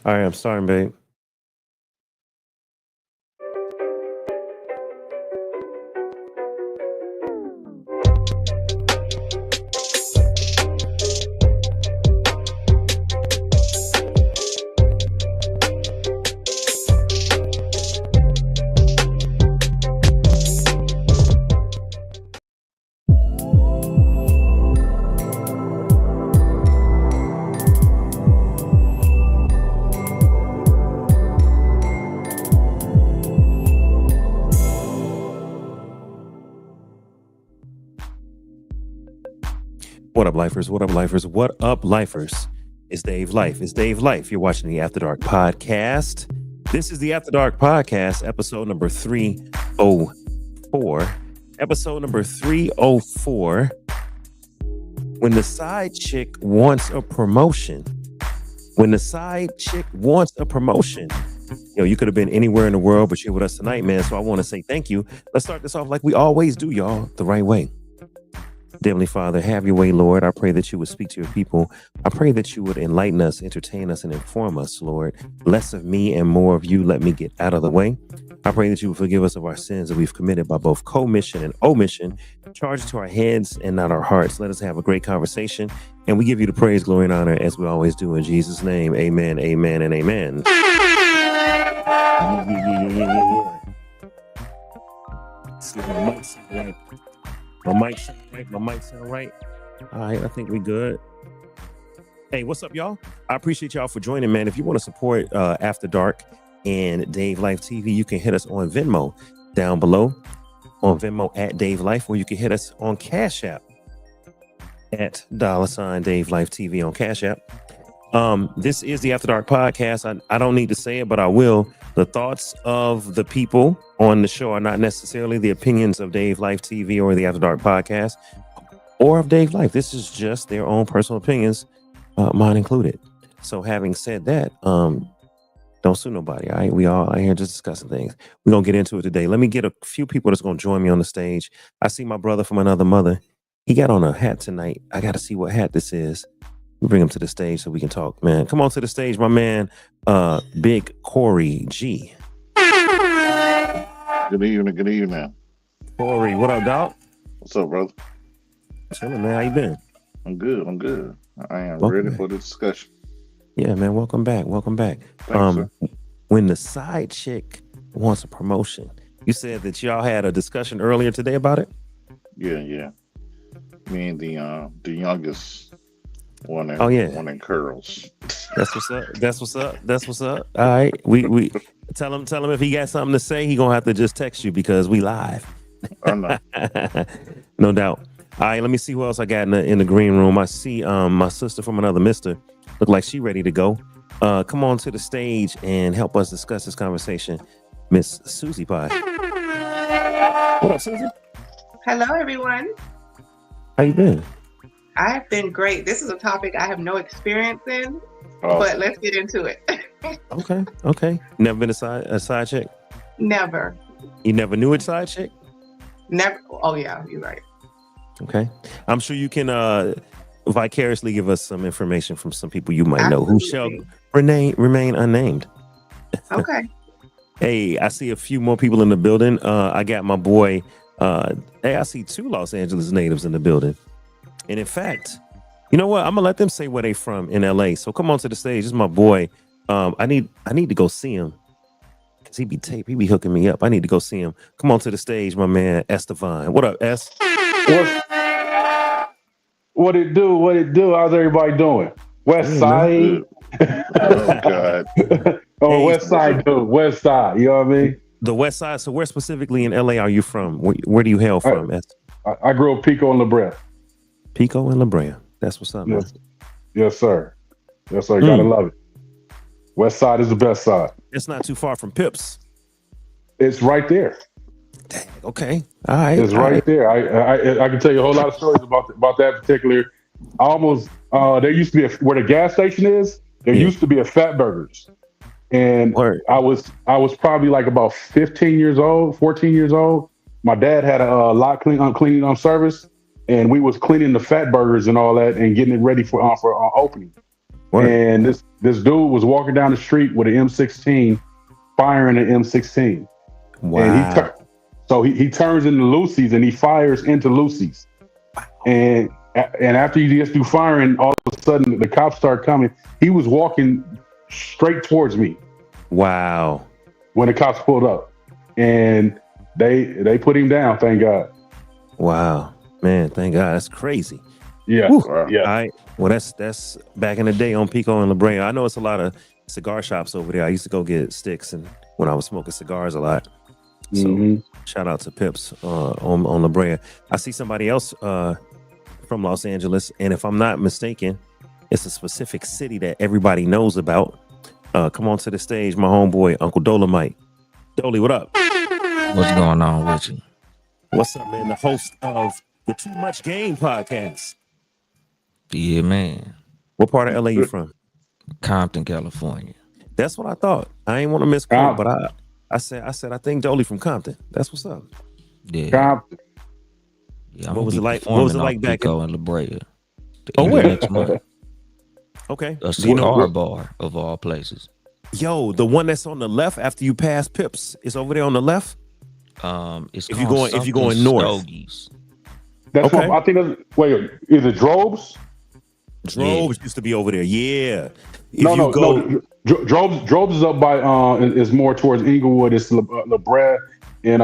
All right, I'm starting, babe. What up, lifers? What up, lifers? What up, lifers? It's Dave Life. It's Dave Life. You're watching the After Dark podcast. This is the After Dark podcast, episode number 304. Episode number 304. When the side chick wants a promotion. When the side chick wants a promotion. You could have been anywhere in the world, but you're with us tonight, man. So I want to say thank you. Let's start this off like we always do, y'all, the right way. Heavenly Father, have your way, Lord. I pray that you would speak to your people. I pray that you would enlighten us, entertain us, and inform us, Lord. Less of me and more of you. Let me get out of the way. I pray that you would forgive us of our sins that we've committed by both commission and omission. Charge it to our heads and not our hearts. Let us have a great conversation. And we give you the praise, glory, and honor as we always do in Jesus' name. Amen, amen, and amen. My mic sound right. My mic sound right. All right, I think we good. Hey, what's up, y'all? I appreciate y'all for joining, man. If you want to support After Dark and Dave Life TV, you can hit us on Venmo down below, on Venmo at Dave Life, or you can hit us on Cash App at $ Dave Life TV on Cash App. This is the After Dark podcast. I don't need to say it, but I will. The thoughts of the people on the show are not necessarily the opinions of Dave Life TV or the After Dark podcast or of Dave Life. This is just their own personal opinions, mine included. So having said that, don't sue nobody. All right, we all are here just discussing things. We're going to get into it today. Let me get a few people that's going to join me on the stage. I see my brother from another mother. He got on a hat tonight. I got to see what hat this is. We bring him to the stage so we can talk, man. Come on to the stage, my man, Big Corey G. Good evening. Corey, what up, dog? What's up, brother? Chilling, man. How you been? I'm good. I am Welcome ready back. for the discussion. Yeah, man. Welcome back. Thanks, sir. When the side chick wants a promotion, you said that y'all had a discussion earlier today about it? Yeah. Me and the youngest one in, one in curls. That's what's up. All right. We tell him if he got something to say, he gonna have to just text you because we live. I know. No doubt. All right, let me see who else I got in the green room. I see my sister from another mister. Look like she ready to go. Come on to the stage and help us discuss this conversation, Miss Susie Pie. What up, Susie? Hello, everyone. How you been? I've been great. This is a topic I have no experience in, but let's get into it. Okay. Never been a side chick? Never. You never knew a side chick? Never. Oh, yeah, you're right. Okay. I'm sure you can vicariously give us some information from some people you might know who shall remain unnamed. Okay. Hey, I see a few more people in the building. I got my boy. Hey, I see 2 Los Angeles natives in the building. And in fact, you know what? I'm gonna let them say where they from in LA. So come on to the stage. This is my boy. I need to go see him because he be hooking me up. I need to go see him. Come on to the stage, my man Estevan. What up, S? What it do? How's everybody doing? West Side. Oh God. Hey, West Side, dude. West Side. You know what I mean? The West Side. So where specifically in LA are you from? Where do you hail from, S? I grew up Pico and La Brea. Pico and La Brea. That's what's up, man. Yes, sir. Gotta love it. West Side is the best side. It's not too far from Pips. It's right there. Dang, okay. All right. It's right there. I can tell you a whole lot of stories about that particular. There used to be where the gas station is. There used to be a Fat Burgers, and I was probably like about 14 years old. My dad had a lot cleaning service, and we was cleaning the Fat Burgers and all that, and getting it ready for opening. And this dude was walking down the street with an M16, firing an M16. Wow. And he turns into Lucy's and he fires into Lucy's. And after he gets through firing, all of a sudden the cops start coming. He was walking straight towards me. Wow. When the cops pulled up. And they put him down, thank God. Wow. Man, thank God. That's crazy. Yeah. Yeah. All right. Well, that's back in the day on Pico and La Brea. I know it's a lot of cigar shops over there. I used to go get sticks and when I was smoking cigars a lot. So shout out to Pips on La Brea. I see somebody else from Los Angeles, and if I'm not mistaken, it's a specific city that everybody knows about. Come on to the stage, my homeboy, Uncle Dolomite. Dolly, what up? What's going on with you? What's up, man? The host of the Too Much Game podcast. Yeah, man. What part of LA you from? Compton, California. That's what I thought. I ain't want to misquote, but I said I think Dolly from Compton. That's what's up. Yeah. Compton. Yeah, what was it like? What was it like back in La Brea? Where? Next month. Okay. A cigar bar of all places. Yo, the one that's on the left after you pass Pips is over there on the left. It's if you're going north. Stogies. That's what I think. Is it Drobes? Drobes used to be over there. Yeah. No. Drobes is up by is more towards Inglewood. It's La Brea and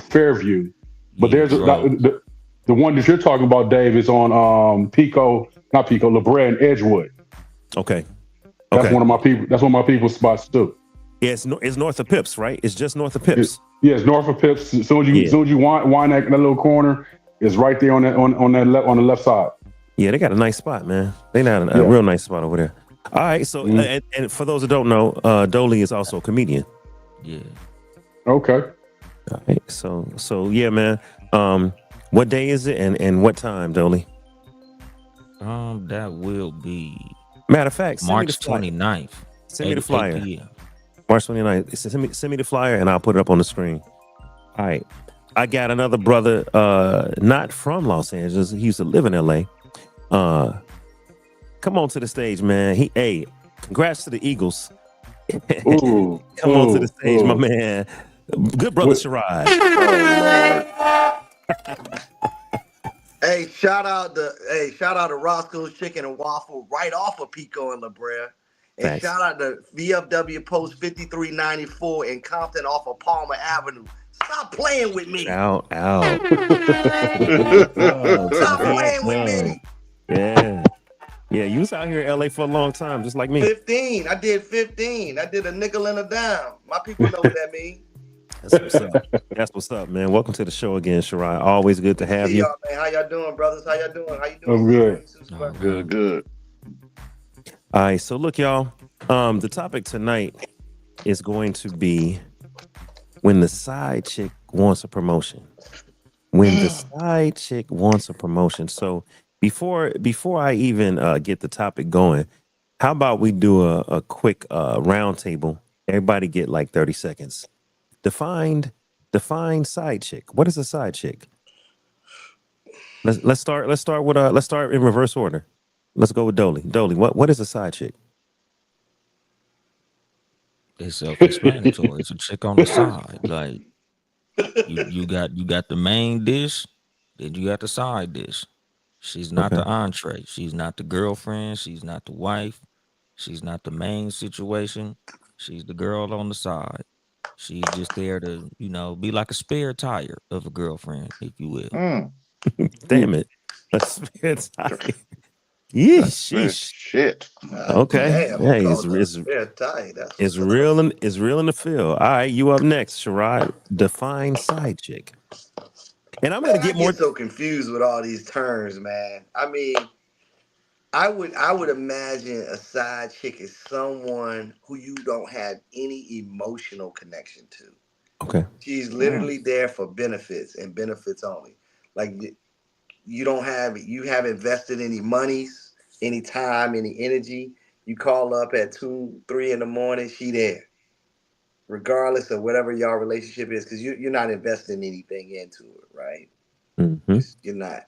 Fairview. But there's the one that you're talking about, Dave, is on La Brea and Edgewood. Okay. That's one of my people. That's one of my people's spots too. Yeah, it's north of Pips, right? It's just north of Pips. It's north of Pips. As soon as you wind that little corner, it's right there on the left side. Yeah, they got a nice spot, man. They got a real nice spot over there. All right, so and for those that don't know, Dolly is also a comedian. Yeah. Okay. All right, so yeah, man. What day is it and what time, Dolly? That will be matter of fact, March 29th. Send me the flyer. March 29th. Send me the flyer and I'll put it up on the screen. All right. I got another brother, not from Los Angeles. He used to live in LA. Come on to the stage, man. Congrats to the Eagles. Come on to the stage, my man. Good brother, Sherrod. Shout out to Roscoe's Chicken and Waffle right off of Pico and La Brea. And thanks. Shout out to VFW Post 5394 in Compton off of Palmer Avenue. Stop playing with me. Out. Stop playing with me. Yeah. Yeah, you was out here in LA for a long time, just like me. 15. I did 15. I did a nickel and a dime. My people know what that means. That's what's up, man. Welcome to the show again, Shirai. Always good to have you. Y'all, man. How y'all doing, brothers? How y'all doing? I'm good. Good. All right, so look, y'all. The topic tonight is going to be when the side chick wants a promotion. When the side chick wants a promotion. So before I even get the topic going, how about we do a quick round table? Everybody get like 30 seconds. Define side chick. What is a side chick? Let's start in reverse order. Let's go with Dolly. Dolly, what is a side chick? It's self-explanatory. It's a chick on the side. Like you got the main dish, then you got the side dish. She's not the entree. She's not the girlfriend. She's not the wife. She's not the main situation. She's the girl on the side. She's just there to, be like a spare tire of a girlfriend, if you will. Damn it. A spare tire. Yeah, shit. Okay. Damn, it's real in the field. All right, you up next, Sherrod. Define side chick. And I'm gonna get so confused with all these terms, man. I mean, I would imagine a side chick is someone who you don't have any emotional connection to. Okay. She's literally there for benefits and benefits only. Like you have invested any monies, any time, any energy. You call up at 2, 3 in the morning, she there. Regardless of whatever y'all relationship is, because you're not investing anything into it, right? Mm-hmm. You're not.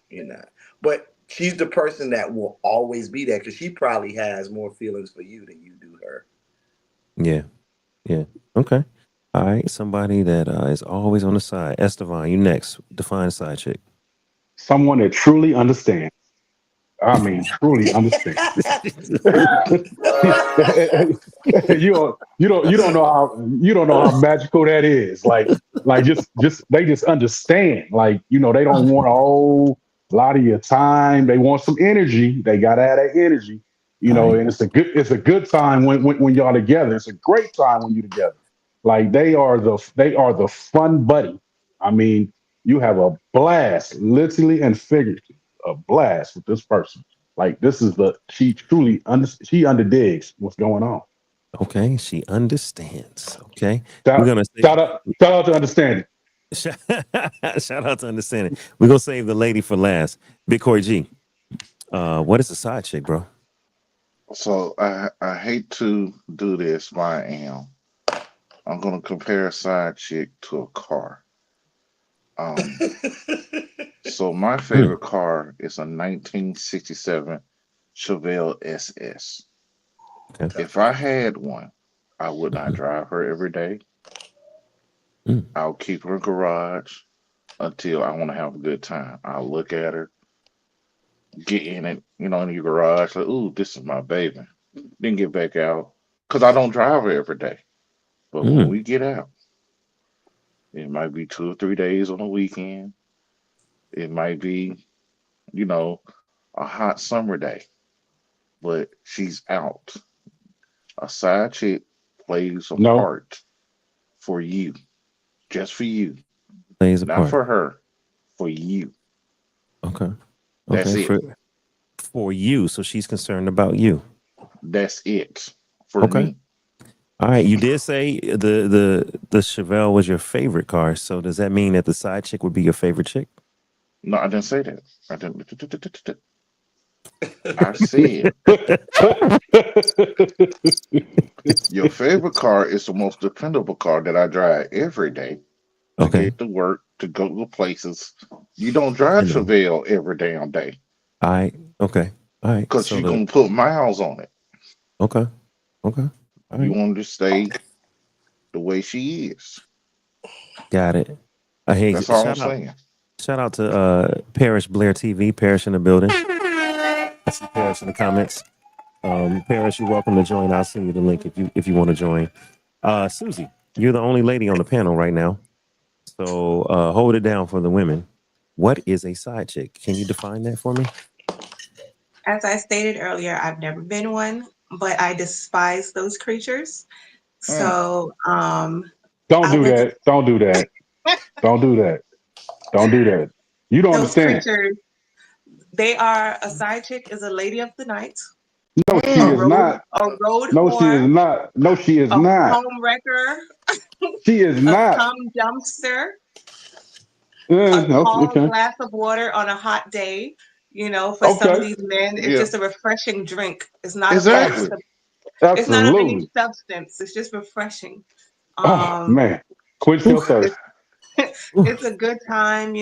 But she's the person that will always be there because she probably has more feelings for you than you do her. Yeah. Yeah. Okay. All right. Somebody that is always on the side. Estevan, you next. Define a side chick. Someone that truly understands. I mean, truly understands. You don't know how magical that is. Like just they just understand. Like, they don't want a whole lot of your time. They want some energy. They gotta have that energy. And it's a good time when y'all together. It's a great time when you're together. Like they are the fun buddy. I mean, you have a blast, literally and figuratively, a blast with this person. Like this is she truly she underdigs what's going on. Okay, she understands. Okay, Shout, we're gonna shout out to understanding. shout out to understanding. We're gonna save the lady for last. Big Corey G. What is a side chick, bro? So I hate to do this, but I am. I'm gonna compare a side chick to a car. So my favorite car is a 1967 Chevelle SS. Okay. If I had one, I would not drive her every day. I'll keep her in garage until I want to have a good time. I'll look at her, get in it, in your garage, like, ooh, this is my baby. Then get back out. Because I don't drive her every day. But when we get out, it might be 2 or 3 days on a weekend. It might be, a hot summer day. But she's out. A side chick plays a part for you. Just for you. Plays a Not part. for her. For you. Okay. That's it. For you. So she's concerned about you. That's it. For me. All right. You did say the Chevelle was your favorite car. So does that mean that the side chick would be your favorite chick? No, I didn't say that. I said your favorite car is the most dependable car that I drive every day to get to work, to go to places. You don't drive Chevelle every damn day. Okay. All right. Because you're going to put miles on it. Okay. All right. You want to stay the way she is. Got it. Hey, that's all I'm saying. Shout out to Parrish Blair TV. Parrish in the building. I see Parrish in the comments. Parrish, you're welcome to join. I'll send you the link if you want to join. Susie, you're the only lady on the panel right now. So hold it down for the women. What is a side chick? Can you define that for me? As I stated earlier, I've never been one, but I despise those creatures. So Don't do that. Don't do that. Don't do that. Don't do that. You don't understand. Creatures, they are a side chick is a lady of the night. No, she is not. A road No, she is not. No, she is not. Home wrecker. She is not. A dumpster. A tall glass of water on a hot day. For some of these men, it's just a refreshing drink. It's not it's not of any substance. It's just refreshing. Oh man, quit your thirst. It's a good time,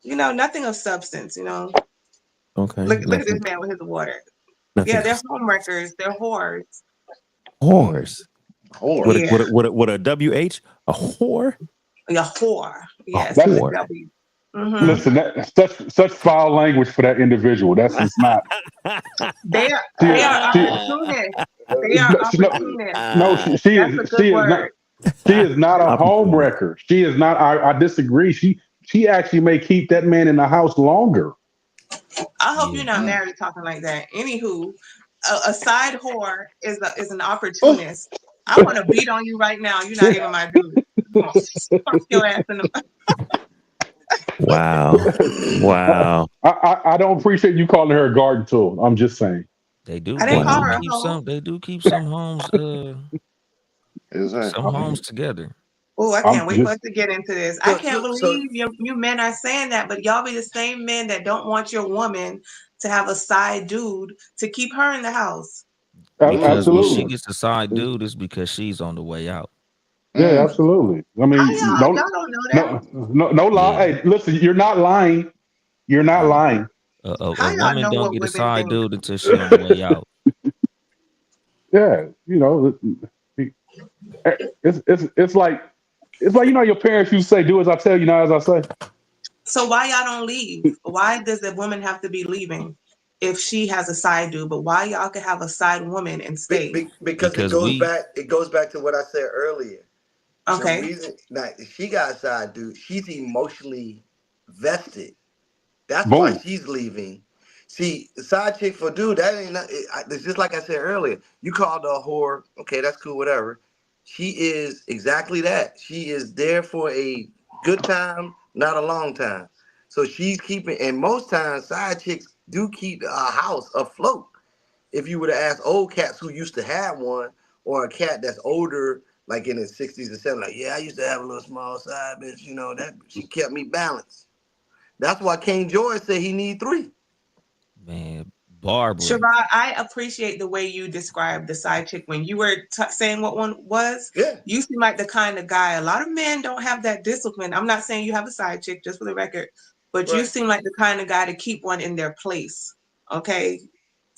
nothing of substance, Okay. Look at this man with his water. Yeah, they're home wreckers. They're whores. Whores. Whore. What a WH? A whore? A whore. Yes. A whore. Listen, such foul language for that individual. That's just not. They are opportunists. They are opportunists. No, she is not. She is not a home wrecker. She is not. I disagree. She actually may keep that man in the house longer. I hope you're not married talking like that. Anywho, a side whore is an opportunist. I want to beat on you right now. You're not even my dude. Fuck your ass in the. Wow. I don't appreciate you calling her a garden tool. I'm just saying. They do. They do keep some homes. Some homes together. Oh, I can't wait for us to get into this. I can't believe you men are saying that, but y'all be the same men that don't want your woman to have a side dude to keep her in the house. Because when she gets a side dude, it's because she's on the way out. Yeah, absolutely. I mean, y'all don't know that. No lie. Hey, listen, you're not lying. You're not lying. A y'all woman know don't what get a women side think? dude until she on the way out. Yeah, it's like your parents used to say, "Do as I tell you, not as I say." So why y'all don't leave? Why does the woman have to be leaving if she has a side dude? But why y'all can have a side woman and stay? Because it goes back to what I said earlier. Okay. The reason she got a side dude, she's emotionally vested. That's why Boom. she's leaving. See, the side chick for dude, that ain't it's just like I said earlier. You called her a whore. Okay, that's cool, whatever. She is exactly that. She is there for a good time, not a long time. So she's keeping, and most times side chicks do keep a house afloat. If you were to ask old cats who used to have one, or a cat that's older, like in his 60s and 70s, like, yeah, I used to have a little small side bitch, that she kept me balanced. That's why King George said he need 3. Man, Barbara. Sherrod, I appreciate the way you described the side chick when you were saying what one was. Yeah. You seem like the kind of guy. A lot of men don't have that discipline. I'm not saying you have a side chick, just for the record, but you seem like the kind of guy to keep one in their place. Okay,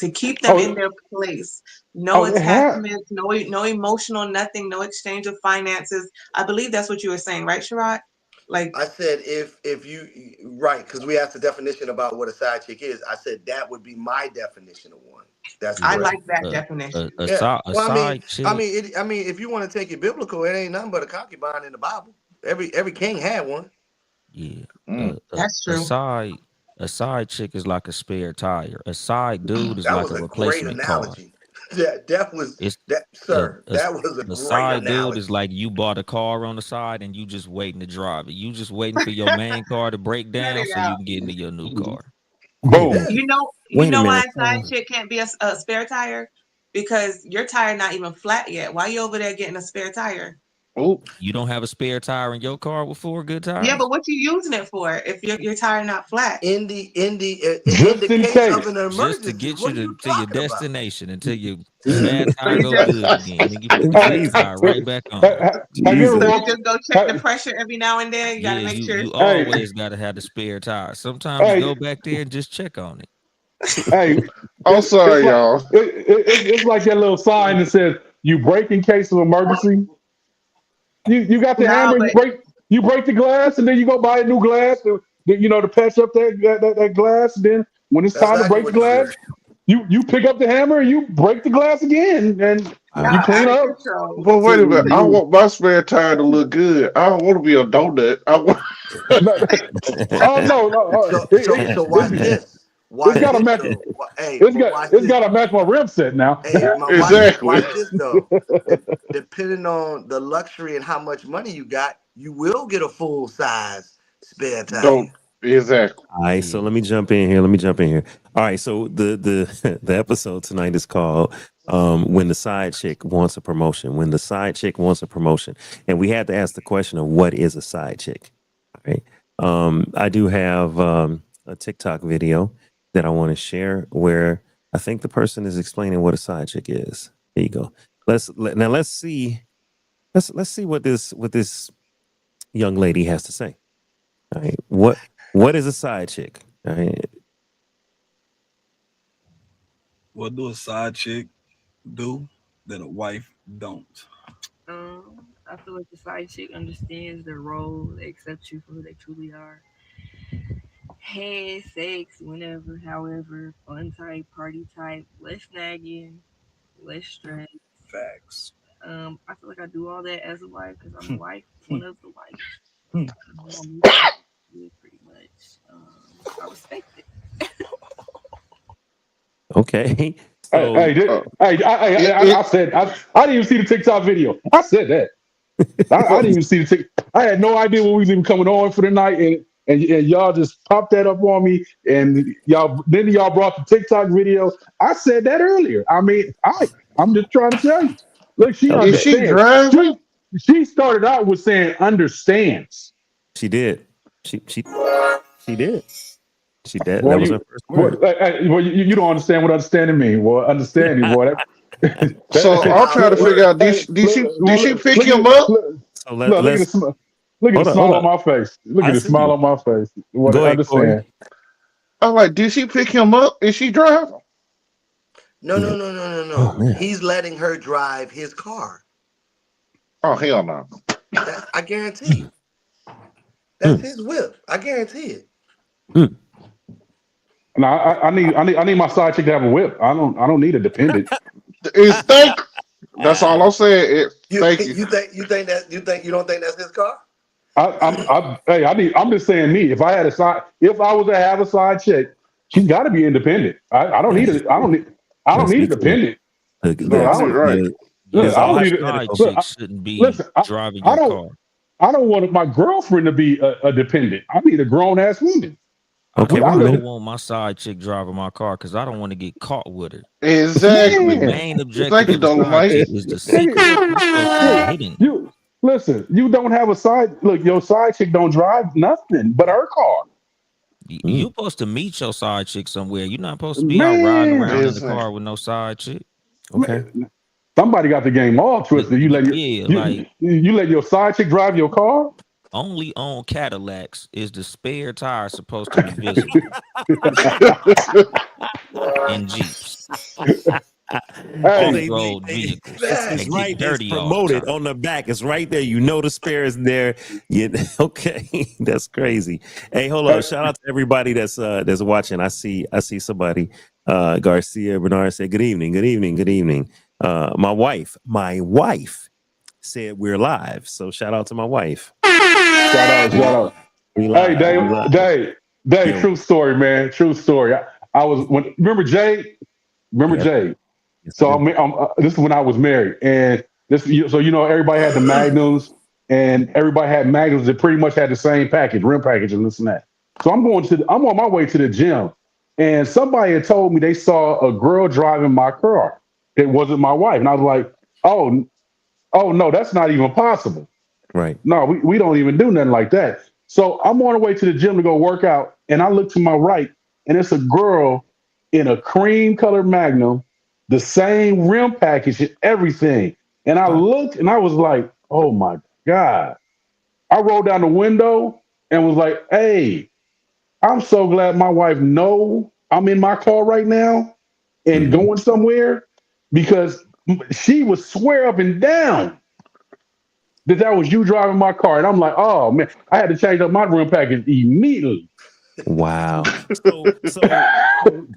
to keep them in their place. No attachments, no emotional, nothing, no exchange of finances. I believe that's what you were saying, right, Sherrod? Like I said, if you right, because we asked the definition about what a side chick is. I said that would be my definition of one. That's I correct. like that definition. Side chick. I mean, if you want to take it biblical, it ain't nothing but a concubine in the Bible. Every king had one. Yeah, that's true. A side chick is like a spare tire. A side dude is that like was a a great replacement car. analogy. That was that was a great side analogy. dude is like you bought a car on the side and you just waiting to drive it. You just waiting for your main car to break down so you can get into your new car. Boom. You know why a side chick can't be a spare tire? Because your tire not even flat yet. Why you over there getting a spare tire? Oh, you don't have a spare tire in your car with 4 good tires? Yeah, but what you using it for if your tire not flat? In the Just in case case. of an emergency, just to get you to your destination until your So bad tire you go just good again. Then you put the flat tire right back on. Have you ever walked? just go check the pressure every now and then. You gotta make sure. You always gotta have the spare tire. Sometimes you go back there and just check on it. Hey, I'm sorry, y'all. It's like that little sign that says "You break in case of emergency." You got the hammer. You break the glass, and then you go buy a new glass. To patch up that glass. And then when it's time to break the glass, you pick up the hammer and you break the glass again, and you clean up. But wait a minute, I want my spare tire to look good. I don't want to be a donut. I want. Oh no! So watch this. It's got to match. It's got to match my rim set now. Hey, exactly. Watch this though. Depending on the luxury and how much money you got, you will get a full size spare tire. Don't exactly. All right, so let me jump in here. All right, so the episode tonight is called "When the Side Chick Wants a Promotion." When the side chick wants a promotion, and we had to ask the question of what is a side chick. All right, I do have a TikTok video that I want to share where I think the person is explaining what a side chick is. There you go. Let's see what this young lady has to say. All right, what is a side chick? All right. What do a side chick do that a wife don't? I feel like the side chick understands their role, they accept you for who they truly are. Hand, sex, whenever, however, fun type, party type, less nagging, less stress. Facts. I feel like I do all that as a wife because I'm a wife, one of the wives. Pretty much. I respect it. Okay. So, I said I didn't even see the TikTok video. I said that. I didn't even see the TikTok. I had no idea what we was even coming on for the night, and y'all just popped that up on me, and y'all brought the TikTok video. I said that earlier. I mean, I'm just trying to tell you. Look, she Is she understands. driving? She started out with saying understands. She did. She did. She did. Well, that was her first word. Well, you don't understand what understanding means. Well, understanding, boy. So I'm trying to figure out. Did she pick him up? Look at the smile on my face. Look at the smile on my face. What Go ahead, understand? I'm like, did she pick him up? Is she driving? No. Oh, he's letting her drive his car. Oh, hell no. I guarantee you. That's his whip. I guarantee it. No, I need my side chick to have a whip. I don't need a dependent. That's all I'm saying. You don't think that's his car? I'm just saying me. If I was to have a side chick, she's got to be independent. I don't need a dependent. Chicks shouldn't be driving your car. I don't want my girlfriend to be a dependent. I need a grown ass woman. Okay, I don't want my side chick driving my car because I don't want to get caught with her. Exactly. The main objective of side chick is the secret. You don't have a side. Look, your side chick don't drive nothing but her car. You're supposed to meet your side chick somewhere. You're not supposed to be out riding around in the car with no side chick. Okay. Somebody got the game all twisted. You let your side chick drive your car? Only on Cadillacs is the spare tire supposed to be visible. In Jeeps. It's right there. It's promoted on the back. It's right there. You know the spare is there. Okay, that's crazy. Hey, hold on. Shout out to everybody that's watching. I see somebody. Garcia Bernard said, "Good evening. Good evening. Good evening." My wife said we're live. So shout out to my wife. Shout out. Hey, Dave, true story, man. True story. Remember Jay? Jay? So this is when I was married, and everybody had the Magnums, and everybody had Magnums that pretty much had the same package, rim package, and this and that. So I'm on my way to the gym, and somebody had told me they saw a girl driving my car. It wasn't my wife, and I was like, oh no, that's not even possible. Right. No, we don't even do nothing like that. So I'm on the way to the gym to go work out, and I look to my right, and it's a girl in a cream colored Magnum, the same rim package and everything. And I looked, and I was like, oh my God. I rolled down the window and was like, hey, I'm so glad my wife knows I'm in my car right now and going somewhere, because she would swear up and down that was you driving my car. And I'm like, oh man, I had to change up my rim package immediately. Wow. So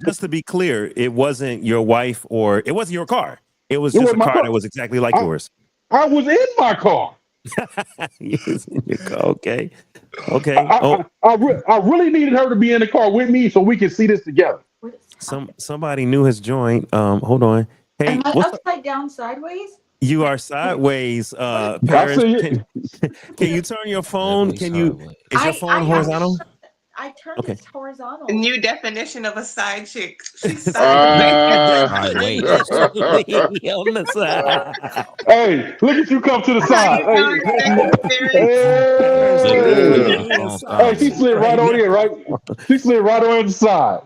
just to be clear, it wasn't your wife or it wasn't your car. It was just a car that was exactly like yours. I was in my car. You was in your car. Okay. I really needed her to be in the car with me so we could see this together. Somebody new has joined. Hold on. Hey, am I upside down sideways? You are sideways, Paris. Can you turn your phone? Is your phone horizontal? I turned it horizontal. A new definition of a side chick. She's sideways. On the side. Hey, look at you come to the side. Hey, she slid right on in, right? She slid right on the side.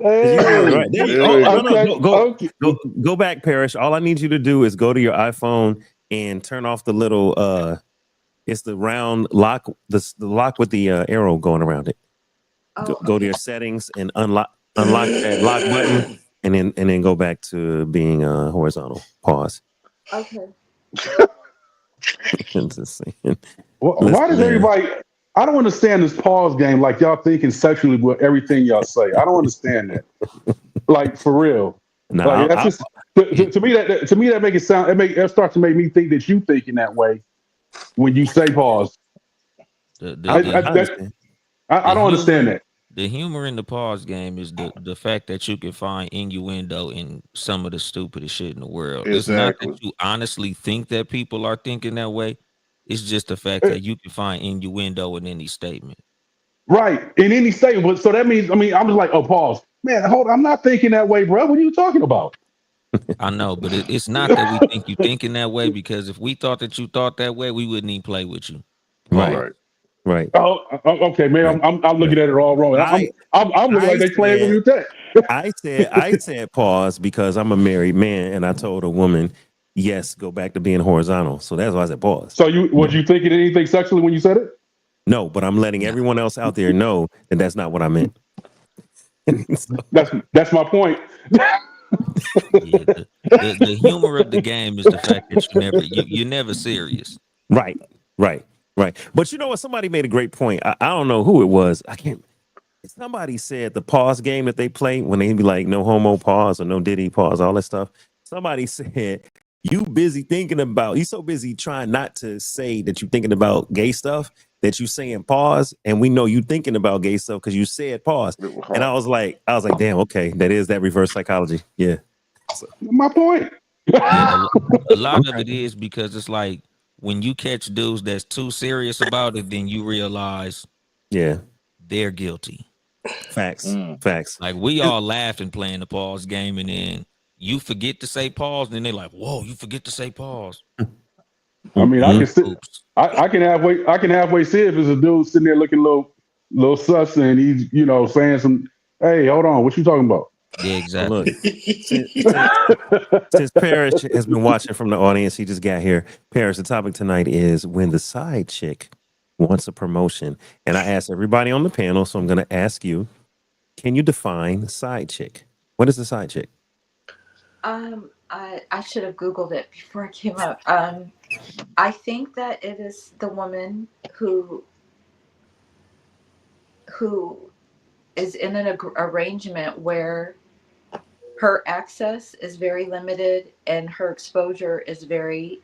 Go back, Parrish. All I need you to do is go to your iPhone and turn off the little it's the round lock, the lock with the arrow going around it. Go to your settings and unlock that lock button, and then go back to being horizontal. Pause. Okay. Why does everybody? I don't understand this pause game. Like y'all thinking sexually with everything y'all say. I don't understand that. Like for real. No, like, that's just to me that make it sound. It starts to make me think that you thinking that way when you say pause. I don't understand that. The humor in the pause game is the fact that you can find innuendo in some of the stupidest shit in the world. Exactly. It's not that you honestly think that people are thinking that way. It's just the fact that you can find innuendo in any statement. Right. In any statement. So that means, I'm just like, oh, pause. Man, hold on. I'm not thinking that way, bro. What are you talking about? I know, but it's not that we think you thinking that way, because if we thought that you thought that way, we wouldn't even play with you. Right. Oh, okay, man. I'm looking at it all wrong. I'm looking like they playing with you that. I said pause because I'm a married man, and I told a woman, yes, go back to being horizontal. So that's why I said pause. So was you thinking anything sexually when you said it? No, but I'm letting everyone else out there know that that's not what I meant. That's my point. Yeah, the humor of the game is the fact that you're never serious. Right. But you know what? Somebody made a great point. I don't know who it was. I can't. Somebody said the pause game that they play when they be like no homo pause or no diddy pause, all that stuff. Somebody said you so busy trying not to say that you're thinking about gay stuff that you saying pause, and we know you thinking about gay stuff because you said pause. And I was like, damn, okay, that is that reverse psychology. Yeah. So. My point. Yeah, a lot of it is because it's like when you catch dudes that's too serious about it, then you realize, they're guilty. Facts. Like we all laughing playing the pause game, and then you forget to say pause, and then they're like, "Whoa, you forget to say pause." I mean, I can halfway see if it's a dude sitting there looking a little sus, and he's saying some, "Hey, hold on, what you talking about?" Yeah, exactly. Look, since Parrish has been watching from the audience, he just got here. Parrish, the topic tonight is when the side chick wants a promotion. And I asked everybody on the panel, so I'm going to ask you, can you define side chick? What is the side chick? I should have Googled it before I came up. I think that it is the woman who is in an arrangement where her access is very limited and her exposure is very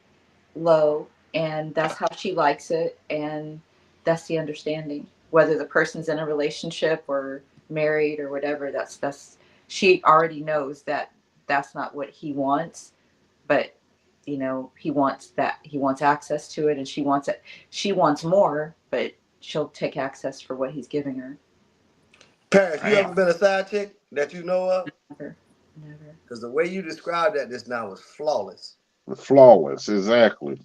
low, and that's how she likes it, and that's the understanding. Whether the person's in a relationship or married or whatever, that's she already knows that that's not what he wants, but he wants access to it, and she wants it. She wants more, but she'll take access for what he's giving her. Parrish, you ever been a side chick that you know of? Never. Because the way you described that just now was flawless. Flawless, exactly.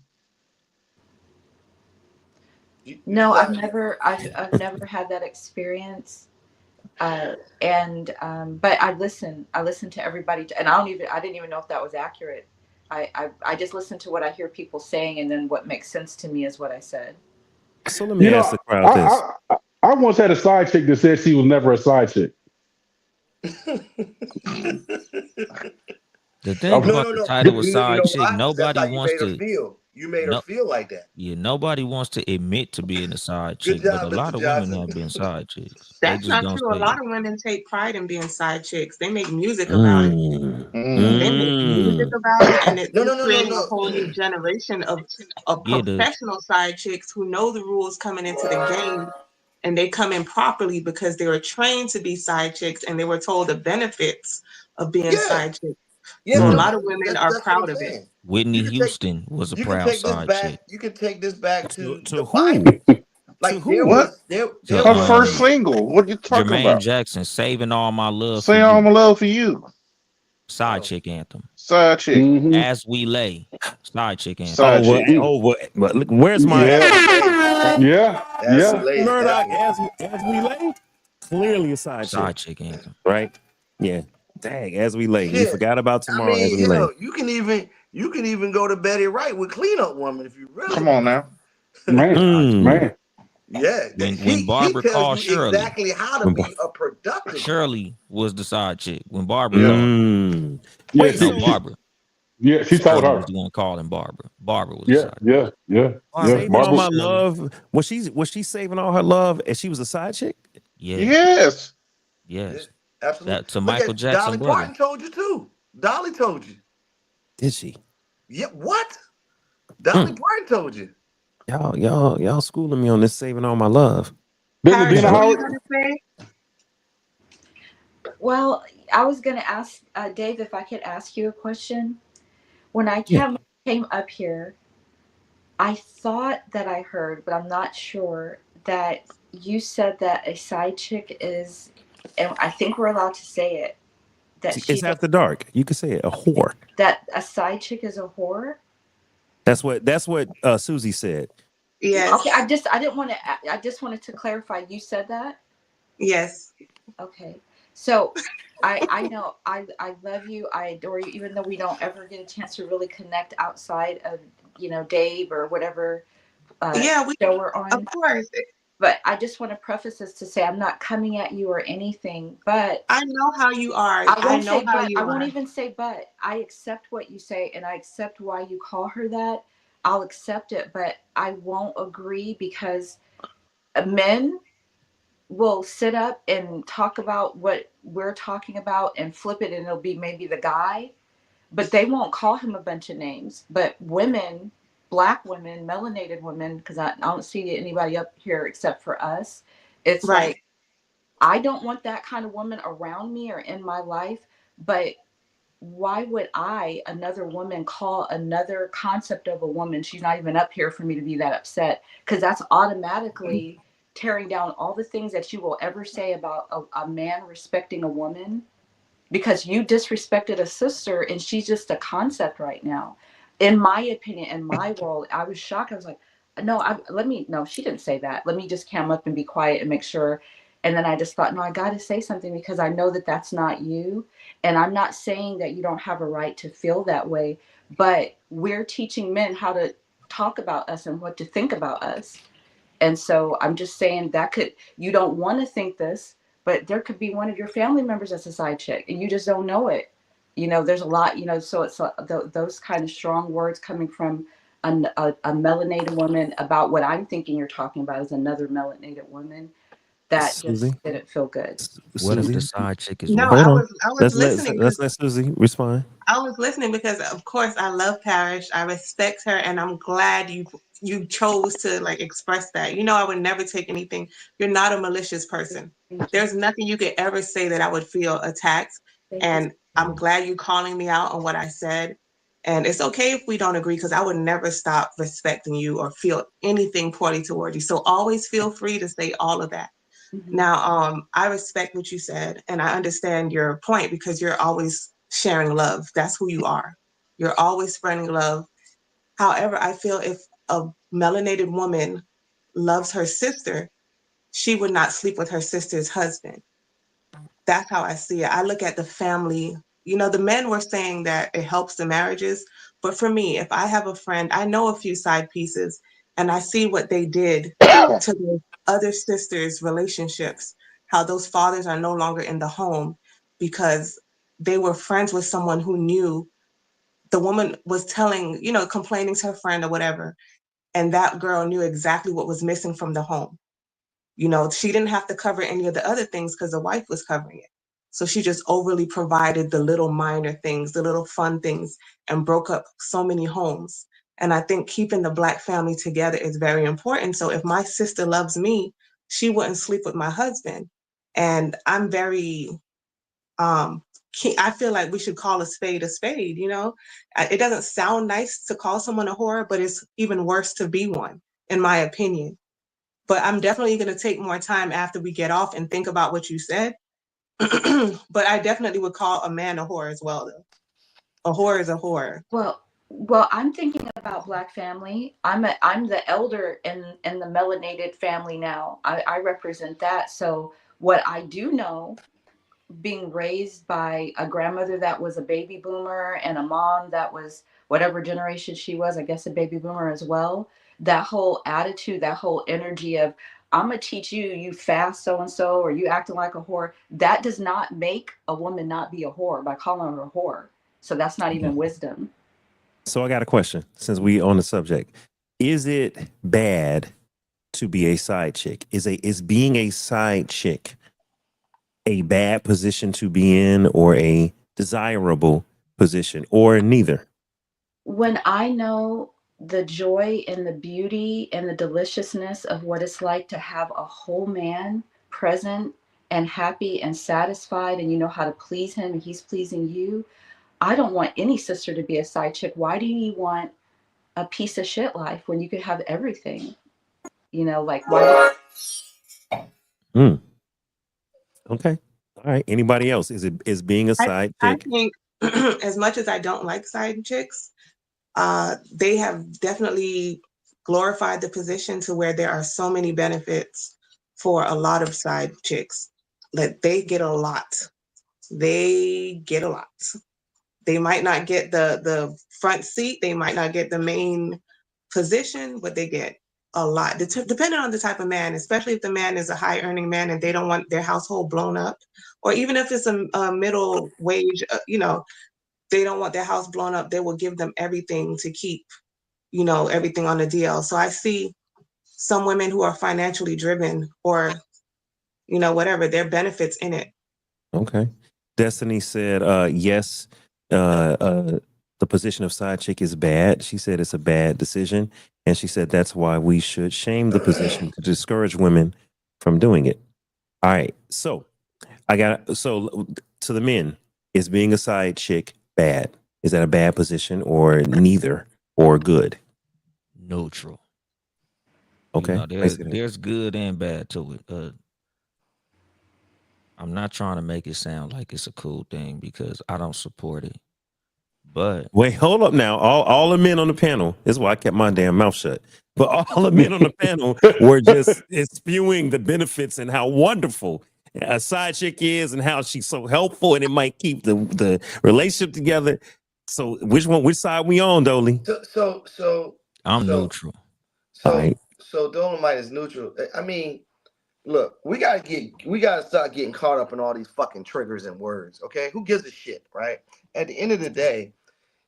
No, I've never had that experience. But I listen to everybody, and I didn't even know if that was accurate. I just listen to what I hear people saying, and then what makes sense to me is what I said. So let me ask the crowd this. I once had a side chick that said she was never a side chick. The thing about the title of side chick, nobody wants to feel. You made her feel like that. Yeah, nobody wants to admit to being a side chick, but a lot of women have been side chicks. That's not true. A lot of women take pride in being side chicks. They make music about it. They make music about it, and it's creating a whole new generation of professional side chicks who know the rules coming into the game, and they come in properly because they were trained to be side chicks, and they were told the benefits of being side chicks. Yeah, so a lot of women are proud of it. Whitney Houston was a proud side chick. You can take this back to who? Like there was her first single. What you talking Jermaine about? Jackson, Saving All My Love. Saving All My Love for You. Side chick anthem. Side chick. Mm-hmm. As We Lay. Side chick anthem. Side chick. Look, where's my? Yeah. Murdoch, as We Lay. Clearly a side chick anthem. Right? Yeah. Dang, As We Lay. You forgot about Tomorrow. As We Lay. You can even go to Betty Wright with Clean Up Woman if you really come on now. Man. Yeah. When Barbara called Shirley. Exactly how to be a productive. Shirley was the side chick. When Barbara called. Wait, Barbara. Yeah, she told her. Was the one calling Barbara. Barbara was Yeah. Saving All My Love. Was she saving all her love and she was a side chick? Yes. Absolutely. That's a Michael Jackson Dolly brother. Parton told you too. Dolly told you. Did she? Yeah. What? Dolly Parton told you. Y'all schooling me on this Saving All My Love. Well, I was going to ask Dave if I could ask you a question. When I came up here, I thought that I heard, but I'm not sure, that you said that a side chick is, and I think we're allowed to say it, that it's after dark. You could say it, a whore. That a side chick is a whore? That's what Susie said. Yes. Okay, I just wanted to clarify. You said that? Yes. Okay. So I know I love you. I adore you, even though we don't ever get a chance to really connect outside of, Dave or whatever we show we're on. Of course. But I just want to preface this to say I'm not coming at you or anything, but I know how you are. I won't even say but. I accept what you say and I accept why you call her that. I'll accept it, but I won't agree because men will sit up and talk about what we're talking about and flip it and it'll be maybe the guy, but they won't call him a bunch of names. But women, black women, melanated women, because I don't see anybody up here except for us. It's right. like, I don't want that kind of woman around me or in my life, but why would I, another woman, call another concept of a woman? She's not even up here for me to be that upset, because that's automatically tearing down all the things that you will ever say about a man respecting a woman, because you disrespected a sister and she's just a concept right now. In my opinion, in my world, I was shocked. I was like, no, she didn't say that. Let me just cam up and be quiet and make sure. And then I just thought, no, I got to say something because I know that that's not you. And I'm not saying that you don't have a right to feel that way, but we're teaching men how to talk about us and what to think about us. And so I'm just saying you don't want to think this, but there could be one of your family members that's a side chick and you just don't know it. There's a lot, so it's those kind of strong words coming from a melanated woman about what I'm thinking you're talking about as another melanated woman. That Susie? just didn't feel good. What if Susie? the side chick is No, white? Hold on. I was Let's listening let Susie respond. I was listening because, of course, I love Parrish. I respect her, and I'm glad you chose to like express that. I would never take anything. You're not a malicious person. There's nothing you could ever say that I would feel attacked. And I'm glad you calling me out on what I said. And it's okay if we don't agree, because I would never stop respecting you or feel anything poorly toward you. So always feel free to say all of that. Now, I respect what you said, and I understand your point because you're always sharing love. That's who you are. You're always spreading love. However, I feel if a melanated woman loves her sister, she would not sleep with her sister's husband. That's how I see it. I look at the family. The men were saying that it helps the marriages, but for me, if I have a friend, I know a few side pieces, and I see what they did to the other sisters' relationships, how those fathers are no longer in the home because they were friends with someone who knew the woman was complaining to her friend or whatever, and that girl knew exactly what was missing from the home. She didn't have to cover any of the other things because the wife was covering it. So she just overly provided the little minor things, the little fun things, and broke up so many homes. And I think keeping the Black family together is very important. So if my sister loves me, she wouldn't sleep with my husband. And I'm very, I feel like we should call a spade a spade, It doesn't sound nice to call someone a whore, but it's even worse to be one, in my opinion. But I'm definitely going to take more time after we get off and think about what you said. But I definitely would call a man a whore as well, though. A whore is a whore. Well, I'm thinking about Black family. I'm the elder in the melanated family now. I represent that. So what I do know, being raised by a grandmother that was a baby boomer and a mom that was whatever generation she was, I guess a baby boomer as well. That whole attitude, that whole energy of I'm gonna teach you, you fast so and so, or you acting like a whore. That does not make a woman not be a whore by calling her a whore. So that's not even wisdom. So I got a question since we on the subject. Is it bad to be a side chick? Is being a side chick a bad position to be in or a desirable position or neither? When I know the joy and the beauty and the deliciousness of what it's like to have a whole man present and happy and satisfied, and you know how to please him and he's pleasing you, I don't want any sister to be a side chick. Why do you want a piece of shit life when you could have everything? Like why? Okay. All right. Anybody else? Is being a side chick? I think as much as I don't like side chicks, they have definitely glorified the position to where there are so many benefits for a lot of side chicks. That they get a lot. They get a lot. They might not get the front seat. They might not get the main position, but they get a lot, depending on the type of man, especially if the man is a high earning man and they don't want their household blown up, or even if it's a middle wage, they don't want their house blown up, they will give them everything to keep, everything on the DL. So I see some women who are financially driven, or, whatever, their benefits in it. Okay. Destiny said, yes, the position of side chick is bad. She said it's a bad decision. And she said that's why we should shame the position to discourage women from doing it. All right. So to the men, is being a side chick bad? Is that a bad position, or neither, or good? Neutral. Okay. There's good and bad to it. I'm not trying to make it sound like it's a cool thing because I don't support it. But wait, hold up now. All the men on the panel, this is why I kept my damn mouth shut. But all the men on the panel were just spewing the benefits and how wonderful a side chick is and how she's so helpful and it might keep the relationship together. So which side we on, Dolly? So I'm neutral. So Dolomite is neutral. I mean, look, we gotta start getting caught up in all these fucking triggers and words. Okay, who gives a shit, right? At the end of the day,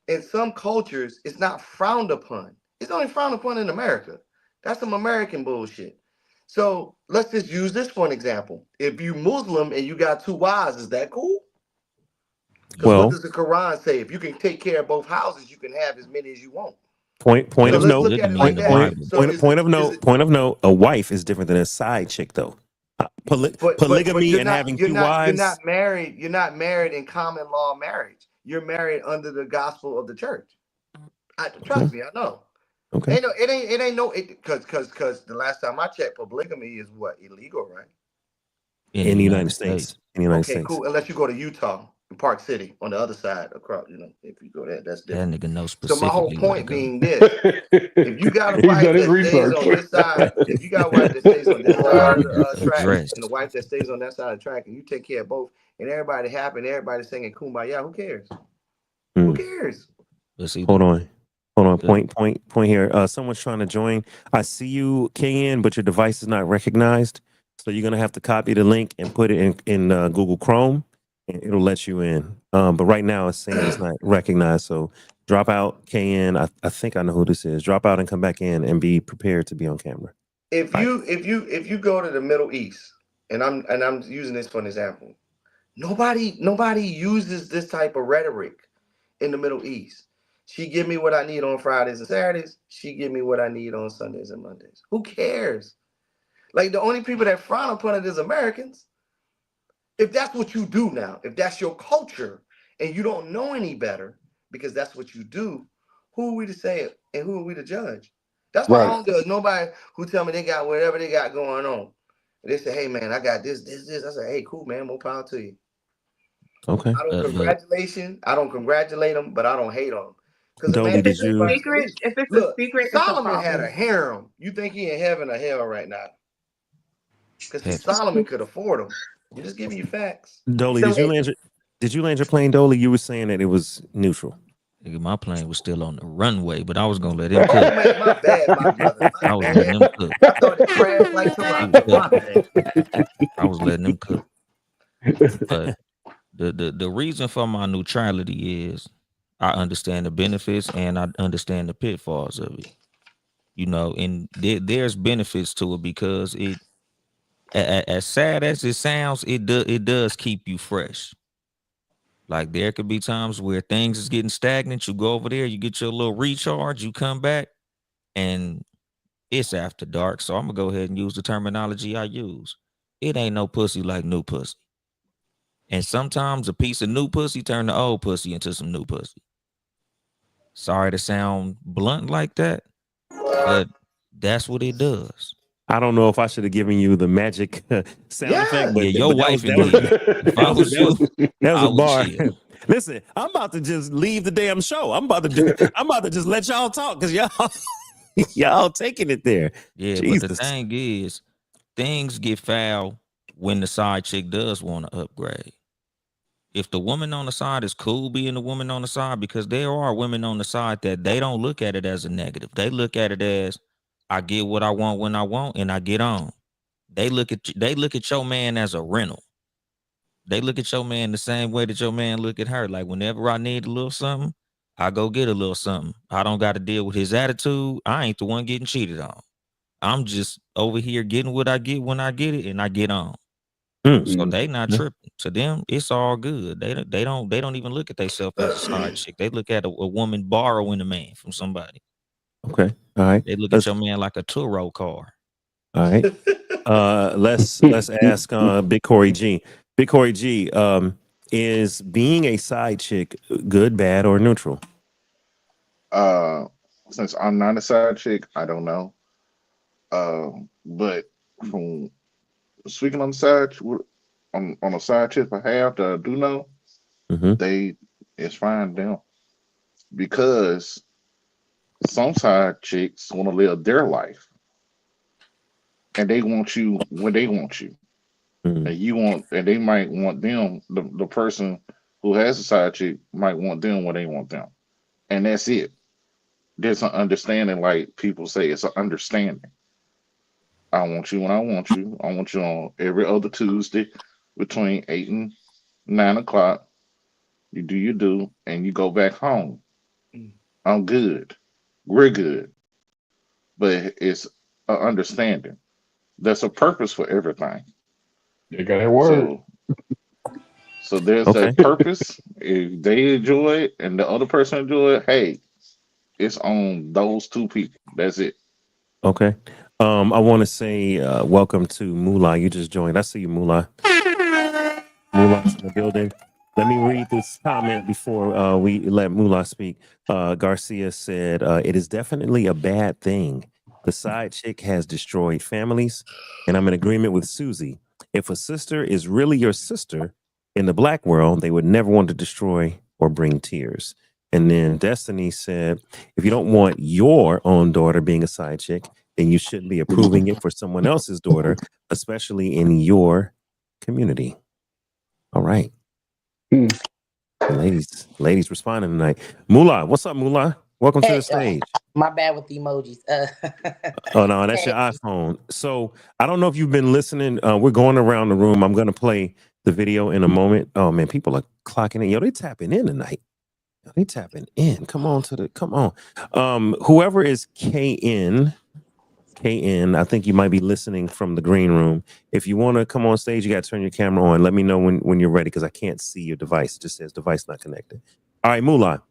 in some cultures, it's not frowned upon. It's only frowned upon in America. That's some American bullshit. So let's just use this for an example. If you Muslim and you got 2 wives, is that cool? Because what does the Quran say? If you can take care of both houses, you can have as many as you want. Point of note. Look at it like that. Point of note. A wife is different than a side chick, though. Polygamy and having 2 wives. You're not married in common law marriage. You're married under the gospel of the church. Trust me, I know. Okay. It ain't no because the last time I checked, polygamy is what, illegal, right? In the United States. Okay, cool. Unless you go to Utah, Park City, on the other side across. If you go there, that's different. That nigga knows specifically. So my whole point being this: if you got a wife that stays on this side, if you got a wife that stays on this side of the track, and a wife that stays on that side of the track, and you take care of both, and everybody happy, and everybody singing kumbaya, who cares? Who cares? Hold on. Point here. Someone's trying to join. I see you, KN, but your device is not recognized. So you're gonna have to copy the link and put it in Google Chrome, and it'll let you in. But right now it's saying it's not recognized. So drop out, KN. I think I know who this is. Drop out and come back in and be prepared to be on camera. If you go to the Middle East, and I'm using this for an example, nobody uses this type of rhetoric in the Middle East. She give me what I need on Fridays and Saturdays. She give me what I need on Sundays and Mondays. Who cares? Like, the only people that frown upon it is Americans. If that's what you do now, if that's your culture, and you don't know any better because that's what you do, who are we to say it and who are we to judge? That's why I don't judge nobody who tell me they got whatever they got going on. And they say, hey, man, I got this. I say, hey, cool, man, more power to you. Okay. I don't congratulate them, but I don't hate them. Because if it's a secret, Solomon had a harem. You think he in heaven or hell right now? Because Solomon could afford them. I'm just giving you facts. Dolly, did you land your plane, Dolly? You were saying that it was neutral. My plane was still on the runway, but I was gonna let him cook. Man, my bad, my brother. I was letting him cook. I thought it crashed like Toronto. My bad. I was letting him cook. But the reason for my neutrality is I understand the benefits and I understand the pitfalls of it. And there's benefits to it because it, as sad as it sounds, it does keep you fresh. Like, there could be times where things is getting stagnant. You go over there, you get your little recharge, you come back, and it's after dark. So I'm gonna go ahead and use the terminology I use. It ain't no pussy like new pussy. And sometimes a piece of new pussy turn the old pussy into some new pussy. Sorry to sound blunt like that, but that's what it does. I don't know if I should have given you the magic sound effect, but your wife that was a bar. Listen, I'm about to just leave the damn show. I'm about to just let y'all talk because y'all taking it there. Yeah, Jesus. But the thing is, things get foul when the side chick does want to upgrade. If the woman on the side is cool being the woman on the side, because there are women on the side that they don't look at it as a negative. They look at it as, I get what I want when I want, and I get on. They look at your man as a rental. They look at your man the same way that your man look at her. Like whenever I need a little something, I go get a little something. I don't got to deal with his attitude. I ain't the one getting cheated on. I'm just over here getting what I get when I get it, and I get on. So they not tripping. To them, it's all good. They don't even look at themselves as a side chick. They look at a woman borrowing a man from somebody. Okay. All right. They look at your man like a Turo car. All right. Let's ask Big Corey G. Big Corey G, is being a side chick good, bad, or neutral? Since I'm not a side chick, I don't know. But from speaking on the side, on a side chick I have that I do know, it's fine them, because some side chicks want to live their life, and they want you when they want you, and they might want them. The person who has a side chick might want them when they want them, and that's it. There's an understanding, like people say, it's an understanding. I want you when I want you. I want you on every other Tuesday between 8 and 9 o'clock. You do your do, and you go back home. I'm good. We're good. But it's an understanding. There's a purpose for everything. You got that word. So there's that purpose. If they enjoy it and the other person enjoy it, hey, it's on those two people. That's it. Okay. I want to say welcome to Moolah. You just joined. I see you, Moolah. Moolah's in the building. Let me read this comment before we let Moolah speak. Garcia said, it is definitely a bad thing. The side chick has destroyed families, and I'm in agreement with Susie. If a sister is really your sister in the black world, they would never want to destroy or bring tears. And then Destiny said, if you don't want your own daughter being a side chick, then you shouldn't be approving it for someone else's daughter, especially in your community. All right. Ladies responding tonight. Moolah, what's up, Moolah? Welcome to the stage. My bad with the emojis. Oh, no, that's your iPhone. So I don't know if you've been listening. We're going around the room. I'm going to play the video in a moment. Oh, man, people are clocking in. Yo, they tapping in tonight. They tapping in. Come on. Whoever is KN, I think you might be listening from the green room. If you want to come on stage, you got to turn your camera on. Let me know when you're ready, because I can't see your device. It just says device not connected. All right, Moolah.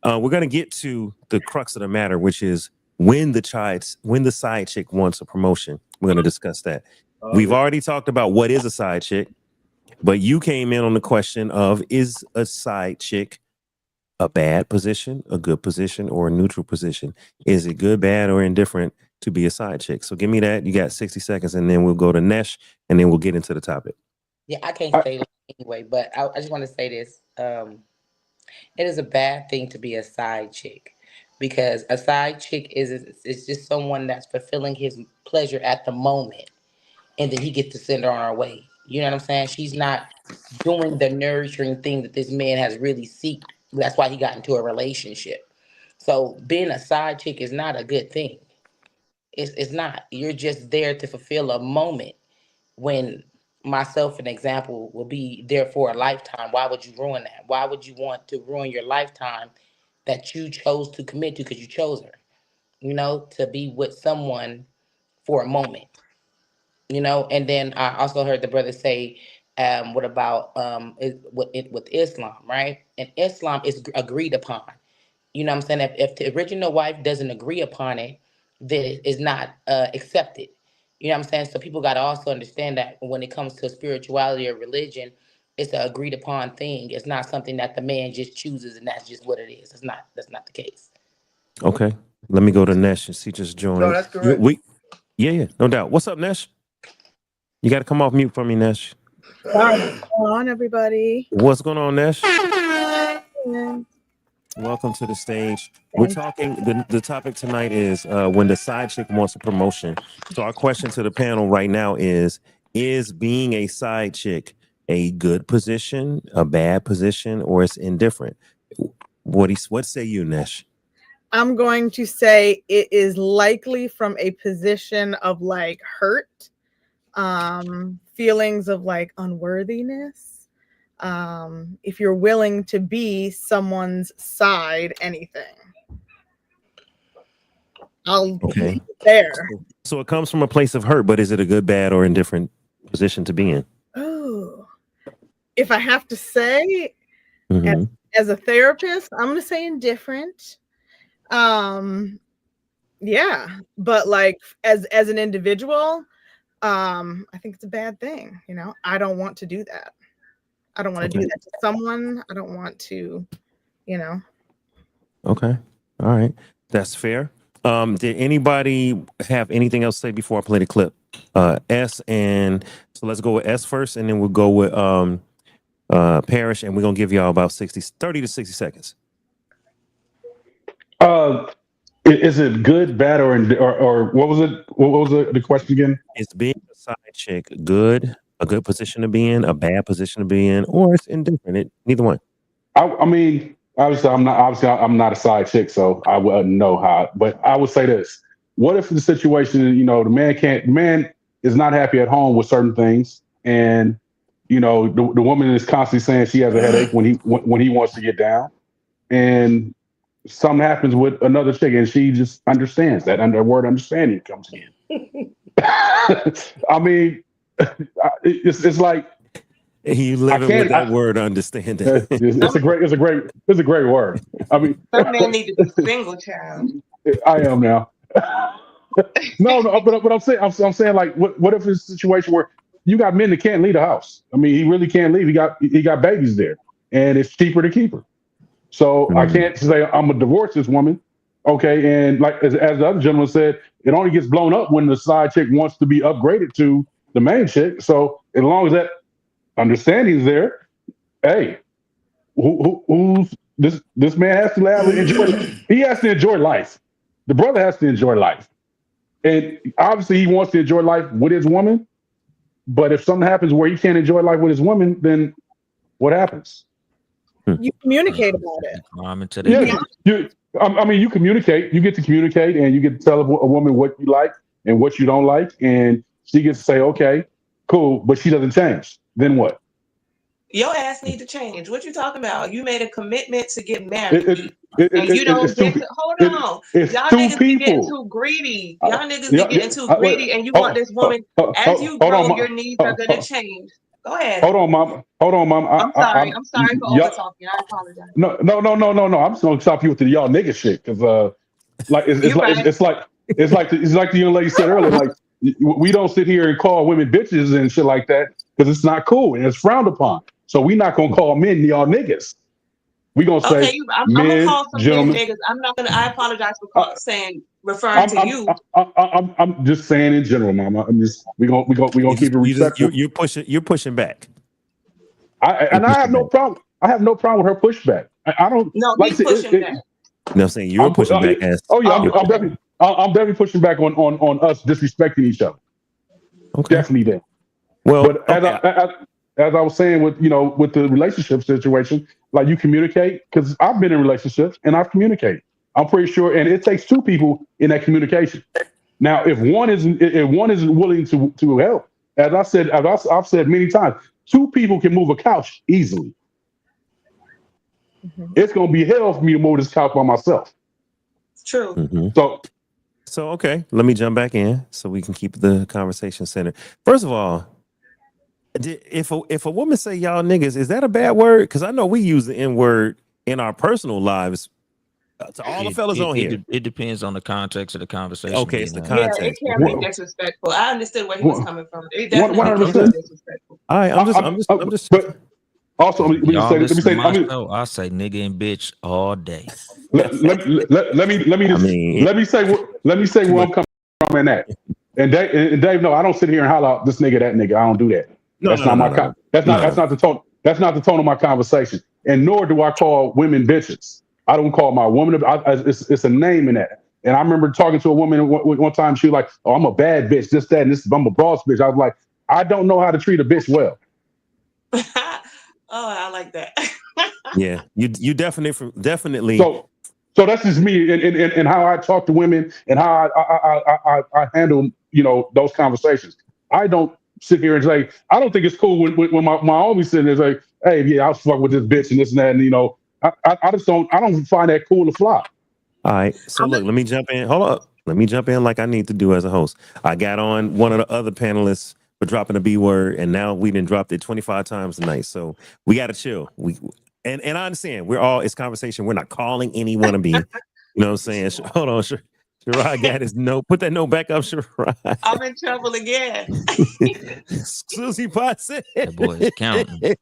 We're going to get to the crux of the matter, which is when the side chick wants a promotion. We're going to discuss that. We've already talked about what is a side chick, but you came in on the question of, is a side chick a bad position, a good position, or a neutral position? Is it good, bad, or indifferent to be a side chick? So give me that. You got 60 seconds, and then we'll go to Nesh, and then we'll get into the topic. Yeah, I can't say that anyway, but I just want to say this. It is a bad thing to be a side chick, because a side chick is just someone that's fulfilling his pleasure at the moment, and then he gets to send her on her way. You know what I'm saying? She's not doing the nurturing thing that this man has really seeked. That's why he got into a relationship. So being a side chick is not a good thing. It's not. You're just there to fulfill a moment, when myself, an example, will be there for a lifetime. Why would you ruin that? Why would you want to ruin your lifetime that you chose to commit to, because you chose her, to be with someone for a moment, And then I also heard the brother say, what about with Islam, right? And Islam is agreed upon. You know what I'm saying? If the original wife doesn't agree upon it, then it is not accepted. You know what I'm saying? So people got to also understand that when it comes to spirituality or religion, it's an agreed upon thing. It's not something that the man just chooses and that's just what it is. That's not the case. Okay. Let me go to Nesh, since he just joined. No, that's correct. Yeah, no doubt. What's up, Nesh? You got to come off mute for me, Nesh. What's going on, everybody? What's going on, Nesh? Welcome to the stage. We're talking, the topic tonight is when the side chick wants a promotion. So our question to the panel right now is being a side chick a good position, a bad position, or it's indifferent? What say you, Nesh? I'm going to say it is likely from a position of like hurt, feelings of like unworthiness. If you're willing to be someone's side, anything. I'll leave it there. So it comes from a place of hurt, but is it a good, bad, or indifferent position to be in? Oh, if I have to say, as a therapist, I'm gonna say indifferent. Yeah, but like as an individual, I think it's a bad thing. You know, I don't want to do that. I don't want to do that to someone. I don't want to, you know. Okay. All right. That's fair. Did anybody have anything else to say before I play the clip? S, and so let's go with S first, and then we'll go with Parrish, and we're gonna give y'all about 30 to 60 seconds. Is it good, bad, or what was it? What was the question again? Is being a side chick a good position to be in, a bad position to be in, or it's indifferent? Neither one. I mean, obviously, I'm not a side chick, so I wouldn't know how. But I would say this: what if the situation, you know, the man is not happy at home with certain things, and you know, the woman is constantly saying she has a headache when he wants to get down, and something happens with another chick, and she just understands that, and the word understanding comes in. I mean, it's like you living with that word understanding. It's a great word. I mean, some men need to be single, child. I am now. no, but I'm saying like, what if it's a situation where you got men that can't leave the house? I mean, he really can't leave. He got babies there, and it's cheaper to keep her. So I can't say I'm gonna divorce this woman, okay? And like as the other gentleman said, it only gets blown up when the side chick wants to be upgraded to the main chick. So as long as that understanding is there, hey, who's this man has to enjoy? He has to enjoy life. The brother has to enjoy life, and obviously he wants to enjoy life with his woman. But if something happens where he can't enjoy life with his woman, then what happens? You communicate about it. I mean, you communicate. You get to communicate, and you get to tell a woman what you like and what you don't like, and she gets to say, "Okay, cool," but she doesn't change. Then what? Your ass need to change. What you talking about? You made a commitment to get married, and you don't get to. Hold on, y'all niggas be getting too greedy. Y'all niggas be getting too greedy, and you want this woman. As you grow, your needs are gonna change. Go ahead. Hold on, mom. I'm sorry for over talking. I apologize. No. I'm just gonna stop you with the y'all nigga shit because like it's like the young lady said earlier. Like we don't sit here and call women bitches and shit like that because it's not cool and it's frowned upon. So we not gonna call men y'all niggas. We gonna say I'm gonna call some men niggas. I'm not gonna. I apologize for referring to you. I'm just saying in general, mama. We gonna keep it respectful. You're pushing back. I have no problem. I have no problem with her pushback. I don't. No, he's pushing back. No, I'm saying you're pushing back. I'm definitely pushing back on us disrespecting each other. Okay. Definitely there. Well, but as I was saying with the relationship situation, like you communicate, because I've been in relationships and I've communicated. I'm pretty sure, and it takes two people in that communication. Now, if one isn't willing to help, as I've said many times, two people can move a couch easily. Mm-hmm. It's gonna be hell for me to move this couch by myself. It's true. Mm-hmm. So okay, let me jump back in so we can keep the conversation centered. First of all, if a woman say y'all niggas, is that a bad word? Because I know we use the N word in our personal lives. To all the fellas on here, it depends on the context of the conversation. Okay, it's the context. Yeah, it can be disrespectful. I understood where he was coming from. It definitely can be disrespectful. All right, I'm just. But also, let me say, I say nigga and bitch all day. Let me say where I'm coming from in that. And Dave, no, I don't sit here and holler out this nigga, that nigga. I don't do that. That's not the tone. That's not the tone of my conversation. And nor do I call women bitches. I don't call my woman. It's a name in that. And I remember talking to a woman one time. She was like, "Oh, I'm a bad bitch. This, that, and this. I'm a boss bitch." I was like, "I don't know how to treat a bitch well." Oh, I like that. Yeah, you definitely. So So that's just me and how I talk to women and how I handle, those conversations. I don't sit here and say, I don't think it's cool when my homie sitting there like, hey, yeah, I was fucking with this bitch and this and that. And, I just don't, I don't find that cool to fly. All right. So look, let me jump in. Hold up. Let me jump in like I need to do as a host. I got on one of the other panelists for dropping the B word, and now we done dropped it 25 times tonight. So we got to chill. And I understand it's conversation. We're not calling anyone a B. You know what I'm saying? Hold on, Sherrod got his note. Put that note back up, Sherrod. I'm in trouble again. Susie Potts said that boy is counting.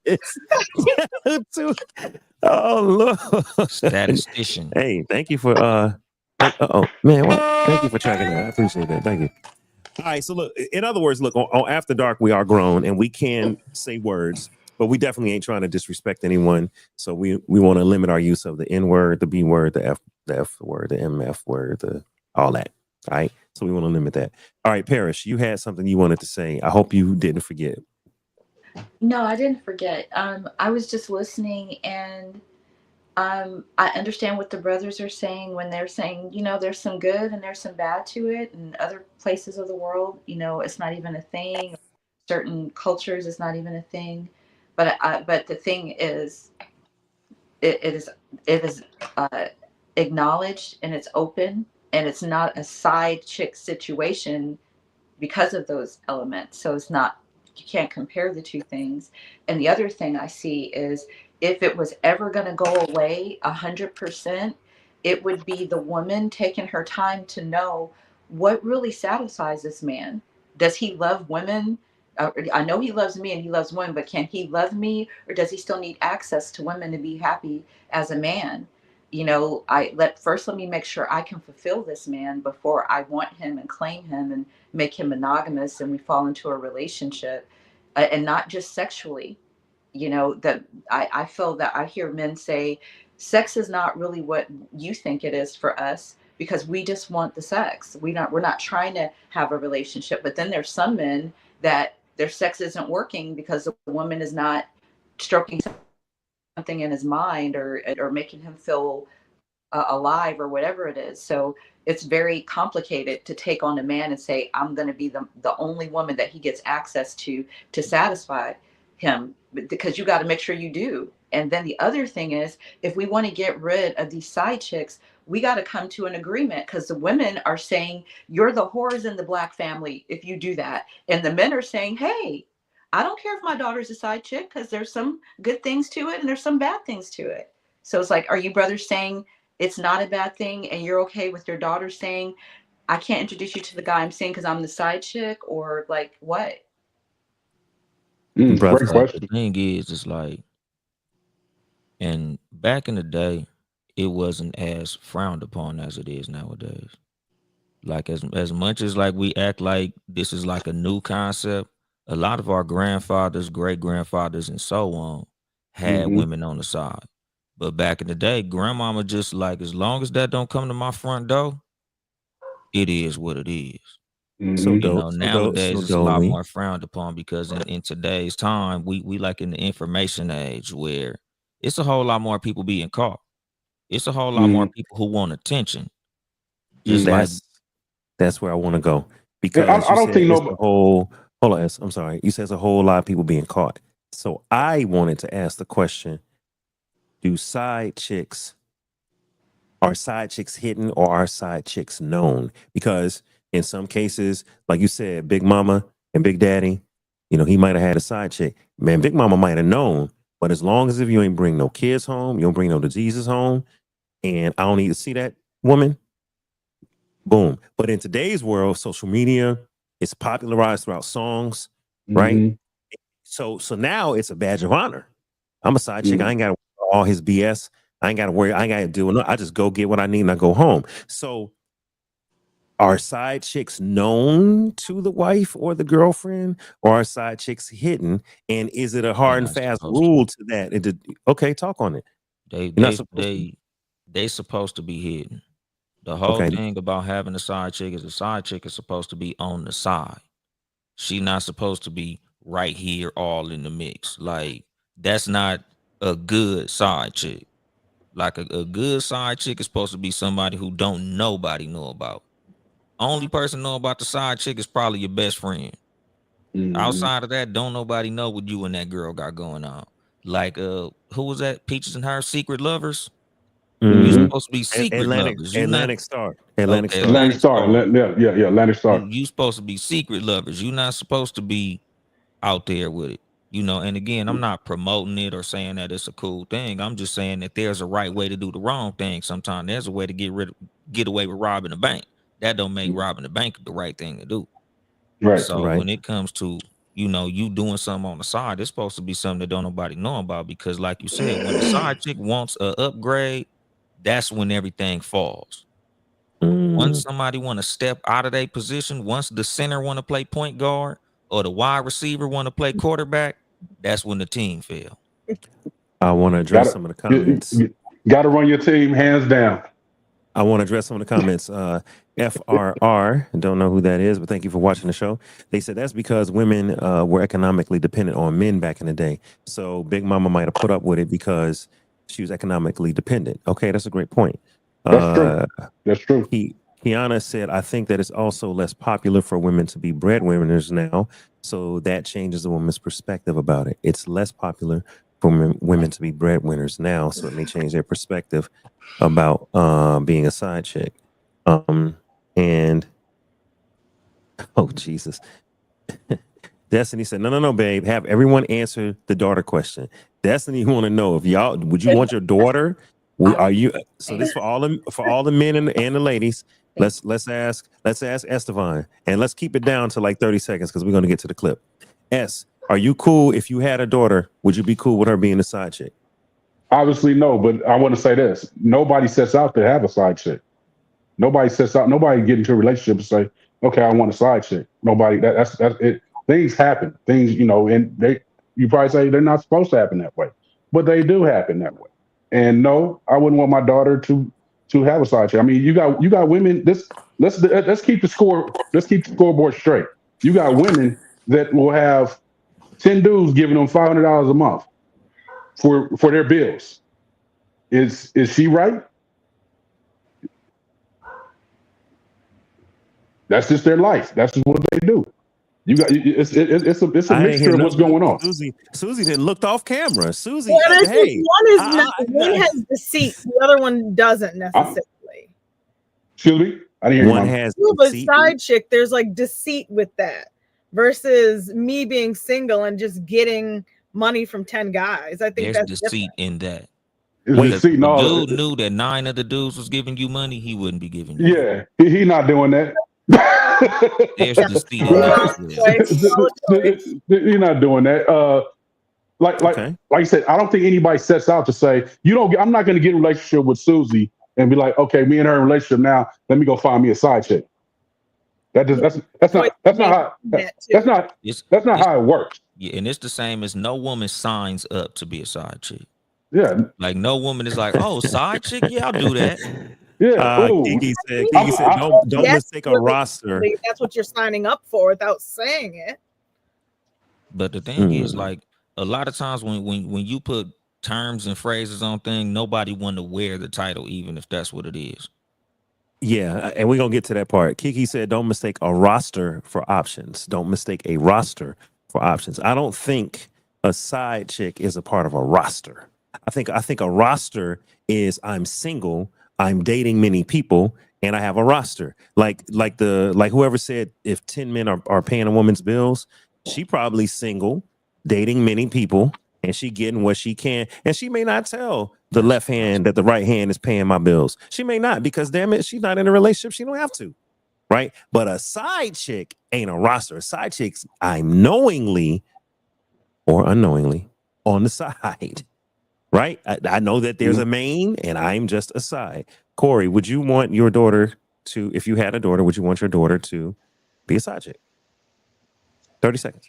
Oh Lord, statistician. Hey, thank you for man, thank you for tracking that. I appreciate that. Thank you. All right, so look, in other words, look, on After Dark, we are grown and we can say words, but we definitely ain't trying to disrespect anyone. So we want to limit our use of the N word, the B word, the F word, the MF word, all that. All right. So we want to limit that. All right, Parrish, you had something you wanted to say. I hope you didn't forget. No, I didn't forget. I was just listening, and I understand what the brothers are saying when they're saying, there's some good and there's some bad to it. And other places of the world, it's not even a thing. Certain cultures, it's not even a thing. But the thing is, it is acknowledged, and it's open, and it's not a side chick situation because of those elements. So it's not, you can't compare the two things. And the other thing I see is, if it was ever going to go away 100%, it would be the woman taking her time to know what really satisfies this man. Does he love women? I know he loves me and he loves women, but can he love me, or does he still need access to women to be happy as a man? Let me make sure I can fulfill this man before I want him and claim him and make him monogamous, and we fall into a relationship, and not just sexually. That I feel that I hear men say sex is not really what you think it is for us, because we just want the sex. We're not trying to have a relationship. But then there's some men that their sex isn't working because the woman is not stroking something in his mind, or making him feel alive, or whatever it is. So it's very complicated to take on a man and say, I'm going to be the only woman that he gets access to satisfy him, because you got to make sure you do. And then the other thing is, if we want to get rid of these side chicks, we got to come to an agreement, because the women are saying, you're the whores in the Black family if you do that. And the men are saying, hey, I don't care if my daughter's a side chick, because there's some good things to it and there's some bad things to it. So it's like, are you brothers saying it's not a bad thing, and you're okay with your daughter saying, I can't introduce you to the guy I'm seeing because I'm the side chick, or like what? Great question. The thing is, it's like, and back in the day, it wasn't as frowned upon as it is nowadays. Like as much as like we act like this is like a new concept, a lot of our grandfathers, great grandfathers, and so on had women on the side. But back in the day, grandmama just like, as long as that don't come to my front door, it is what it is. So nowadays it's a lot more frowned upon, because in today's time, we like in the information age, where it's a whole lot more people being caught. It's a whole lot more people who want attention. That's where I want to go, because I don't think hold on, I'm sorry. You said it's a whole lot of people being caught. So I wanted to ask the question: are side chicks hidden, or are side chicks known? Because in some cases, like you said, Big Mama and Big Daddy, he might have had a side chick. Man, Big Mama might have known, but as long as if you ain't bring no kids home, you don't bring no diseases home, and I don't need to see that woman, boom. But in today's world, social media, it's popularized throughout songs, right? So now it's a badge of honor. I'm a side chick. I ain't got to all his BS. I ain't got to worry. I ain't got to do it. I just go get what I need and I go home. So are side chicks known to the wife or the girlfriend, or are side chicks hidden? And is it a hard and fast rule to that? Okay, talk on it. They supposed to be hidden. The whole thing about having a side chick is, the side chick is supposed to be on the side. She's not supposed to be right here all in the mix. Like, that's not a good side chick. Like a good side chick is supposed to be somebody who don't nobody know about. Only person know about the side chick is probably your best friend. Outside of that, don't nobody know what you and that girl got going on. Like who was that? Peaches and Her Secret Lovers. You're supposed to be secret lovers. You not Atlantic Star. Atlantic Star. Yeah. Atlantic Star. You supposed to be secret lovers. You're not supposed to be out there with it. You know, and again, I'm not promoting it or saying that it's a cool thing. I'm just saying that there's a right way to do the wrong thing. Sometimes there's a way to get away with robbing a bank. That don't make robbing the bank the right thing to do. Right. So when it comes to, you know, you doing something on the side, it's supposed to be something that don't nobody know about, because like you said, when the side chick wants a upgrade, that's when everything falls. Once somebody want to step out of their position, once the center want to play point guard or the wide receiver want to play quarterback, that's when the team fail. I want to address some of the comments. Got to run your team hands down. I want to address some of the comments. FRR, don't know who that is, but thank you for watching the show. They said that's because women were economically dependent on men back in the day. So Big Mama might have put up with it because she was economically dependent. Okay, that's a great point. That's true. That's true. Kiana said, I think that it's also less popular for women to be breadwinners now. So that changes the woman's perspective about it. It's less popular for women to be breadwinners now. So it may change their perspective about being a side chick. And oh, Jesus. Destiny said, no, babe. Have everyone answer the daughter question. Destiny, you want to know if would you want your daughter? Are you? So this for all the men and the ladies. Let's ask Estevan, and let's keep it down to like 30 seconds because we're going to get to the clip. Are you cool if you had a daughter? Would you be cool with her being a side chick? Obviously, no, but I want to say this. Nobody sets out to have a side chick. Nobody get into a relationship and say, okay, I want a side chick. Nobody, that's it. Things happen. Things, you know, and you probably say they're not supposed to happen that way, but they do happen that way. And no, I wouldn't want my daughter to have a side chick. I mean, you got women. Let's keep the scoreboard straight. You got women that will have 10 dudes giving them $500 a month for their bills. Is she right? That's just their life. That's just what they do. You got it's a mixture of what's going on. Susie didn't look off camera. Susie, hey, one has deceit, the other one doesn't necessarily. Excuse me, I didn't hear one has deceit. Side chick, there's like deceit with that versus me being single and just getting money from 10 guys. I think there's that's deceit in that. If the dude knew that 9 of the dudes was giving you money, he wouldn't be giving you. Yeah, he not doing that. There's deceit in that. You're not doing that. Like I said, I don't think anybody sets out to say I'm not going to get in a relationship with Susie and be like, okay, me and her in a relationship now. Let me go find me a side chick. That's not how it works. Yeah, and it's the same as no woman signs up to be a side chick. Yeah, like no woman is like, oh, side chick, yeah, I'll do that. Yeah, Kiki said, don't mistake a roster. That's what you're signing up for without saying it. But the thing is, like, a lot of times when you put terms and phrases on things, nobody want to wear the title, even if that's what it is. Yeah, and we're going to get to that part. Kiki said, don't mistake a roster for options. Don't mistake a roster for options. I don't think a side chick is a part of a roster. I think a roster is I'm single, I'm dating many people, and I have a roster. Like whoever said if 10 men are paying a woman's bills, she probably single, dating many people, and she getting what she can. And she may not tell the left hand that the right hand is paying my bills. She may not, because damn it, she's not in a relationship. She don't have to. Right. But a side chick ain't a roster. A side chick's I'm knowingly or unknowingly on the side. Right. I know that there's a main and I'm just a side. Corey, would you want your daughter to, if you had a daughter, would you want your daughter to be a side chick? 30 seconds.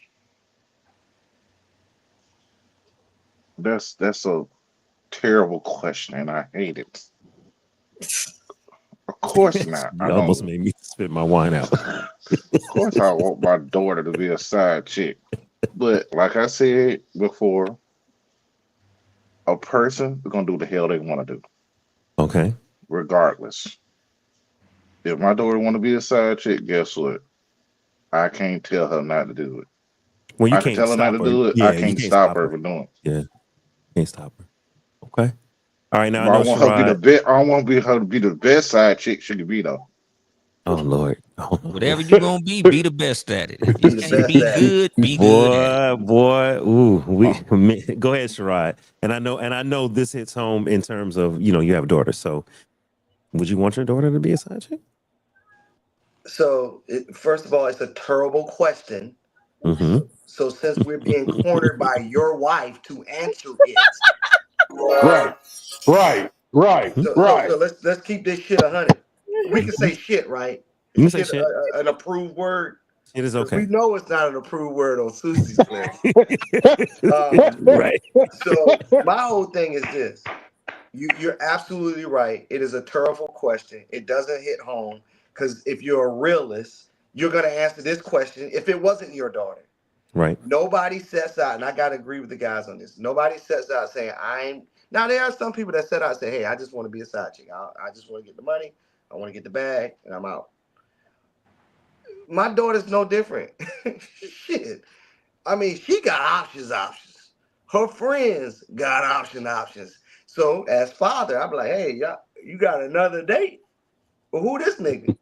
That's a terrible question, and I hate it. Of course not. You almost made me spit my wine out. Of course I want my daughter to be a side chick. But like I said before, a person is going to do the hell they want to do. Okay. Regardless. If my daughter want to be a side chick, guess what? I can't tell her not to do it. Well, you I can can't tell her not stop to her. do it. I Yeah, you can't can't stop stop her her. from doing it. Yeah, can't stop her. Okay. All right. Now I But I know want her to be the Sherrod. best. I want her to be the best side chick she can be, though. Oh Lord. Oh, Whatever you gonna be the best at it. If Be you the can't best be at it. good, be good at it. boy. Ooh, go ahead, Sherrod. And I know this hits home in terms of you have a daughter. So, would you want your daughter to be a side chick? So, first of all, it's a terrible question. Mm-hmm. So since we're being cornered by your wife to answer it, Right. so let's keep this shit 100. We can say shit, right? You Is can say shit shit. an approved word? It is Because we okay. know it's not an approved word on Susie's list. Right. So my whole thing is this. You're absolutely right. It is a terrible question. It doesn't hit home because if you're a realist, you're going to answer this question if it wasn't your daughter. Right. Nobody sets out, and I got to agree with the guys on this. Nobody sets out saying, now there are some people that set out and say, hey, I just want to be a side chick. I just want to get the money. I want to get the bag, and I'm out. My daughter's no different. Shit. I mean, she got options. Her friends got options. So as father, I'm like, hey, you got another date? Well, who this nigga?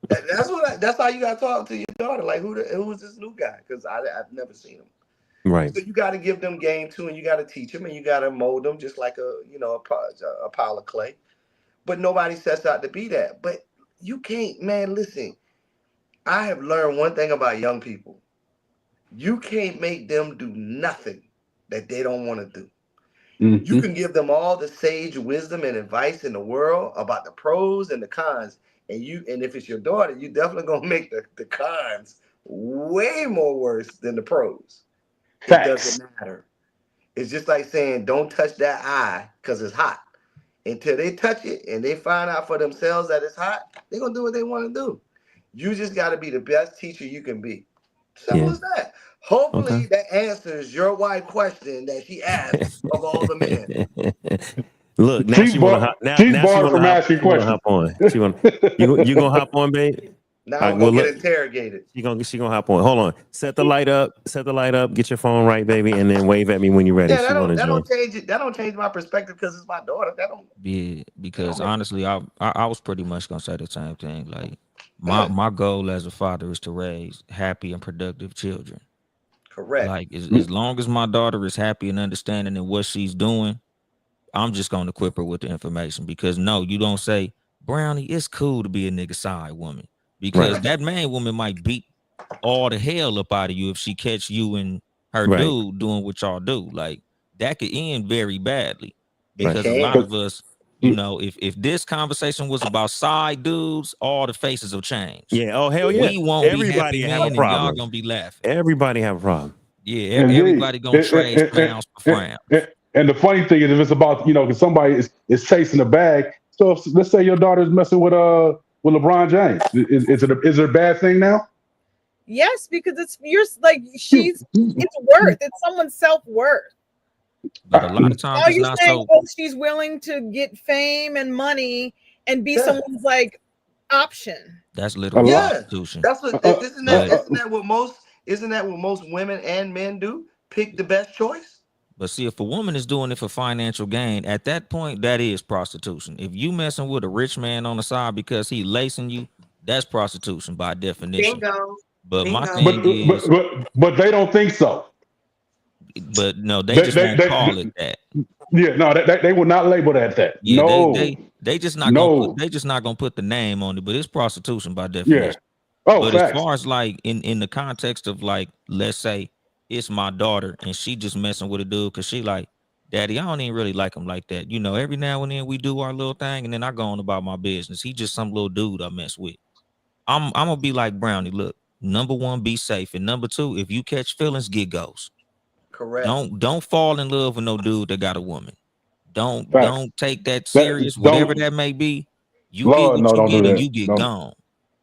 That's how you got to talk to your daughter. Like, who's this new guy? Because I've never seen him. Right. So you got to give them game too, and you got to teach them, and you got to mold them just like a pile of clay. But nobody sets out to be that. But you can't, man. Listen, I have learned one thing about young people. You can't make them do nothing that they don't want to do. Mm-hmm. You can give them all the sage wisdom and advice in the world about the pros and the cons. And if it's your daughter, you definitely gonna make the cons way more worse than the pros. Facts. It doesn't matter. It's just like saying, don't touch that eye because it's hot. Until they touch it and they find out for themselves that it's hot, they're gonna do what they want to do. You just gotta be the best teacher you can be. Simple as that. Hopefully that answers your wife question that she asked of all the men. Look, now she want to hop. Now she want to hop. She want to hop on. You gonna hop on, babe? Now I'm gonna get interrogated. She gonna hop on. Hold on. Set the light up. Get your phone right, baby, and then wave at me when you're ready. Yeah, that don't change it. That don't change my perspective because it's my daughter. That don't. Yeah, because honestly, I was pretty much gonna say the same thing. Like my goal as a father is to raise happy and productive children. Correct. Like as long as my daughter is happy and understanding in what she's doing, I'm just gonna equip her with the information. Because no, you don't say, Brownie, it's cool to be a nigga side woman. Because that man woman might beat all the hell up out of you if she catch you and her dude doing what y'all do. Like that could end very badly. Because a lot of us, if this conversation was about side dudes, all the faces will change. Yeah. Oh hell yeah. We won't Everybody be happy have men, a problem. and y'all gonna be laughing. Everybody have a problem. Yeah. Everybody gonna trade frowns for frowns. And the funny thing is, if it's about because somebody is chasing a bag. So let's say your daughter's messing with LeBron James. Is it a bad thing now? Yes, because it's it's worth. It's someone's self-worth. But a lot of times it's not saying, she's willing to get fame and money and be someone's like option. That's literally prostitution. That's what isn't that what most women and men do? Pick the best choice. But see, if a woman is doing it for financial gain, at that point, that is prostitution. If you messing with a rich man on the side because he lacing you, that's prostitution by definition. Bingo. But my thing is, but they don't think so. But no, they just won't call it that. Yeah, no, they will not label that. Yeah, no, they just not gonna put the name on it. But it's prostitution by definition. Yeah. Oh, but facts. as far as like in the context of like, let's say it's my daughter and she just messing with a dude because she like, Daddy, I don't even really like him like that. Every now and then we do our little thing and then I go on about my business. He just some little dude I mess with. I'm gonna be like Brownie. Look, number one, be safe, and number two, if you catch feelings, get ghosts. Correct. Don't fall in love with no dude that got a woman. Don't take that serious, whatever that may be. You get what you get and you get gone.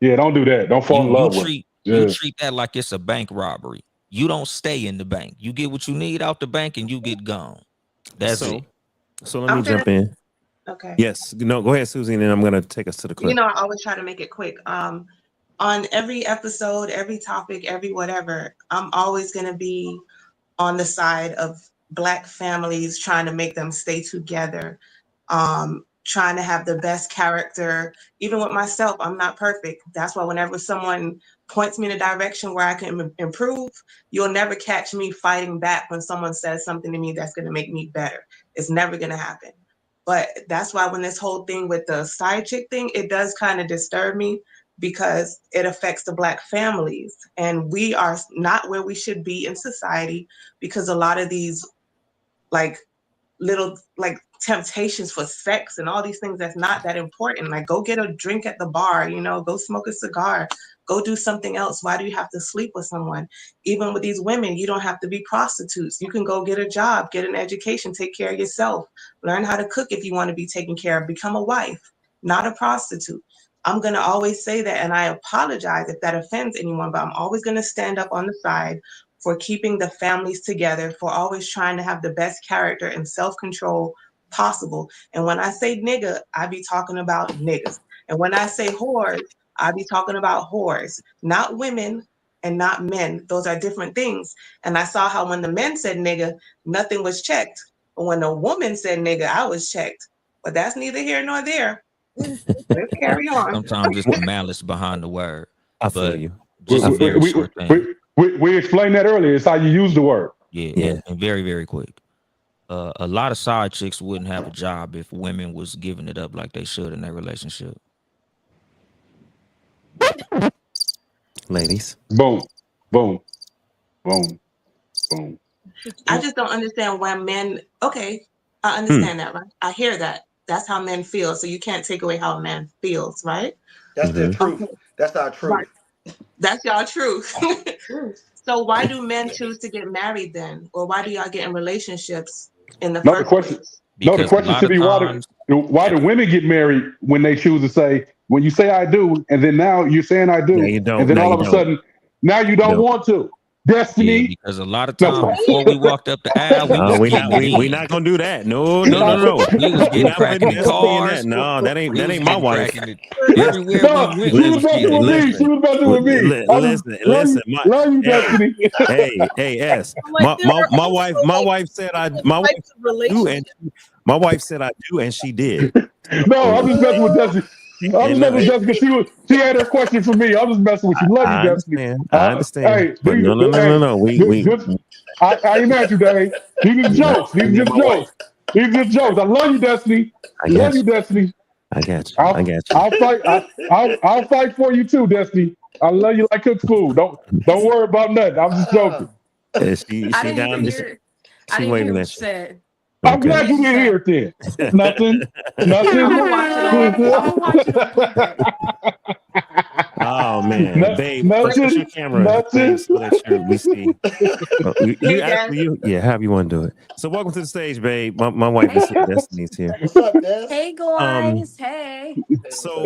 Yeah, don't do that. Don't fall in love with. You treat that like it's a bank robbery. You don't stay in the bank. You get what you need out the bank and you get gone. That's it. So let me jump in. Okay. Yes. No, go ahead, Susie, and then I'm gonna take us to the clip. You know, I always try to make it quick. On every episode, every topic, every whatever, I'm always gonna be on the side of Black families, trying to make them stay together, trying to have the best character. Even with myself, I'm not perfect. That's why whenever someone points me in a direction where I can improve, you'll never catch me fighting back when someone says something to me that's going to make me better. It's never going to happen. But that's why when this whole thing with the side chick thing, it does kind of disturb me, because it affects the Black families. And we are not where we should be in society, because a lot of these like little like temptations for sex and all these things that's not that important. Like, go get a drink at the bar, you know, go smoke a cigar, go do something else. Why do you have to sleep with someone? Even with these women, you don't have to be prostitutes. You can go get a job, get an education, take care of yourself, learn how to cook if you want to be taken care of, become a wife, not a prostitute. I'm going to always say that, and I apologize if that offends anyone, but I'm always going to stand up on the side for keeping the families together, for always trying to have the best character and self-control possible. And when I say nigga, I be talking about niggas. And when I say whores, I be talking about whores, not women and not men. Those are different things. And I saw how when the men said nigga, nothing was checked. But when a woman said nigga, I was checked. But that's neither here nor there. Let's carry on. Sometimes it's the malice behind the word. I feel you. Just a very short thing. We explained that earlier. It's how you use the word. Yeah. And very, very quick. A lot of side chicks wouldn't have a job if women was giving it up like they should in their relationship. Ladies. Boom. Boom. Boom. Boom. I just don't understand why men, okay, I understand that, right? I hear that. That's how men feel. So you can't take away how a man feels, right? That's the truth. Okay. That's our truth. Right. That's y'all truth. So why do men choose to get married then? Or why do y'all get in relationships in the first place? No, the question should be why do women get married when they choose to say, when you say I do, and then now you're saying I do, yeah, you don't, and then all of a sudden, now you don't want to. Destiny. Yeah, because a lot of times before we walked up the aisle, we not gonna do that. No. We was getting cracking in cars. No, that ain't my wife. Everywhere we went, she was messing with me. She was messing with me. Listen. Love you, Destiny. Hey, S. My wife said I do, and she did. No, I'm just messing with Destiny. I'm just messing with Jessica. She had her question for me. I'm just messing with you. Love you, Destiny. I understand. Hey, but no. I ain't mad at you, Dave. These are jokes. These are just jokes. These are just jokes. I love you, Destiny. Love you, Destiny. I got you. I'll fight. I'll fight for you too, Destiny. I love you like cooked food. Don't worry about nothing. I'm just joking. She I didn't down. even hear. I didn't hear what you said. I'm glad you didn't hear it then. Nothing. I'm gonna watch it on Oh man, babe, push your camera, babe, so that we see. However you want to do it. So welcome to the stage, babe. My wife is here. Destiny's here. What's up, Des? Hey guys, hey. So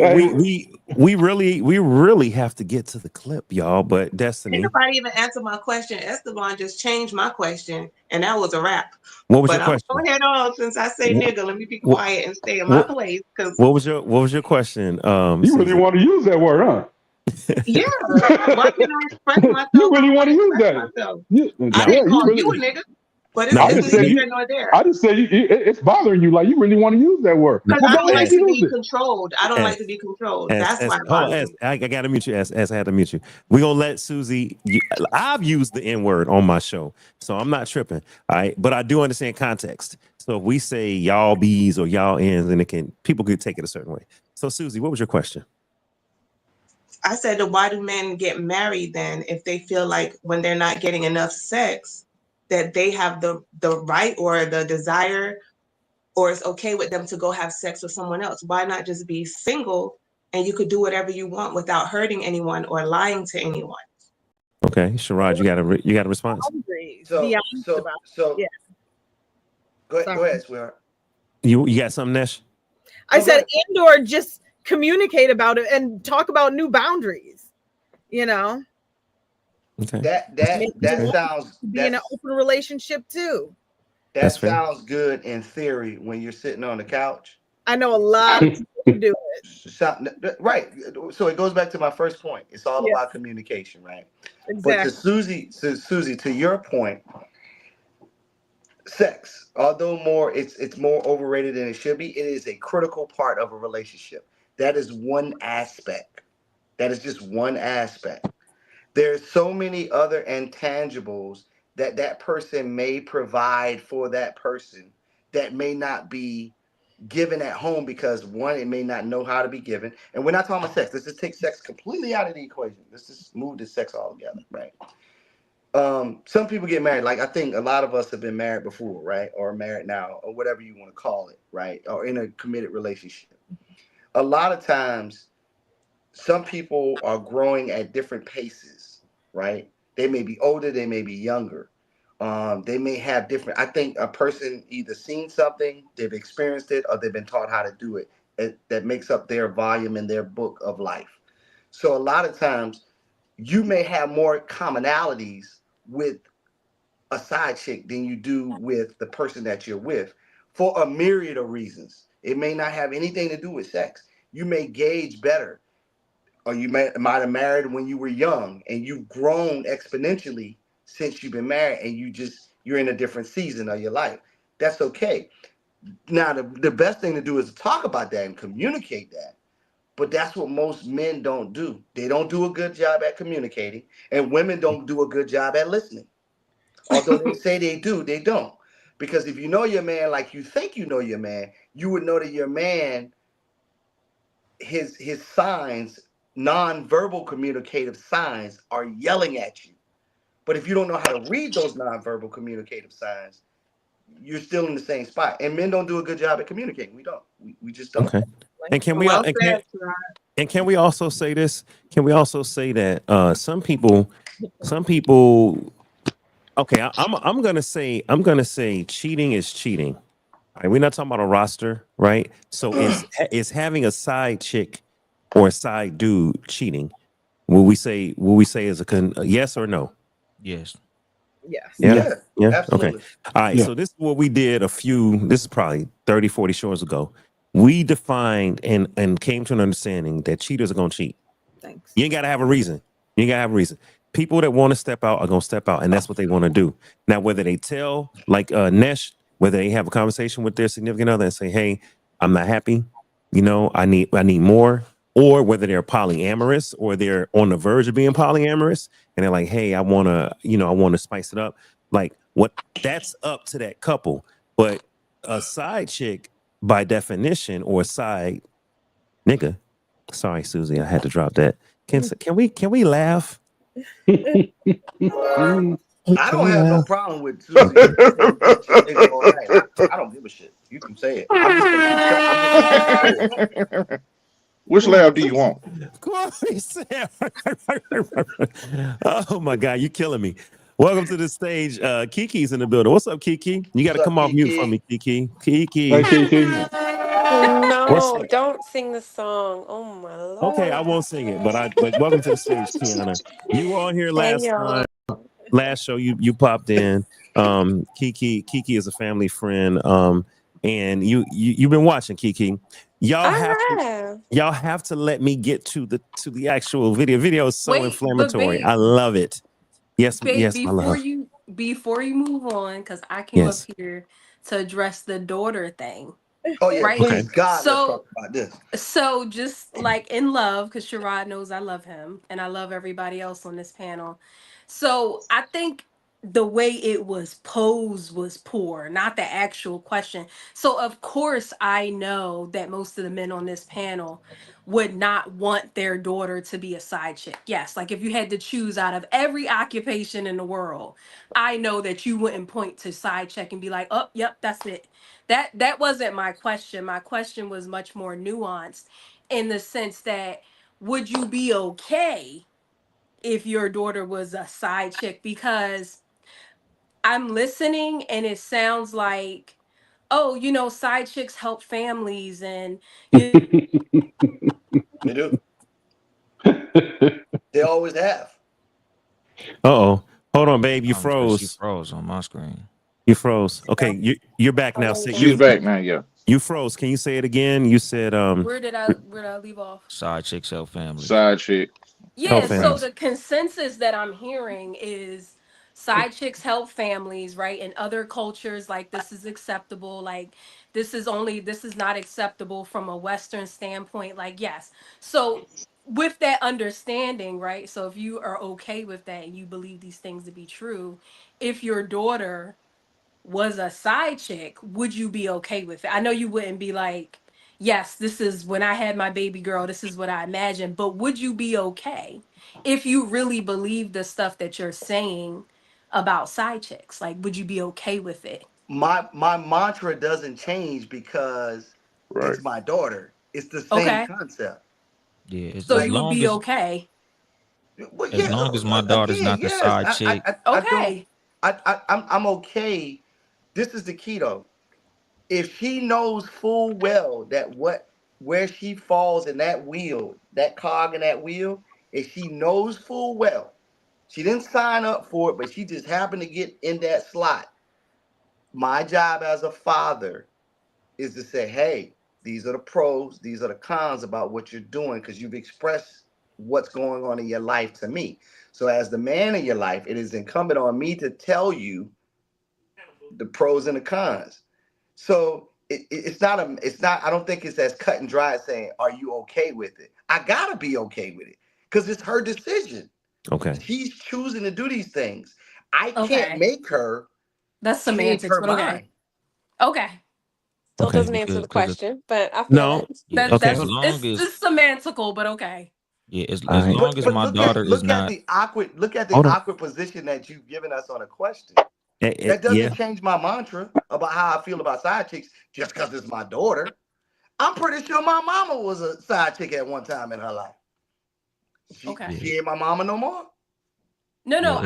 we really have to get to the clip, y'all. But Destiny, nobody even answered my question. Esteban just changed my question, and that was a wrap. What was your question? Go ahead on, since I say nigga, let me be quiet and stay in my place. Because what was your question? You really want to use that word, huh? Yeah. Why can I express myself? You really want to use that? I didn't call you a nigga, but it's neither here nor there. I just said it's bothering you. Like you really want to use that word. Because I don't like to be controlled. I don't like to be controlled. That's why. I gotta mute you. As I had to mute you. We're gonna let Susie. I've used the N word on my show, so I'm not tripping. All right, but I do understand context. So if we say y'all B's or y'all N's, then people could take it a certain way. So Susie, what was your question? I said, why do men get married then if they feel like when they're not getting enough sex that they have the right or the desire or it's okay with them to go have sex with someone else? Why not just be single and you could do whatever you want without hurting anyone or lying to anyone? Okay, Sharad, you got a response? So yeah. Go ahead, sweetheart. You got something, Nesh? I said, and or just communicate about it and talk about new boundaries. You know. Okay. That sounds be in an open relationship too. That sounds good in theory when you're sitting on the couch. I know a lot of people who do it. Right. So it goes back to my first point. It's all about communication, right? Exactly. But to Susie, to your point, sex, although it's more overrated than it should be, it is a critical part of a relationship. That is one aspect. That is just one aspect. There's so many other intangibles that person may provide for that person that may not be given at home because one, it may not know how to be given. And we're not talking about sex. Let's just take sex completely out of the equation. Let's just move the sex altogether, right? Some people get married. Like I think a lot of us have been married before, right? Or married now, or whatever you want to call it, right? Or in a committed relationship. A lot of times, some people are growing at different paces, right? They may be older, they may be younger. They may have different. I think a person either seen something, they've experienced it, or they've been taught how to do it. That makes up their volume in their book of life. So a lot of times, you may have more commonalities with a side chick than you do with the person that you're with for a myriad of reasons. It may not have anything to do with sex. You may gauge better, or you might have married when you were young and you've grown exponentially since you've been married, and you're in a different season of your life. That's okay. Now, the best thing to do is to talk about that and communicate that. But that's what most men don't do. They don't do a good job at communicating, and women don't do a good job at listening. Although they say they do, they don't. Because if you know your man like you think you know your man, you would know that your man, his signs, non-verbal communicative signs, are yelling at you. But if you don't know how to read those non-verbal communicative signs, you're still in the same spot. And men don't do a good job at communicating. We don't. We just don't. Okay. And can we can we also say this? Can we also say that some people okay, I'm gonna say cheating is cheating. All right, we're not talking about a roster, right? So is having a side chick or a side dude cheating? Will we say is a yes or no? Yes. Yes. Yeah. Absolutely. Okay. All right. Yeah. So this is what we did this is probably 30, 40 shows ago. We defined and came to an understanding that cheaters are going to cheat. Thanks. You ain't got to have a reason. People that want to step out are going to step out, and that's what they want to do. Now, whether they tell, like Nesh, whether they have a conversation with their significant other and say, hey, I'm not happy. I need more. Or whether they're polyamorous or they're on the verge of being polyamorous and they're like, hey, I want to spice it up. Like that's up to that couple. But a side chick by definition, or a side nigga. Sorry, Susie, I had to drop that. Can we laugh? I don't have no problem with Susie. I don't give a shit. You can say it. Which laugh do you want? Oh my God, you killing me. Welcome to the stage. Kiki's in the building. What's up, Kiki? You got to come off mute for me, Kiki. Kiki. Hey, Kiki. No, don't sing the song. Oh my Lord. Okay, I won't sing it, but welcome to the stage, Kiana. You were on here last time. Last show you popped in. Kiki is a family friend. And you've been watching, Kiki. Y'all have to let me get to the actual video. Video is so inflammatory. I love it. Yes, yes, my love. Before you move on, because I came up here to address the daughter thing. Oh yeah, right? Please God, let's talk about this. So just like in love, because Sherrod knows I love him and I love everybody else on this panel. So I think the way it was posed was poor, not the actual question. So of course I know that most of the men on this panel would not want their daughter to be a side chick. Yes, like if you had to choose out of every occupation in the world, I know that you wouldn't point to side chick and be like, oh, yep, that's it. That wasn't my question. My question was much more nuanced in the sense that would you be okay if your daughter was a side chick? Because I'm listening and it sounds like, oh, side chicks help families and they do. They always have. Uh-oh. Hold on, babe. You froze. She froze on my screen. You froze. Okay, you're back now. She's back now, yeah. You froze. Can you say it again? You said Where did I leave off? Side chicks help families. Side chick. Yeah, so the consensus that I'm hearing is side chicks help families, right? In other cultures, like this is acceptable. Like this is not acceptable from a Western standpoint. Like, yes. So with that understanding, right? So if you are okay with that and you believe these things to be true, if your daughter was a side chick, would you be okay with it? I know you wouldn't be like, yes, this is when I had my baby girl, this is what I imagined, but would you be okay if you really believe the stuff that you're saying about side chicks? Like, would you be okay with it? My mantra doesn't change because Right. it's my daughter. It's the same Okay. concept. Yeah, So you would be okay. Well, as yeah. long as my daughter's Again, not the yes. side chick. I don't. Okay. I'm okay. This is the key though. If she knows full well that where she falls in that wheel, that cog in that wheel, if she knows full well, she didn't sign up for it, but she just happened to get in that slot. My job as a father is to say, hey, these are the pros, these are the cons about what you're doing because you've expressed what's going on in your life to me. So, as the man in your life, it is incumbent on me to tell you the pros and the cons. So it's not I don't think it's as cut and dry as saying, are you okay with it? I gotta be okay with it because it's her decision. Okay. She's choosing to do these things. I can't Okay. make her That's change semantics, her but okay. mind. Okay. Still Okay. doesn't answer the Because question, but I feel No. that. yeah, Okay. as long as It's semantical, but okay. yeah, as All right. long as But my daughter is look at not. the Hold on. awkward position that you've given us on a question. That Yeah. doesn't change my mantra about how I feel about side chicks just because it's my daughter. I'm pretty sure my mama was a side chick at one time in her life. Okay. She ain't my mama no more. No, Yeah,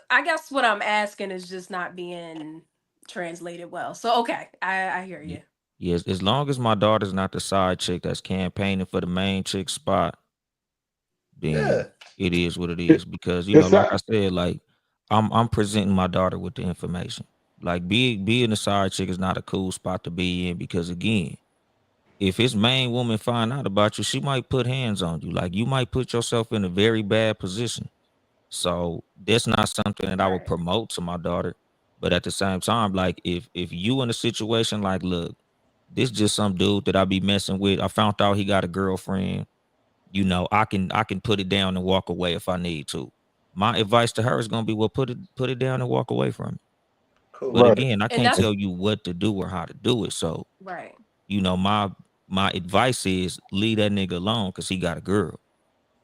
I guess what I'm asking is just not being translated well. So okay, I hear you. yes, as long as my daughter's not the side chick that's campaigning for the main chick spot, then Yeah. it is what it It, is. Because it's like I not. said, like I'm presenting my daughter with the information. Like being a side chick is not a cool spot to be in because again, if his main woman find out about you, she might put hands on you. Like you might put yourself in a very bad position. So that's not something that I would Right. promote to my daughter. But at the same time, like if you in a situation like, look, this just some dude that I be messing with. I found out he got a girlfriend. You know, I can put it down and walk away if I need to. My advice to her is gonna be, well, put it down and walk away from it. But Cool. Right. again, I And can't that's tell you what to do or how to do it. So, right. my advice is leave that nigga alone because he got a girl.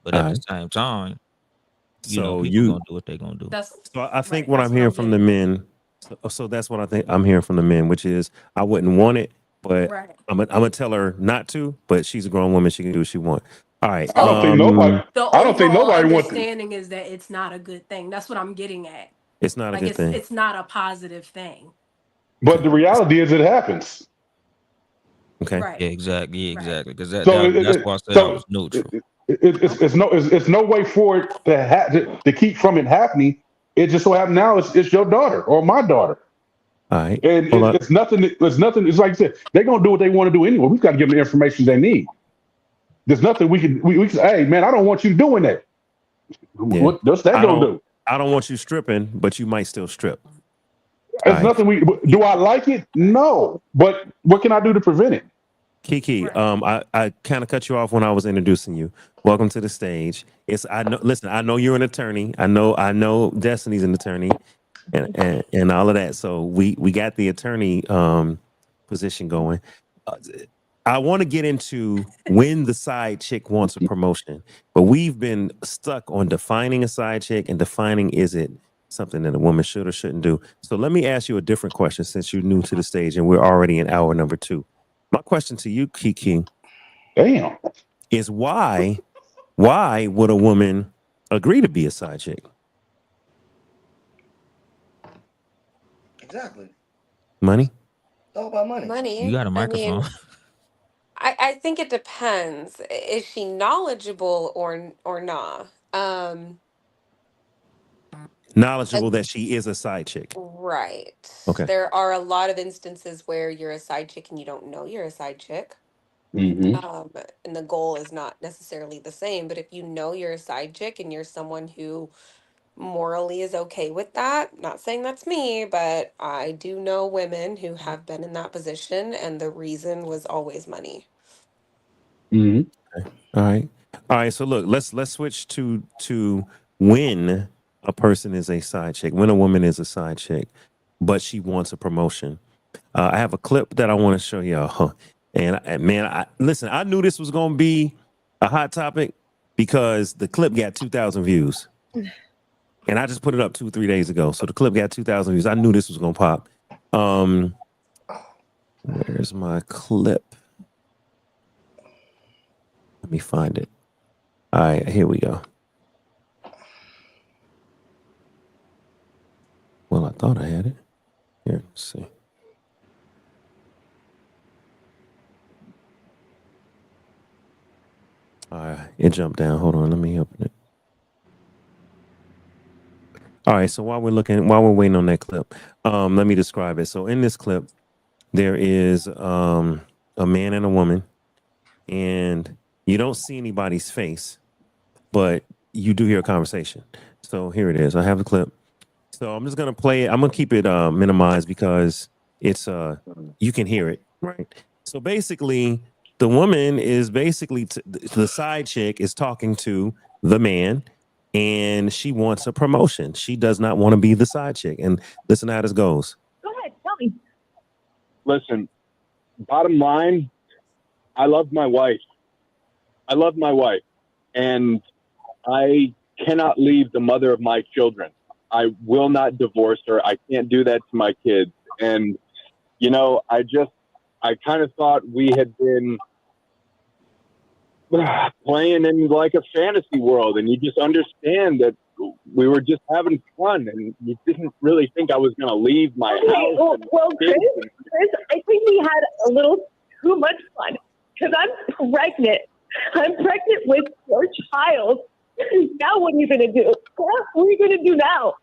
But All at the right. same time, So people gonna do what they gonna do. That's so I think right. what That's I'm what hearing I'm from the getting. men. So that's what I think I'm hearing from the men, which is I wouldn't want it, but Right. I'm gonna tell her not to. But she's a grown woman; she can do what she want. All right. I don't So think nobody. the I don't think overall nobody wants to. understanding is that it's not a good thing. That's what I'm getting at. It's not a Like good thing. it's not a positive thing. But Okay. the reality is, it happens. Okay. Right. Yeah, exactly. Yeah, Right. exactly. Because So, that's why I said I so was neutral. Okay. it's no way for it to keep from it happening. It just so happened now it's your daughter or my daughter, All right. and Hold on. it's nothing. It's nothing. It's like I said, they're gonna do what they want to do anyway. We've got to give them the information they need. There's nothing we can say. Hey man, I don't want you doing that. Yeah. What's that gonna do? I don't want you stripping, but you might still strip. All It's right. nothing. Do I like it? No, but what can I do to prevent it? Kiki, Right. I kind of cut you off when I was introducing you. Welcome to the stage. I know. Listen, I know you're an attorney. I know Destiny's an attorney, and all of that. So we got the attorney position going. Uh, I want to get into when the side chick wants a promotion, but we've been stuck on defining a side chick and defining is it something that a woman should or shouldn't do. So let me ask you a different question since you're new to the stage and we're already in hour number 2. My question to you, Kiki, Damn. is why would a woman agree to be a side chick? Exactly. Money? It's all about money. You Money. got a I microphone. mean, I think it depends. Is she knowledgeable or not? Knowledgeable that she is a side chick. Right. Okay. There are a lot of instances where you're a side chick and you don't know you're a side chick. Mm-hmm. And the goal is not necessarily the same, but if you know you're a side chick and you're someone who morally is okay with that, not saying that's me, but I do know women who have been in that position and the reason was always money. Mm-hmm. Okay. All right. So look, let's switch to when a person is a side chick, when a woman is a side chick, but she wants a promotion. I have a clip that I want to show y'all. And man, listen, I knew this was going to be a hot topic because the clip got 2,000 views. And I just put it up 2-3 days ago. So the clip got 2,000 views. I knew this was going to pop. Where's my clip? Let me find it. All right, here we go. Well, I thought I had it. Here, let's see. All right, it jumped down. Hold on, let me open it. All right, so while we're waiting on that clip, let me describe it. So in this clip, there is a man and a woman, and you don't see anybody's face, but you do hear a conversation. So here it is. I have the clip. So I'm just gonna play it. I'm gonna keep it minimized because it's you can hear it, right? So basically, the woman is basically the side chick is talking to the man, and she wants a promotion. She does not want to be the side chick. And listen to how this goes. Go ahead, tell me. Listen, bottom line, I love my wife. And I cannot leave the mother of my children. I will not divorce her. I can't do that to my kids. And, you know, I kind of thought we had been playing in like a fantasy world, and you just understand that we were just having fun, and you didn't really think I was going to leave my house. Well, Chris, I think we had a little too much fun because I'm pregnant. I'm pregnant with your child. Now what are you going to do? What are you going to do now?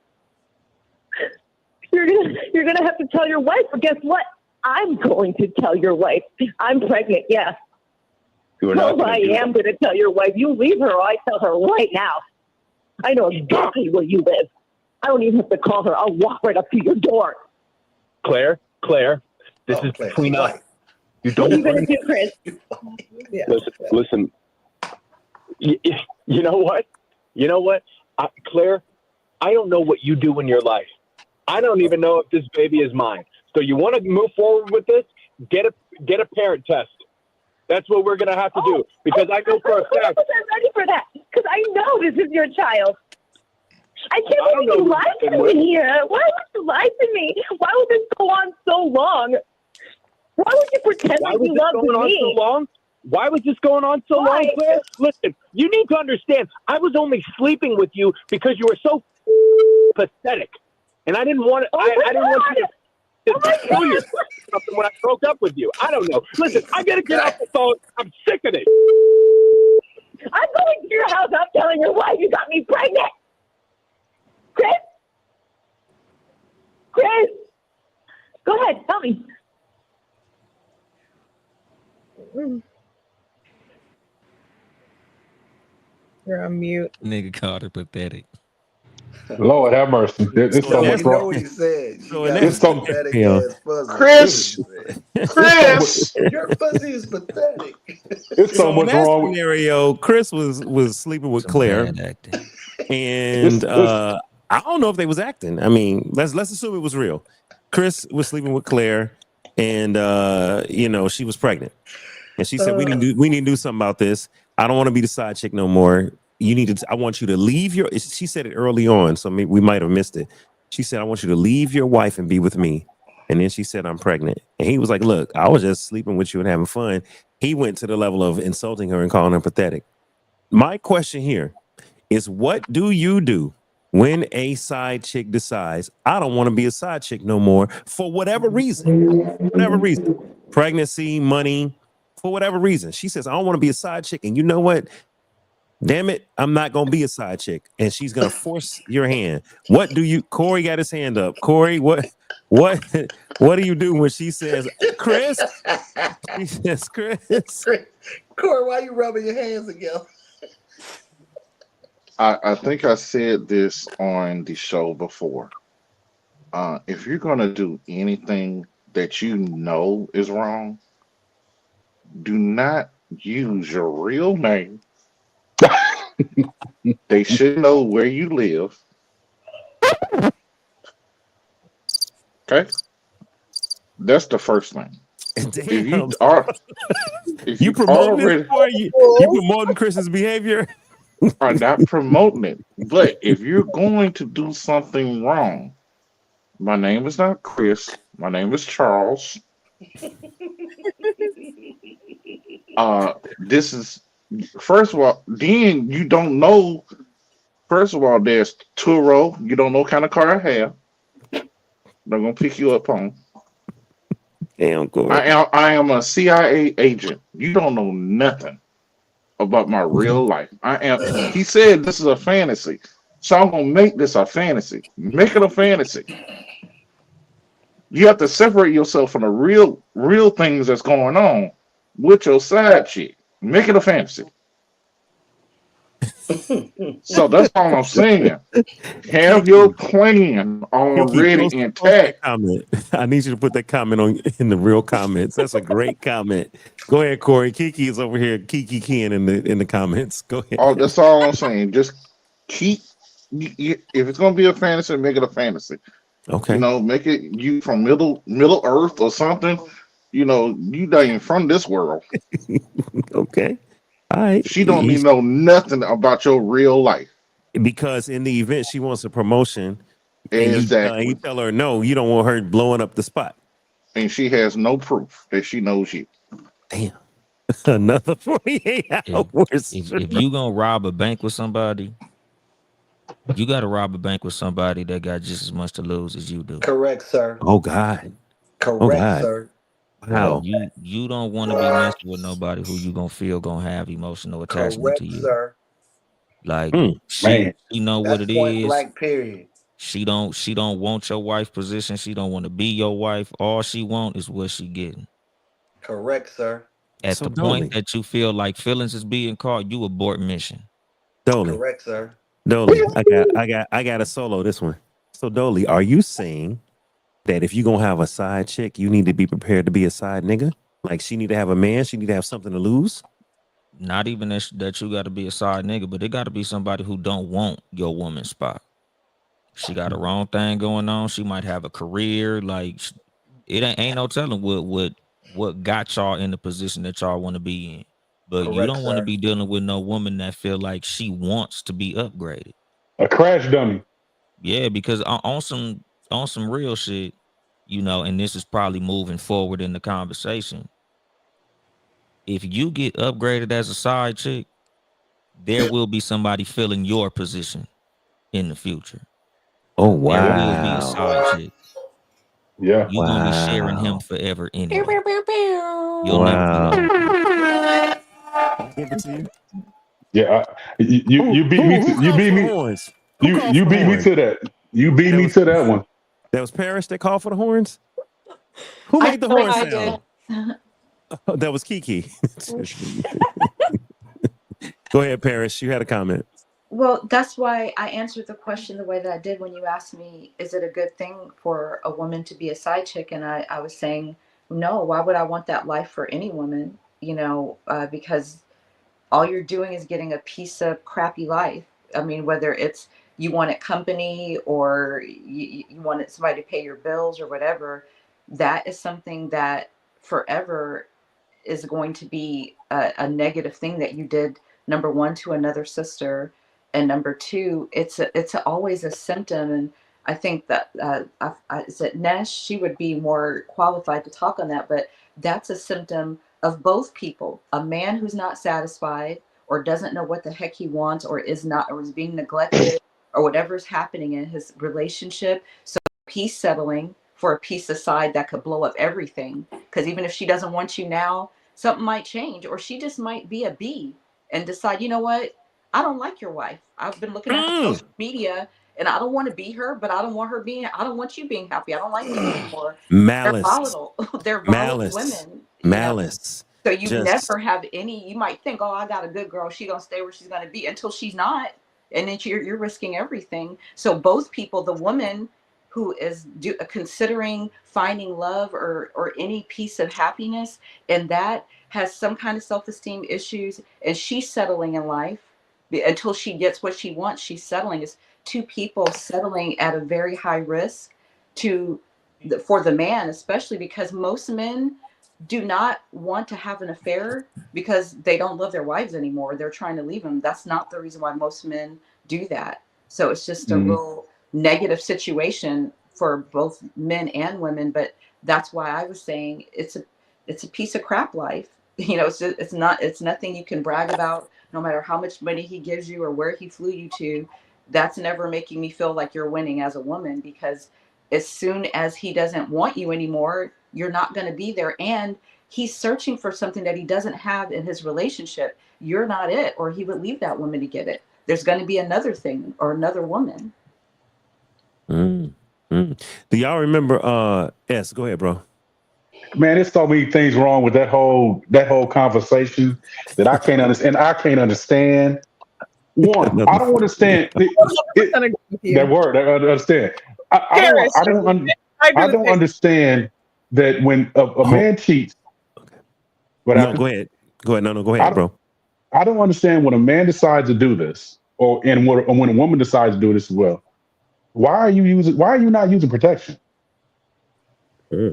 You're gonna have to tell your wife, but guess what? I'm going to tell your wife I'm pregnant. Yeah. I am going to tell your wife. You leave her, or I tell her right now. I know exactly where you live. I don't even have to call her. I'll walk right up to your door. Claire, this is between us. You don't. What are you going to do, Chris? Yeah. Listen. You know what? Claire, I don't know what you do in your life. I don't even know if this baby is mine. So you want to move forward with this? Get a parent test. That's what we're going to have to do. Because I know for a fact. I'm ready for that. Because I know this is your child. I can't believe you lied to me here. Why would you lie to me? Why would this go on so long? Why would you pretend like you loved me? So long? Why was this going on so long, Claire? Listen, you need to understand, I was only sleeping with you because you were so pathetic. And I didn't want to, I didn't want you to kill yourself when I broke up with you. I don't know. Listen, I got to get off the phone. I'm sick of it. I'm going to your house. I'm telling your wife you got me pregnant. Chris, go ahead. Tell me. You're on mute. Nigga called her pathetic. Lord have mercy. It's so much wrong. What he said. It's so Chris, your fuzzy is pathetic. It's so much wrong. Scenario, Chris was sleeping with Claire, and I don't know if they was acting. I mean, let's assume it was real. Chris was sleeping with Claire, and she was pregnant, and she said, "We need to do something about this. I don't want to be the side chick no more. I want you to leave your." She said it early on, so we might have missed it. She said, "I want you to leave your wife and be with me." And then she said, "I'm pregnant." And he was like, "Look, I was just sleeping with you and having fun." He went to the level of insulting her and calling her pathetic. My question here is, what do you do when a side chick decides, I don't want to be a side chick no more for whatever reason? Pregnancy, money, for whatever reason. She says, I don't want to be a side chick. And you know what? Damn it, I'm not gonna be a side chick, and she's gonna force your hand. What do you? Corey got his hand up. Corey, what do you do when she says, Chris? She says, Chris. Corey, why you rubbing your hands together? I think I said this on the show before. If you're gonna do anything that you know is wrong, do not use your real name. They should know where you live. Okay, that's the first thing. Damn. If you you promoting already this for you promoting Chris's behavior. are not promoting it, but if you're going to do something wrong, my name is not Chris. My name is Charles. This is first of all. Then you don't know. First of all, there's Turo. You don't know what kind of car I have. They're gonna pick you up on. Damn, Corey. I am a CIA agent. You don't know nothing about my real life. I am. He said this is a fantasy, so I'm gonna make this a fantasy. Make it a fantasy. You have to separate yourself from the real things that's going on with your side chick. Make it a fantasy. So that's all I'm saying. Have your plan already intact. Comment. I need you to put that comment in the real comments. That's a great comment. Go ahead, Corey. Kiki is over here. Kiki Ken in the comments. Go ahead. Oh, that's all I'm saying. Just keep. If it's gonna be a fantasy, make it a fantasy. Okay. You know, make it you from Middle Earth or something. You know, you not even from this world. Okay. All right. She don't even know nothing about your real life. Because in the event she wants a promotion, exactly. And you tell her no, you don't want her blowing up the spot. And she has no proof that she knows you. Damn. Another 48 hours. If you gonna rob a bank with somebody, you gotta rob a bank with somebody that got just as much to lose as you do. Correct, sir. Oh God. Correct, sir. Wow. You don't want to be messing with nobody who you gonna feel gonna have emotional attachment to you. Sir. Like she know what it point is. Blank, period. She don't want your wife's position. She don't want to be your wife. All she want is what she getting. Correct, sir. At the point that you feel like feelings is being caught, you abort mission. Dolly. Correct, sir. Dolly, I got to solo this one. So Dolly, are you saying that if you're gonna have a side chick, you need to be prepared to be a side nigga? Like she need to have a man, she need to have something to lose? Not even that you got to be a side nigga, but it got to be somebody who don't want your woman's spot. She got a wrong thing going on. She might have a career. Like it ain't no telling what got y'all in the position that y'all want to be in. But you don't want to be dealing with no woman that feel like she wants to be upgraded. A crash dummy. Yeah, because on some real shit, you know, and this is probably moving forward in the conversation. If you get upgraded as a side chick, there will be somebody filling your position in the future. Oh wow. There will be a side chick. Yeah. You're gonna be sharing him forever anyway. You'll never be alone. Give it to you. Yeah, you beat me. You beat me. You beat me to that. You beat me to that one. That was Paris that called for the horns. Who made the horn sound? Oh, that was Kiki. Go ahead, Paris. You had a comment. Well, that's why I answered the question the way that I did when you asked me, is it a good thing for a woman to be a side chick? And I was saying, no, why would I want that life for any woman? You know, because all you're doing is getting a piece of crappy life. I mean, whether it's you wanted company or you wanted somebody to pay your bills or whatever, that is something that forever is going to be a negative thing that you did, number one, to another sister. And number two, it's always a symptom. And I think that is it Nesh? She would be more qualified to talk on that. But that's a symptom of both people. A man who's not satisfied or doesn't know what the heck he wants or is being neglected or whatever's happening in his relationship. So he's settling for a piece of side that could blow up everything. Because even if she doesn't want you now, something might change, or she just might be a B and decide, you know what? I don't like your wife. I've been looking at her social media and I don't want to be her, but I don't want you being happy. I don't like you anymore. They're Malice. volatile. They're volatile Malice. women, Malice. So you Just never have any, you might think, oh, I got a good girl. She's going to stay where she's going to be until she's not. And then you're risking everything. So both people, the woman who is considering finding love or any piece of happiness, and that has some kind of self-esteem issues, and she's settling in life until she gets what she wants. She's settling. It's two people settling at a very high risk for the man, especially because most men do not want to have an affair because they don't love their wives anymore. They're trying to leave them. That's not the reason why most men do that. So it's just a real negative situation for both men and women. But that's why I was saying it's a piece of crap life. It's nothing you can brag about, no matter how much money he gives you or where he flew you to. That's never making me feel like you're winning as a woman, because as soon as he doesn't want you anymore, you're not going to be there. And he's searching for something that he doesn't have in his relationship. You're not it, or he would leave that woman to get it. There's going to be another thing or another woman. Do y'all remember S? Go ahead, bro. Man, there's so many things wrong with that whole conversation that I can't understand. I can't understand. One, I don't understand that word. I understand. I don't understand that when a man cheats. Go ahead. Go ahead. No, go ahead, bro. I don't understand when a man decides to do this, or when a woman decides to do this as well. Why are you not using protection?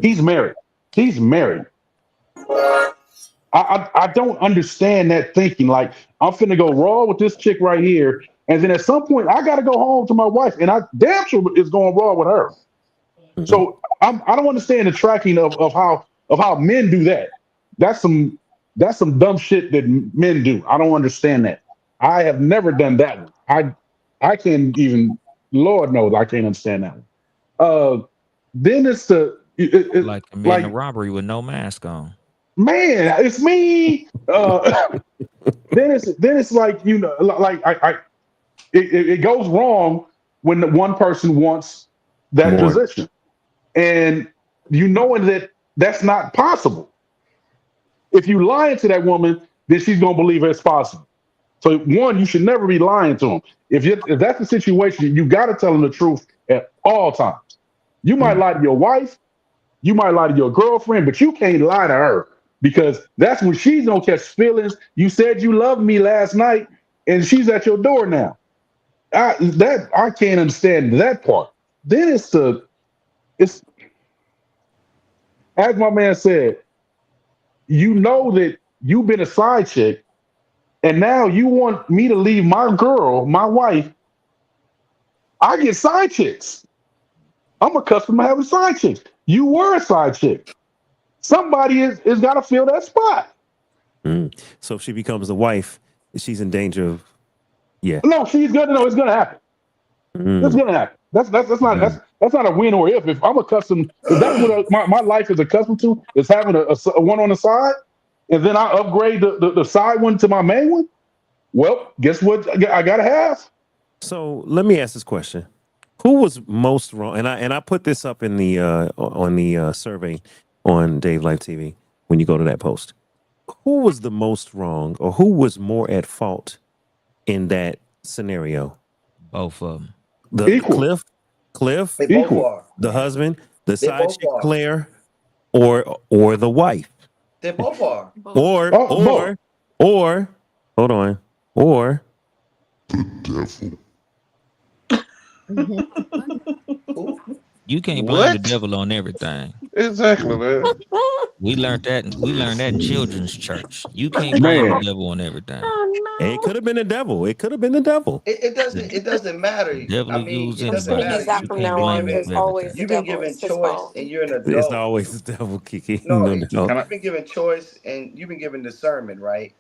He's married. He's married. I don't understand that thinking. Like, I'm finna go raw with this chick right here, and then at some point I got to go home to my wife, and I damn sure is going raw with her. So I don't understand the tracking of how men do that. That's some dumb shit that men do. I don't understand that. I have never done that one. I can't even. Lord knows I can't understand that one. Then it's like committing a robbery with no mask on. Man, it's me. Then it's like, like it goes wrong when the one person wants that position, and knowing that that's not possible. If you lying to that woman, then she's gonna believe it's possible. So one, you should never be lying to him. If that's the situation, you got to tell him the truth at all times. You might lie to your wife, you might lie to your girlfriend, but you can't lie to her, because that's when she's gonna catch feelings. You said you loved me last night, and she's at your door now. I can't understand that part. Then it's as my man said, that you've been a side chick, and now you want me to leave my girl, my wife. I get side chicks. I'm accustomed to having side chicks. You were a side chick. Somebody is got to fill that spot. So if she becomes the wife, she's in danger of, No, she's gonna know it's gonna happen. It's gonna happen. That's not a win or if I'm accustomed, if that's what my life is accustomed to, is having a one on the side, and then I upgrade the side one to my main one. Well, guess what? I gotta have. So let me ask this question: who was most wrong? And I put this up in the on the survey on DaveLifeTV when you go to that post. Who was the most wrong, or who was more at fault in that scenario? Both of them. Cliff, they both are. The husband, the side chick Claire, or the wife. They both are. Or hold on, or the devil. You can't blame the devil on everything. Exactly, man. We learned that in children's church. You can't blame the devil on everything. It could have been the devil. It could have been the devil. It doesn't matter. The devil use it doesn't anybody. matter. That from now on, there's always You've been given choice, and you're an adult. It's always the devil, Kiki. No, you've been given choice, and you've been given discernment, right?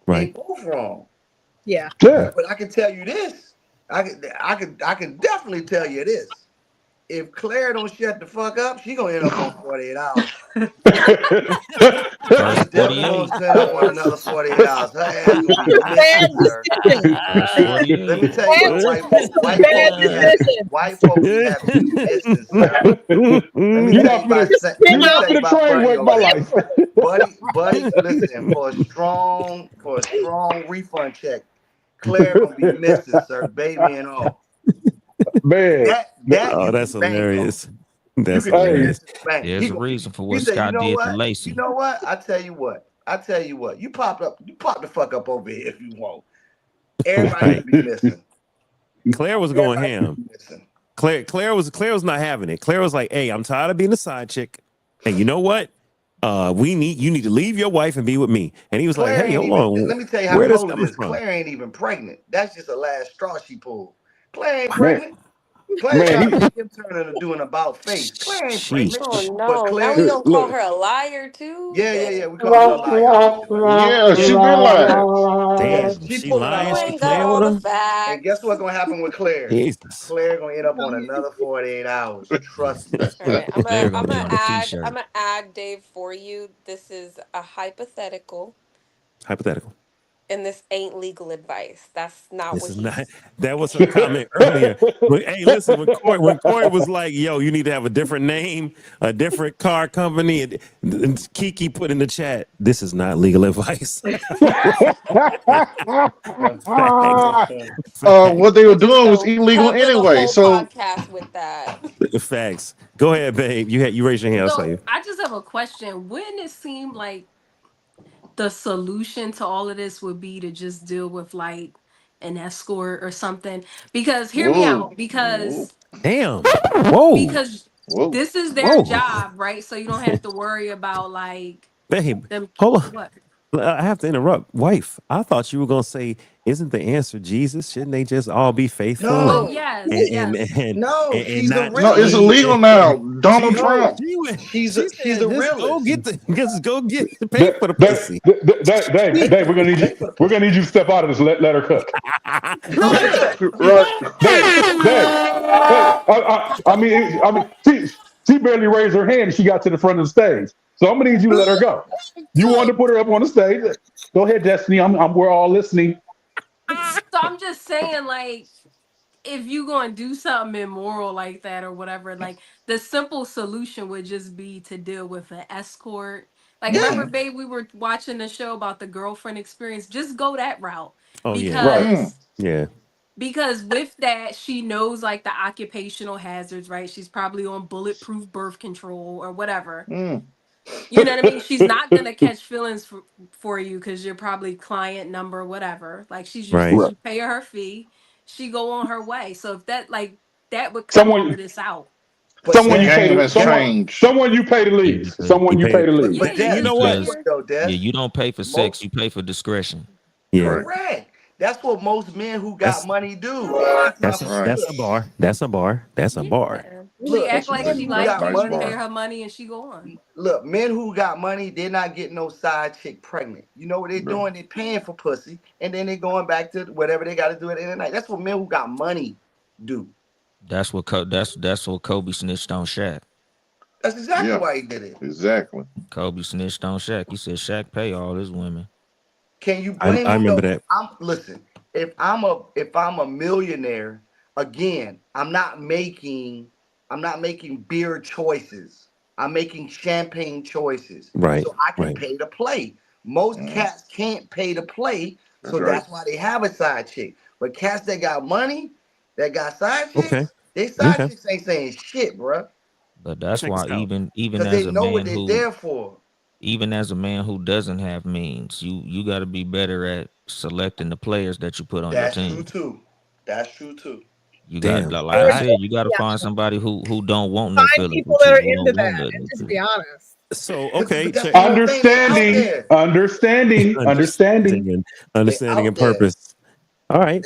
Right. They both wrong. Yeah. But I can tell you this. I can definitely tell you this. if Claire don't shut the fuck up, she gonna end up on 48 hours. First Definitely 48. gonna end up on another 48 hours. Her ass gonna be missing, sir. First 48. Let me tell you what white folk be having you missing, sir. Let me tell you about Buddy over there. Buddy, listen, for a strong refund check, Claire gonna be missing, sir, baby and all. Man, that's hilarious. That's hilarious. Bank. There's a reason for what He said, Scott you know did what? to Lacey. You know what? I tell you what. You pop the fuck up over here if you want. Everybody will be missing. Claire was going ham. Claire was not having it. Claire was like, "Hey, I'm tired of being a side chick, and you know what? You need to leave your wife and be with me." And he was Claire like, "Hey, hold on. Let me tell you how where this cold it coming is. from?" Claire ain't even pregnant. That's just a last straw she pulled. Claire ain't pregnant. Claire got him turning and doing about face. Claire ain't pregnant. Oh no! But Claire, Now we gonna call her a liar too? Yeah. We call her a liar. Yeah, she been lying. Damn, she lying. You She ain't got playing all with the him. facts. And guess what's gonna happen with Claire? Jesus. Claire gonna end up on another 48 hours. Trust me. All right, Claire gonna be on a I'm t-shirt. gonna add Dave for you. This is a hypothetical, Hypothetical. and this ain't legal advice. That's not This what is he's. not. That was her comment earlier. Hey, listen, when Corey was like, "Yo, you need to have a different name, a different car company," and Kiki put in the chat, "This is not legal advice." What they were doing was illegal Cover the anyway. whole So podcast with that. Facts. Go ahead, babe. You raise your hand. I'll tell So you. I just have a question. Wouldn't it seem like the solution to all of this would be to just deal with like an escort or something? Because hear me out. Because Damn. Whoa. Because this is their job, right? So you don't have to worry about like Babe, them. hold on. What? I have to interrupt. Wife, I thought you were gonna say, "Isn't the answer Jesus? Shouldn't they just all be faithful?" Oh No. yes, and She's a not no, it's realist. illegal now. Donald Trump. She's she a said, "Just go realist. pay for the pussy." Dave, we're gonna need you to step out of this. Let her cook. Right. Dave. I mean, she barely raised her hand. And she got to the front of the stage. So I'm gonna need you to let her go. You wanted to put her up on the stage. Go ahead, Destiny. We're all listening. So I'm just saying, like, if you gonna do something immoral like that or whatever, like the simple solution would just be to deal with an escort. Like, remember, babe, we were watching the show about the girlfriend experience. Just go that route. Oh because yeah. Because with that, she knows like the occupational hazards, right? She's probably on bulletproof birth control or whatever. You know what I mean? She's not gonna catch feelings for you because you're probably client number, whatever. Like she's just Right. you pay her fee, she go on her way. So if that would cut all of this out. Someone you pay to leave. Someone you pay to leave. But you know what? You don't pay for sex, you pay for discretion. Yeah. Correct. That's what most men who got money do. That's a bar. That's a bar. That's a bar. She act like she like you, money. pay her money, and she go on. Look, men who got money, they're not getting no side chick pregnant. You know what they're doing? They're paying for pussy, and then they're going back to whatever they got to do at the end of the night. That's what men who got money do. That's what Kobe snitched on Shaq. That's exactly why he did it. Exactly. Kobe snitched on Shaq. He said Shaq pay all his women. Can you blame him? I remember that. Listen, if I'm a millionaire, again, I'm not making beer choices. I'm making champagne choices. Right. So I can pay to play. Most cats can't pay to play, so that's why they have a side chick. But cats that got money, that got side chicks, they side chicks ain't saying shit, bro. But that's why even as they a know man what they're who there for. Even as a man who doesn't have means, you got to be better at selecting the players that you put on your team. That's true too. You got, like I said, you got to find somebody who don't want no feelings. People that are into that, and just be honest. So okay, understanding and purpose. All right.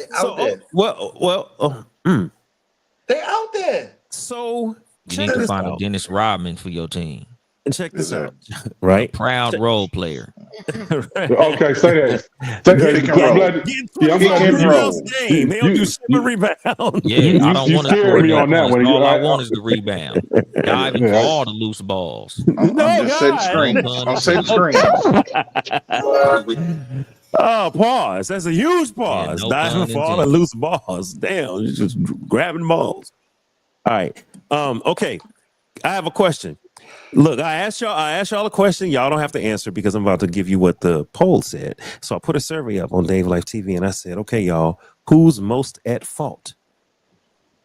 They out there. So you need to find a Dennis Rodman for your team. And check this out, right? A proud role player. Okay, say that. I'm glad. Yeah, I'm glad you game. They don't do shit but rebound. Yeah, I don't want to scared score me no on that points. one. All I want is the rebound. Diving for all the loose balls. I'm just setting screens. I'm setting screens. Oh, pause. That's a huge pause. Yeah, no Diving pun for all the intended. loose balls. Damn, you're just grabbing balls. All right. Okay. I have a question. Look, I asked y'all a question. Y'all don't have to answer because I'm about to give you what the poll said. So I put a survey up on Dave Life TV and I said, okay, y'all, who's most at fault?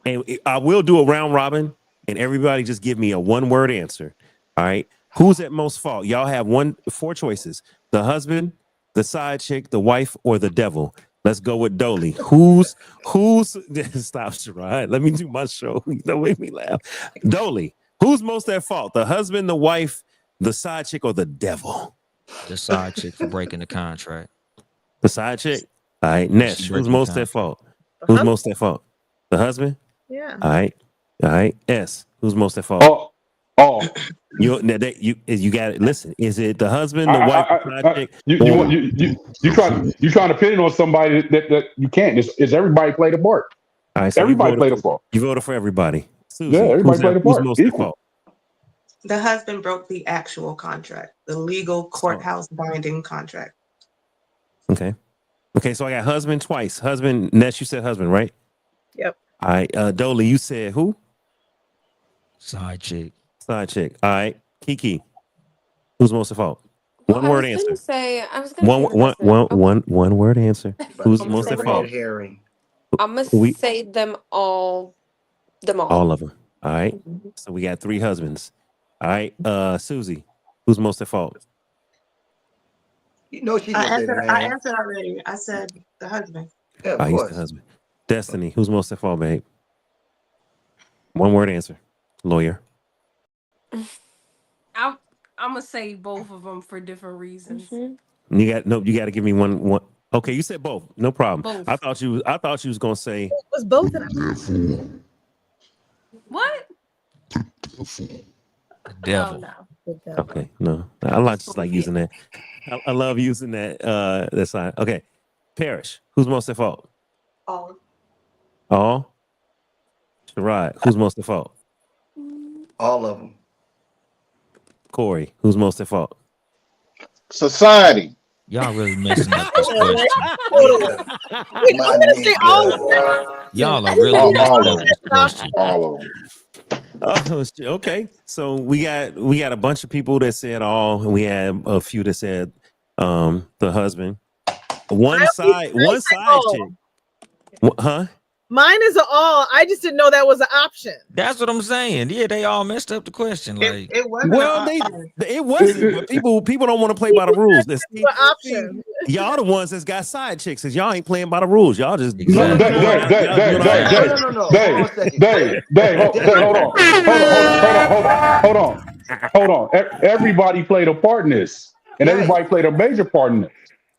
And I will do a round robin and everybody just give me a one-word answer. All right. Who's at most fault? Y'all have 4 choices. The husband, the side chick, the wife, or the devil. Let's go with Dolly. Who's stop, Sherrod. Let me do my show. Don't make me laugh. Dolly, who's most at fault? The husband, the wife, the side chick, or the devil? The side chick for breaking the contract. The side chick? All right. Next, who's most at fault? Who's most at fault? The husband? Yeah. All right. All right. S. Who's most at fault? You got it. Listen, is it the husband, the wife, the side chick? You trying to pin it on somebody that you can't. Is everybody played a part? All right, so everybody played a part. You voted for everybody. Susie, yeah, everybody played a part. Who's most at fault? The husband broke the actual contract, the legal courthouse binding contract. Okay. Okay, so I got husband twice. Husband, Ness, you said husband, right? Yep. All right, Dolly, you said who? Side chick. Side chick. All right, Kiki, who's most at fault? One word answer. I was gonna say one word answer. Who's most at fault? I'm gonna say them all. All of them. All right. So we got 3 husbands. All right. Susie, who's most at fault? You know she's I gonna say the answered, I man. answered already. I said the husband. Yeah, of He's course. the husband. Destiny, who's most at fault, babe? One word answer. Lawyer. I'm gonna say both of them for different reasons. You got to give me one. Okay, you said both. No problem. Both. I thought you was gonna say It was both of them. What? Devil. Oh, no. okay. No, I like just like using that. I love using that. That sign. Okay, Parrish, who's most at fault? All. Sherrod, who's most at fault? All of them. Corey, who's most at fault? Society. Y'all really messing up this question. I'm gonna say all of them. Y'all are really messing up this question. All of them. Oh, okay. So we got a bunch of people that said all, and we had a few that said the husband. One side chick. Huh? Mine is an all. I just didn't know that was an option. That's what I'm saying. Yeah, they all messed up the question. Like, it wasn't. Well, it wasn't. But people don't want to play by the rules. Option. Y'all the ones that's got side chicks, cause y'all ain't playing by the rules. Y'all just Dave, hold on. Everybody played a part in this, and everybody played a major part in this.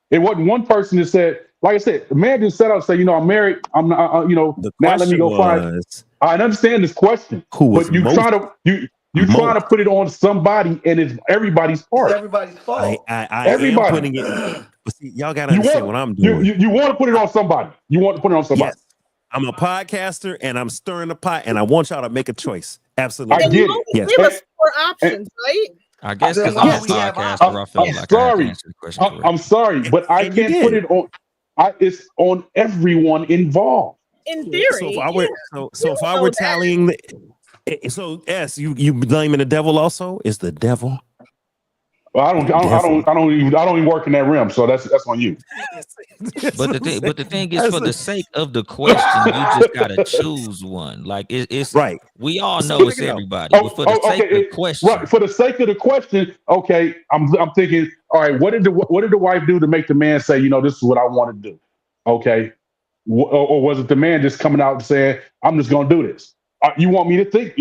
It wasn't one person that said, like I said, the man just set up and say, I'm married. I'm not, now let me go find. I understand this question, but you trying to put it on somebody, and it's everybody's part. It's everybody's fault. I am putting it. But see, y'all gotta understand what I'm doing. You want to put it on somebody. You want to put it on somebody. Yes. I'm a podcaster, and I'm stirring the pot, and I want y'all to make a choice. Absolutely. I get it. Yes. Give us 4 options, right? I guess because I'm a podcaster, I feel like I have to answer the question correctly. I'm sorry, but I can't put it on. It's on everyone involved. In theory. So if I were tallying so S, you blaming the devil also? Is the devil? Well, I don't even work in that realm, so that's on you. But the thing is, for the sake of the question, you just gotta choose one. Like it's right. We all know it's everybody, but for the sake of the question, right? For the sake of the question, okay, I'm thinking, all right, what did the wife do to make the man say, this is what I want to do? Okay, or was it the man just coming out and saying, I'm just gonna do this? You want me to think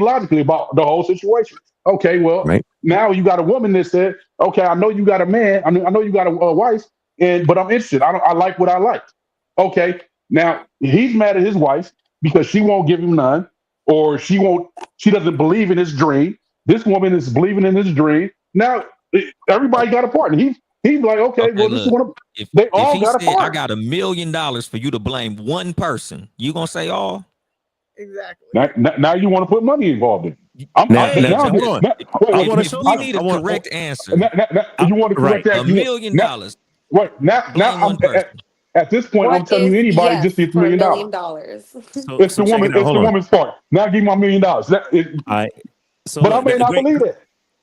logically about the whole situation? Okay, well, now you got a woman that said, okay, I know you got a man, I know you got a wife, but I'm interested. I like what I like. Okay, now he's mad at his wife because she won't give him none, or she doesn't believe in his dream. This woman is believing in this dream. Now everybody got a part, and he's like, okay, well, this is look, one of if they all he got a said I part. got $1 million for you to blame one person, you gonna say all? Exactly. Now you want to put money involved in it. Hold on. I want to If show we you. need a correct answer, you want to correct that? $1 million. Right now, Blame one person. at this point, I'm What telling you, is anybody yes just gets $1 for $1 million. million? It's the woman. It's the woman's part. Now give me my $1 million. All right. So But look, I may not believe it.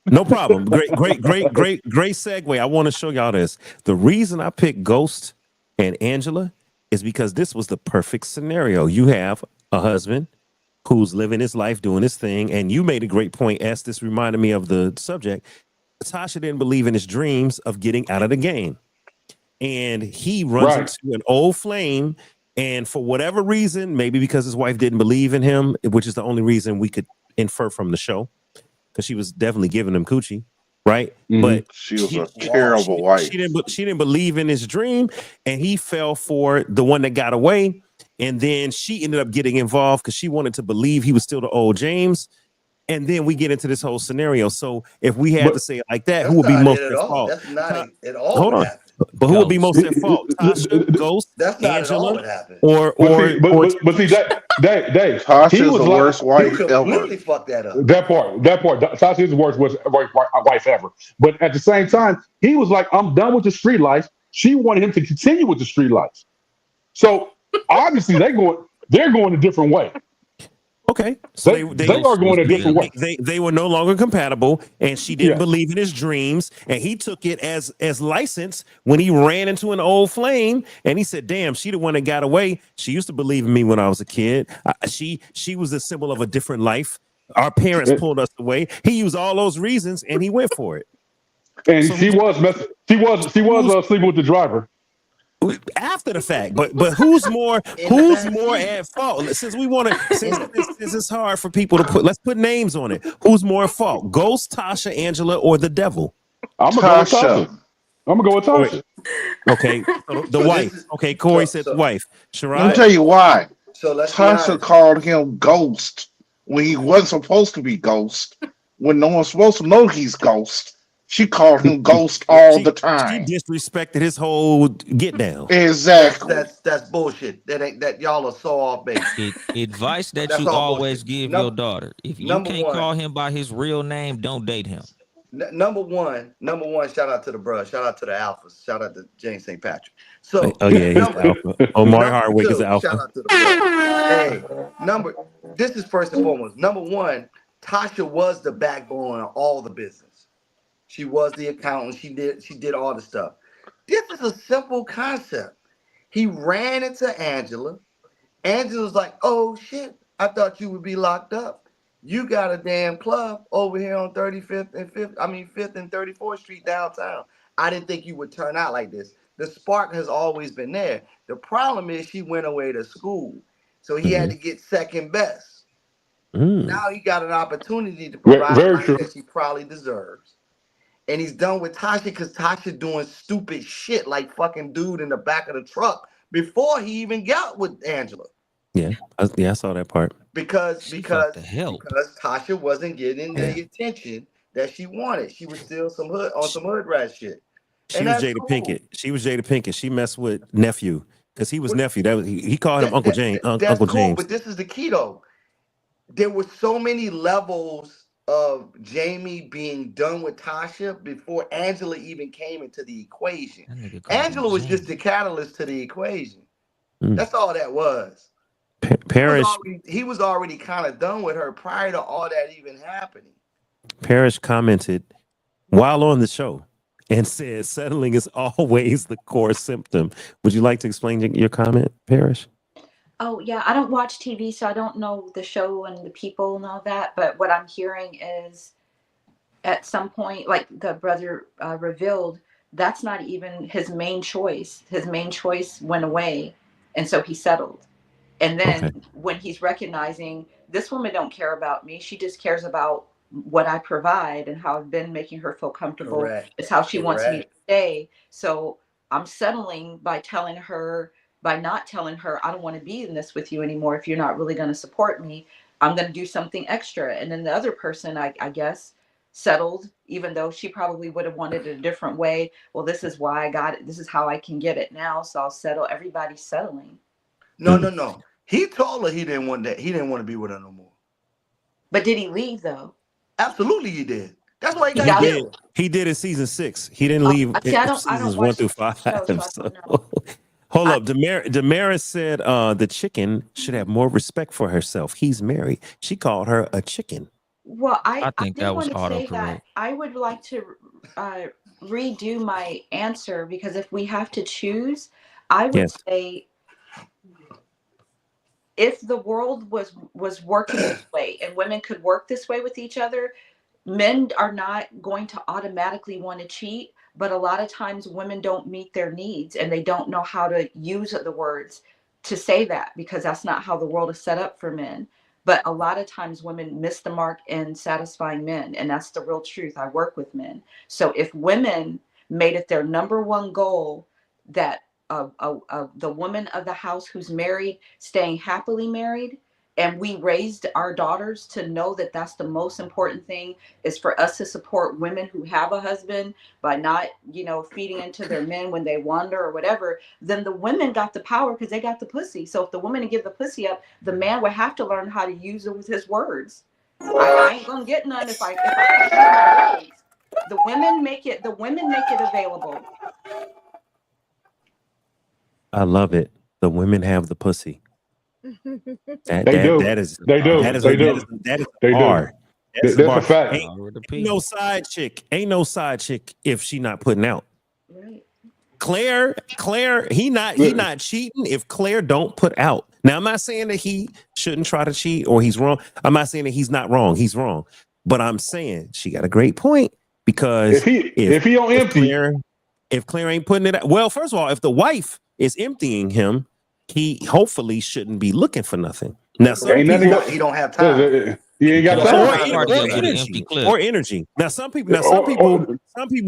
No problem. Great segue. I want to show y'all this. The reason I picked Ghost and Angela is because this was the perfect scenario. You have a husband who's living his life, doing his thing, and you made a great point. As this reminded me of the subject, Tasha didn't believe in his dreams of getting out of the game, and he runs into an old flame. And for whatever reason, maybe because his wife didn't believe in him, which is the only reason we could infer from the show, because she was definitely giving him coochie, right? Mm-hmm. But she was a terrible wife. She didn't believe in his dream, and he fell for the one that got away. And then she ended up getting involved because she wanted to believe he was still the old James. And then we get into this whole scenario. So if we had to say it like that, who would be most at fault? That's not at all. Hold on. But who would be most at fault? Tasha, Ghost, That's not Angela, at all what happened. But see that Dave, Tasha's he was the worst wife ever. Completely fucked that up. That part. Tasha is the worst wife ever. But at the same time, he was like, I'm done with the street life. She wanted him to continue with the street life. So obviously they're going a different way. Okay, so they are going a different way. They were no longer compatible, and she didn't believe in his dreams, and he took it as license when he ran into an old flame, and he said, "Damn, she the one that got away. She used to believe in me when I was a kid. She was a symbol of a different life. Our parents pulled us away. He used all those reasons, and he went for it. And so she was sleeping with the driver." After the fact, but who's more at fault? Since we want to, since it's hard for people to let's put names on it. Who's more at fault? Ghost, Tasha, Angela, or the devil? I'm gonna go with Tasha. Okay, so the wife. Okay, Corey said the wife. Sherrod? Let me tell you why. So Tasha called him Ghost when he wasn't supposed to be Ghost. When no one's supposed to know he's Ghost. She called him Ghost all the time. She disrespected his whole get down. Exactly. That's bullshit. That y'all are so off base. Advice that you always give your daughter: if you can't call him by his real name, don't date him. Number one. Shout out to the bruh. Shout out to the alphas. Shout out to James St. Patrick. So he's alpha. Omar Hardwick is alpha. Shout out to the bruh. Hey, this is first and foremost. Number one, Tasha was the backbone of all the business. She was the accountant. She did all the stuff. This is a simple concept. He ran into Angela. Angela's like, oh shit, I thought you would be locked up. You got a damn club over here on 35th and 5th and 34th Street downtown. I didn't think you would turn out like this. The spark has always been there. The problem is she went away to school. So he had to get second best. Now he got an opportunity to provide money that she probably deserves. And he's done with Tasha because Tasha doing stupid shit like fucking dude in the back of the truck before he even got with Angela. Yeah, I saw that part. Because Tasha wasn't getting the attention that she wanted. She was still some hood rat shit. She was Jada Pinkett. She was Jada Pinkett. She messed with nephew because he was nephew. That was he called him Uncle James. Uncle James. But this is the key though. There were so many levels of Jamie being done with Tasha before Angela even came into the equation. Angela was just the catalyst to the equation. That's all that was. Parrish. He was already kind of done with her prior to all that even happening. Parrish commented while on the show and said settling is always the core symptom. Would you like to explain your comment, Parrish? Oh, yeah. I don't watch TV, so I don't know the show and the people and all that. But what I'm hearing is at some point, like the brother revealed, that's not even his main choice. His main choice went away. And so he settled. And then when he's recognizing this woman don't care about me, she just cares about what I provide and how I've been making her feel comfortable. It's how she wants me to stay. So I'm settling by not telling her, I don't want to be in this with you anymore if you're not really going to support me. I'm going to do something extra. And then the other person, I guess, settled, even though she probably would have wanted it a different way. Well, this is why I got it. This is how I can get it now. So I'll settle. Everybody's settling. No. He told her he didn't want that. He didn't want to be with her no more. But did he leave though? Absolutely, he did. That's why he got killed. He did in season 6. He didn't leave seasons 1 through 5. So. Hold up. Damaris said the chicken should have more respect for herself. He's married. She called her a chicken. Well, I think that was autocorrect. autocorrect. I would like to redo my answer, because if we have to choose, I would say if the world was working this way and women could work this way with each other, men are not going to automatically want to cheat, but a lot of times women don't meet their needs and they don't know how to use the words to say that, because that's not how the world is set up for men. But a lot of times women miss the mark in satisfying men, and that's the real truth. I work with men. So if women made it their number one goal that the woman of the house who's married, staying happily married, and we raised our daughters to know that that's the most important thing, is for us to support women who have a husband by not, feeding into their men when they wander or whatever, then the women got the power because they got the pussy. So if the woman give the pussy up, the man would have to learn how to use it with his words. I ain't gonna get none if I can't use my words. The women make it available. I love it. The women have the pussy. That is hard. That's a fact. Ain't no side chick. Ain't no side chick if she not putting out. Right. Claire, he not cheating if Claire don't put out. Now, I'm not saying that he shouldn't try to cheat or he's wrong. I'm not saying that he's not wrong. He's wrong. But I'm saying she got a great point, because if he on empty, if Claire ain't putting it out, well, first of all, if the wife is emptying him, he hopefully shouldn't be looking for nothing. Now, he don't have time. He ain't got time or energy. Now, some people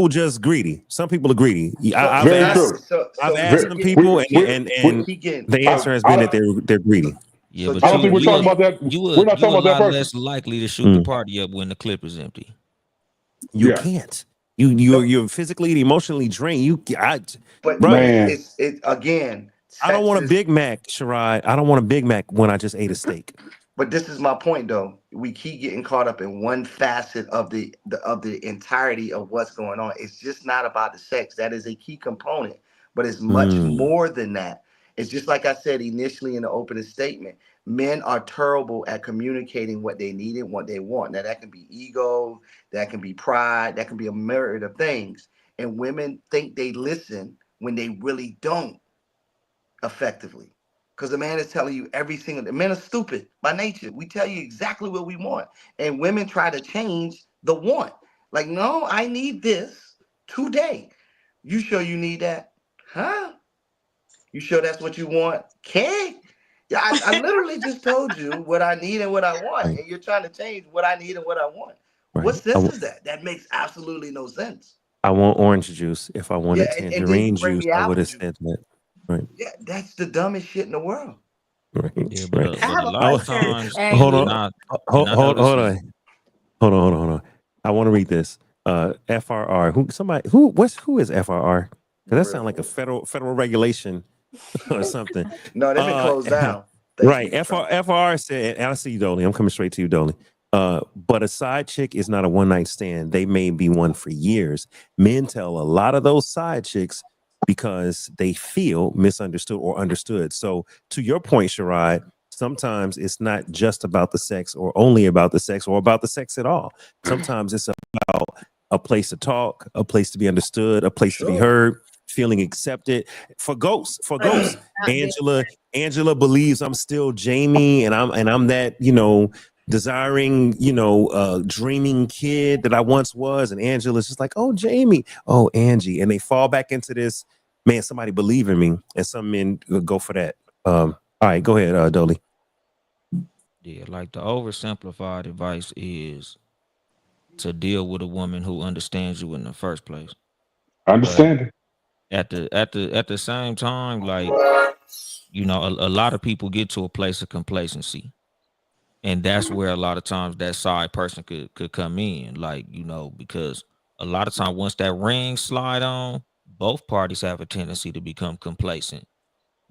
just greedy. Some people are greedy. I've asked some people, and the answer has been that they're greedy. Yeah, but I don't think we're talking about that. We're not talking about that person. Less likely to shoot the party up when the clip is empty. You can't. You're physically and emotionally drained. It's again. I don't want a Big Mac, Sherrod. I don't want a Big Mac when I just ate a steak. But this is my point, though. We keep getting caught up in one facet of the entirety of what's going on. It's just not about the sex. That is a key component, but it's much more than that. It's just like I said initially in the opening statement. Men are terrible at communicating what they need and what they want. Now, that can be ego, that can be pride, that can be a myriad of things. And women think they listen when they really don't effectively. Because the man is telling you everything. The men are stupid by nature. We tell you exactly what we want. And women try to change the want. Like, no, I need this today. You sure you need that? Huh? You sure that's what you want? Okay. Yeah, I literally just told you what I need and what I want. And you're trying to change what I need and what I want. Right. What sense is that? That makes absolutely no sense. I want orange juice. If I wanted tangerine juice, I would have said that. Right. Yeah, that's the dumbest shit in the world. Right. Yeah, but a lot of times, hold on. I want to read this. FRR. Who is FRR? Does that sound like a federal regulation or something? No, they've been closed down. Right. FRR said, and I see you, Dolly. I'm coming straight to you, Dolly. But a side chick is not a one-night stand. They may be one for years. Men tell a lot of those side chicks because they feel misunderstood or understood. So to your point, Sherrod, sometimes it's not just about the sex or only about the sex or about the sex at all. Sometimes it's about a place to talk, a place to be understood, a place to be heard, feeling accepted. For ghosts, Angela believes I'm still Jamie and I'm that, desiring, dreaming kid that I once was. And Angela's just like, oh, Jamie, oh, Angie. And they fall back into this, man, somebody believe in me. And some men go for that. All right, go ahead, Dolly. Yeah, like the oversimplified advice is to deal with a woman who understands you in the first place. Understand it. At the same time, like, a lot of people get to a place of complacency. And that's where a lot of times that side person could come in, like, because a lot of time once that ring slide on, both parties have a tendency to become complacent.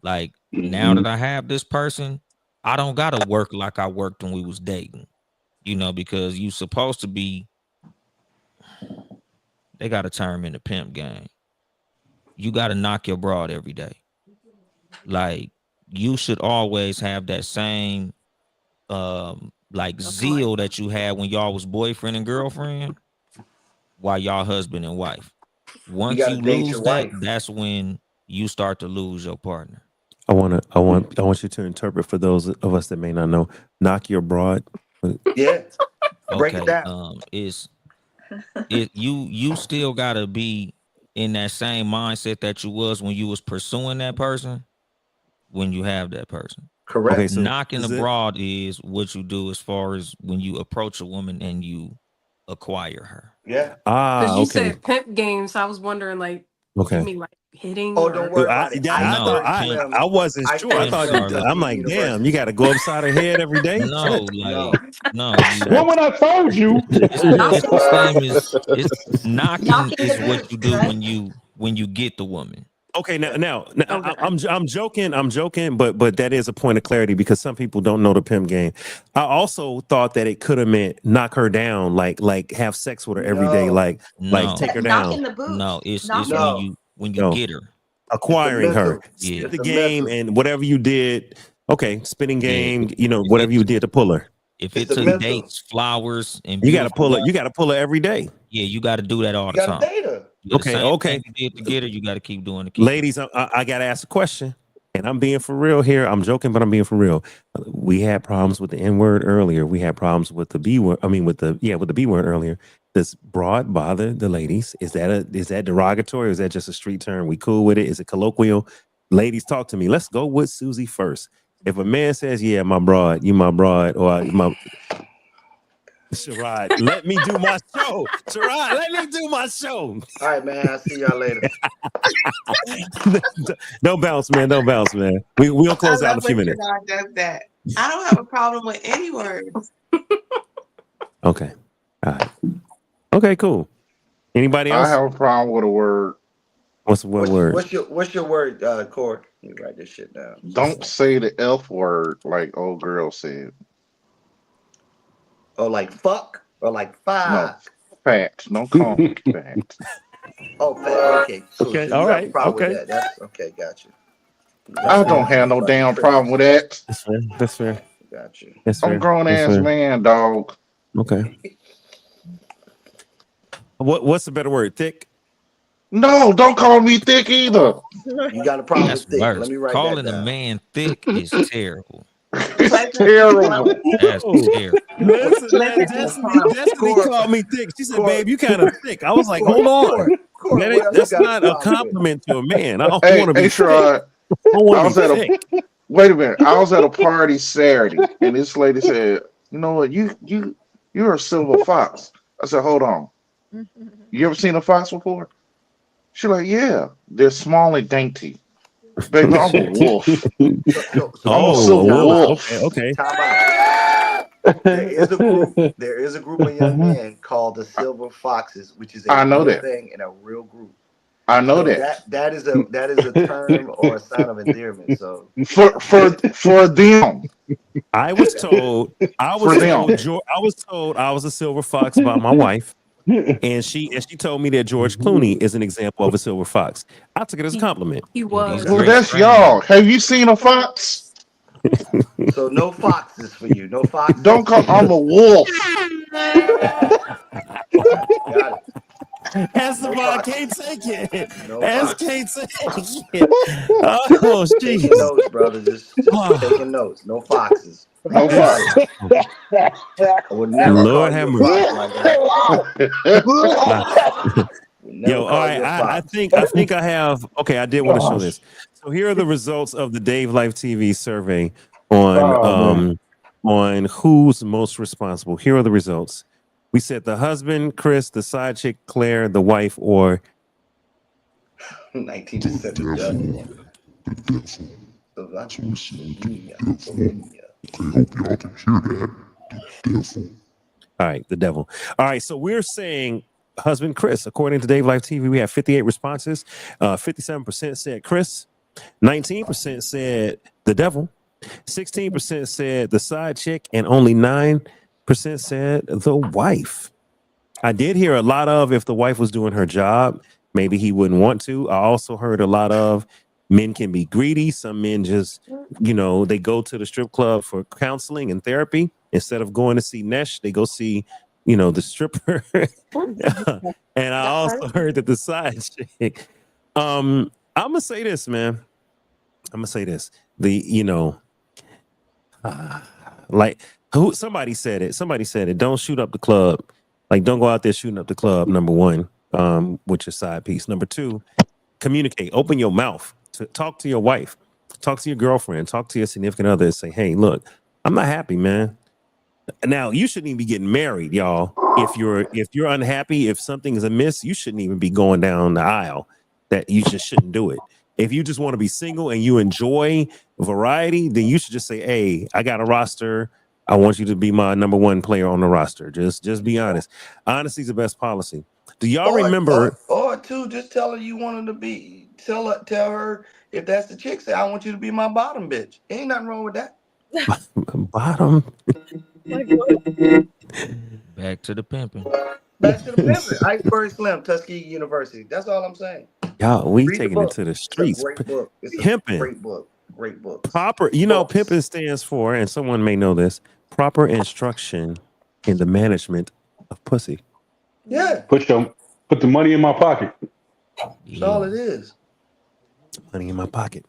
Like, now that I have this person, I don't gotta work like I worked when we was dating, because you supposed to be. They got a term in the pimp game. You got to knock your broad every day. Like, you should always have that same zeal that you had when y'all was boyfriend and girlfriend, while y'all husband and wife. Once you lose that, that's when you start to lose your partner. I want you to interpret for those of us that may not know. Knock your broad. Yeah. Break Okay. it down. You still gotta be in that same mindset that you was when you was pursuing that person, when you have that person. Correct. Okay, so knocking abroad is what you do as far as when you approach a woman and you acquire her. Yeah. Because you Okay. said pimp game, so I was wondering, like, Okay. you mean like hitting? Oh, or... don't worry about it. I wasn't sure. I thought I'm like, damn, you got to go upside her head every day. No. Woman, I told you. It's knocking is what you do when you get the woman. Okay, now I'm joking, but that is a point of clarity because some people don't know the pimp game. I also thought that it could have meant knock her down, like have sex with her every day, like take her down. Knocking the boots. No, it's when you get her, acquiring her, yeah, the game and whatever you did. Okay, spinning game, if whatever you did to pull her. If it took dates, flowers, and you got to pull her, you got to pull her every day. Yeah, you got to do that all the time. Date her. Okay. You did to get her, you got to keep doing it. Ladies, I got to ask a question, and I'm being for real here. I'm joking, but I'm being for real. We had problems with the N word earlier. We had problems with the B word. I mean, with the B word earlier. Does broad bother the ladies? Is that derogatory? Or is that just a street term? We cool with it? Is it colloquial? Ladies, talk to me. Let's go with Susie first. If a man says, "Yeah, my broad, you my broad," or my Sherrod, let me do my show. Sherrod, let me do my show. All right, man. I'll see y'all later. Don't bounce, man. Don't bounce, man. We'll close out in a few minutes. Sherrod does that. I don't have a problem with any words. Okay. All right. Okay, cool. Anybody else? I have a problem with a word. What's word? What's your word, Cord? Let me write this shit down. Don't say the F word like old girl said. Or like fuck? Or like fuck? No, fact. Don't call me fact. Oh, fact. Okay. Cool. Okay. So all right. Okay. With that. That's okay. Got you. I don't have no damn problem with that. That's fair. Got you. I'm a grown ass man, dog. Okay. What's the better word? Thick? No, don't call me thick either. You got a problem with thick. Worse. Let me write Calling that down. a man thick is terrible. It's terrible. That's terrible. Listen, Destiny called me thick. She said, "Babe, you kind of thick." I was like, "Hold on, that's not a compliment to a man. I don't want to be thick. Wait a minute. I was at a party Saturday, and this lady said, "You know what? You're a silver fox." I said, "Hold on. You ever seen a fox before?" She's like, "Yeah, they're small and dainty." Baby, I'm a wolf. I'm a silver wolf. Okay. There is a group of young men called the Silver Foxes, which is a real thing and a real group. I know that. That is a term or a sign of endearment. So for them, I was told I was a silver fox by my wife. And she told me that George Clooney is an example of a silver fox. I took it as a compliment. He was. Well, that's y'all. Have you seen a fox? So no foxes for you. No foxes. Don't call. I'm a wolf. Got it. Esteban can't take it. No can't take it. Oh, taking notes, brother. Just taking notes. No foxes. No foxes. I would never Lord have mercy. Yo, all right. I think I have. Okay, I did want to show this. So here are the results of the DaveLifeTV survey on who's most responsible. Here are the results. We said the husband, Chris, the side chick, Claire, the wife, or 19%. I hope y'all can hear that. The devil. All right, the devil. All right, so we're saying husband Chris. According to Dave Life TV, we have 58 responses. 57% said Chris. 19% said the devil. 16% said the side chick, and only 9% said the wife. I did hear a lot of if the wife was doing her job, maybe he wouldn't want to. I also heard a lot of men can be greedy. Some men just, they go to the strip club for counseling and therapy. Instead of going to see Nesh, they go see, the stripper. And I also heard that the side chick. I'm gonna say this, man. I'm gonna say this. Like somebody said it. Somebody said it. Don't shoot up the club. Like, don't go out there shooting up the club. Number one, with your side piece. Number two, communicate. Open your mouth. Talk to your wife. Talk to your girlfriend. Talk to your significant other and say, "Hey, look, I'm not happy, man." Now, you shouldn't even be getting married, y'all. If you're unhappy, if something is amiss, you shouldn't even be going down the aisle. That you just shouldn't do it. If you just want to be single and you enjoy variety, then you should just say, "Hey, I got a roster. I want you to be my number one player on the roster." Just be honest. Honesty is the best policy. Do y'all remember? Or two, just tell her you want her to be. Tell her if that's the chick, say I want you to be my bottom bitch. Ain't nothing wrong with that. Bottom. Back to the pimping. Back to the pimping. Iceberg Slim, Tuskegee University. That's all I'm saying. Y'all, we taking it to the streets. It's a great book. It's a pimping. Great book. Great book. Proper, pimping stands for, and someone may know this, proper instruction in the management of pussy. Yeah. Put the money in my pocket. That's all it is. Money in my pocket.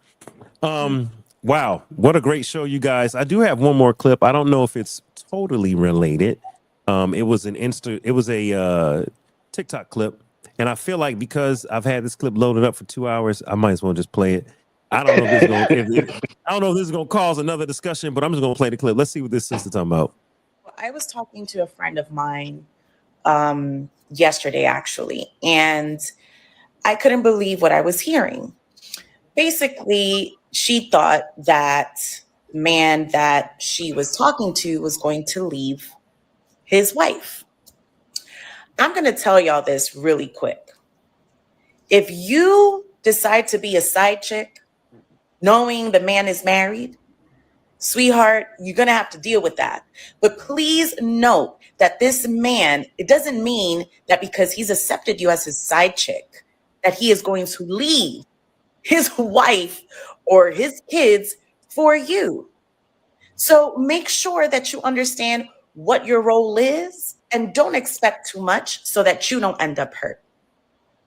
Wow, what a great show, you guys. I do have one more clip. I don't know if it's totally related. It was a TikTok clip, and I feel like because I've had this clip loaded up for 2 hours, I might as well just play it. I don't know if this is gonna cause another discussion, but I'm just gonna play the clip. Let's see what this sister's talking about. I was talking to a friend of mine yesterday, actually, and I couldn't believe what I was hearing. Basically, she thought that man that she was talking to was going to leave his wife. I'm going to tell y'all this really quick. If you decide to be a side chick, knowing the man is married, sweetheart, you're going to have to deal with that. But please note that this man, it doesn't mean that because he's accepted you as his side chick, that he is going to leave his wife or his kids for you. So make sure that you understand what your role is and don't expect too much so that you don't end up hurt.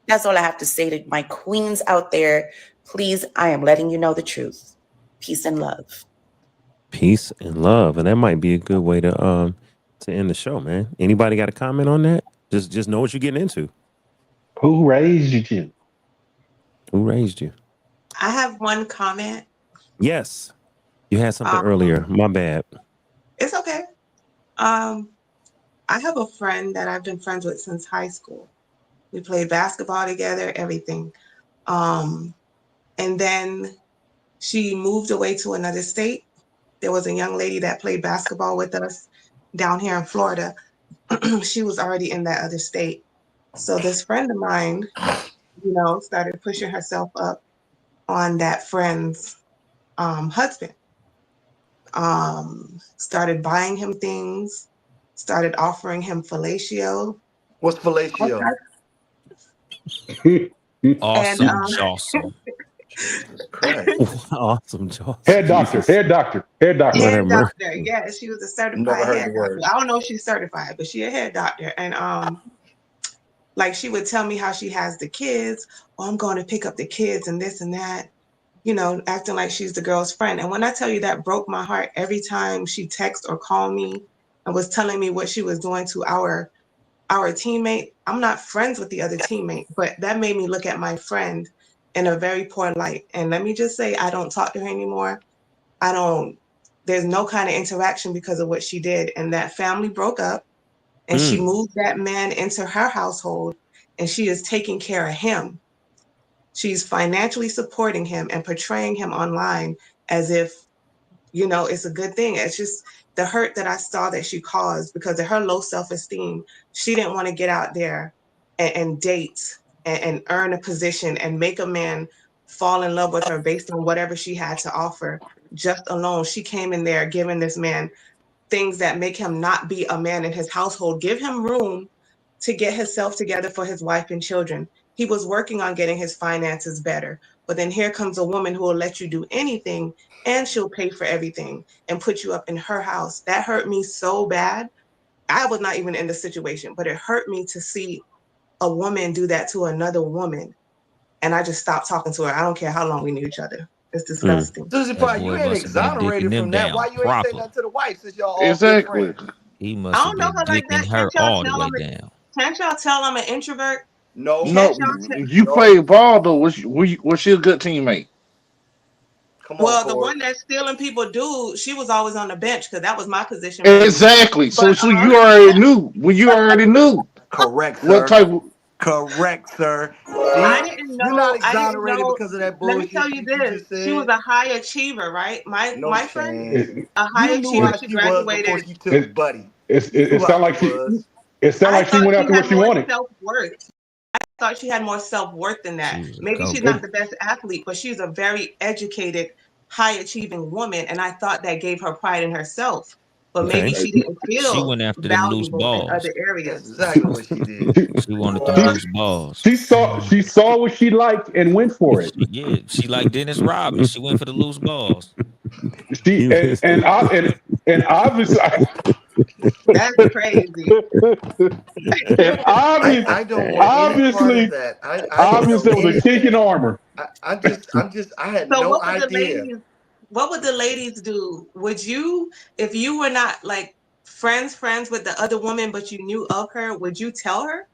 That's all I have to say to my queens out there. Please, I am letting you know the truth. Peace and love. Peace and love. And that might be a good way to end the show, man. Anybody got a comment on that? Just know what you're getting into. Who raised you, Jim? Who raised you? I have one comment. Yes. You had something earlier. My bad. It's okay. I have a friend that I've been friends with since high school. We played basketball together, everything. And then she moved away to another state. There was a young lady that played basketball with us down here in Florida. She was already in that other state. So this friend of mine, started pushing herself up on that friend's husband. Started buying him things, started offering him fellatio. What's fellatio? Awesome, awesome. Awesome, Joss. Head doctor. Head doctor. Yeah, she was a certified head doctor. I don't know if she's certified, but she's a head doctor. And like she would tell me how she has the kids. Oh, I'm going to pick up the kids and this and that. Acting like she's the girl's friend. And when I tell you that broke my heart every time she texted or called me and was telling me what she was doing to our teammate. I'm not friends with the other teammate, but that made me look at my friend in a very poor light. And let me just say, I don't talk to her anymore. There's no kind of interaction because of what she did. And that family broke up and she moved that man into her household and she is taking care of him. She's financially supporting him and portraying him online as if you know, it's a good thing. It's just the hurt that I saw that she caused because of her low self-esteem. She didn't want to get out there and date and earn a position and make a man fall in love with her based on whatever she had to offer. Just alone, she came in there giving this man things that make him not be a man in his household, give him room to get himself together for his wife and children. He was working on getting his finances better. But then here comes a woman who will let you do anything and she'll pay for everything and put you up in her house. That hurt me so bad. I was not even in the situation, but it hurt me to see a woman do that to another woman. And I just stopped talking to her. I don't care how long we knew each other. It's disgusting. Susie Pie, you ain't exonerated from that. Why you ain't saying nothing to the wife since y'all all good friends? He I must have don't know been her like dicking that. her all the way down. Can't y'all tell I'm an introvert? No, you played ball though. Was she a good teammate? Come Well, on, the Corey. one that's stealing people do, she was always on the bench because that was my position. Exactly. So you already knew. Well, you already knew. Correct, sir. What type of? Correct, sir. I didn't know. You're not I didn't exonerated know. because of that Let me bullshit tell you shit you this: just she was said. a high achiever, right? My friend, a high You knew achiever. how She she was before graduated. she took Buddy. It You knew sound how like she was. she went after what Had she more wanted. self-worth. I thought she had more self-worth than that. She was a Maybe she's goat. not the best athlete, but she's a very educated, high-achieving woman, and I thought that gave her pride in herself. But maybe she didn't She feel went after them loose valuable in balls. other areas. That's exactly what she did. She wanted them loose balls. She saw what she liked and went for it. Yeah, she like Dennis Rodman. She went for the loose balls. And obviously That's crazy. and I don't want any part of obviously that. I didn't know there was a kink in anything. armor. I had So no idea. what would the ladies do? Would you, if you were not like friends with the other woman, but you knew of her, would you tell her?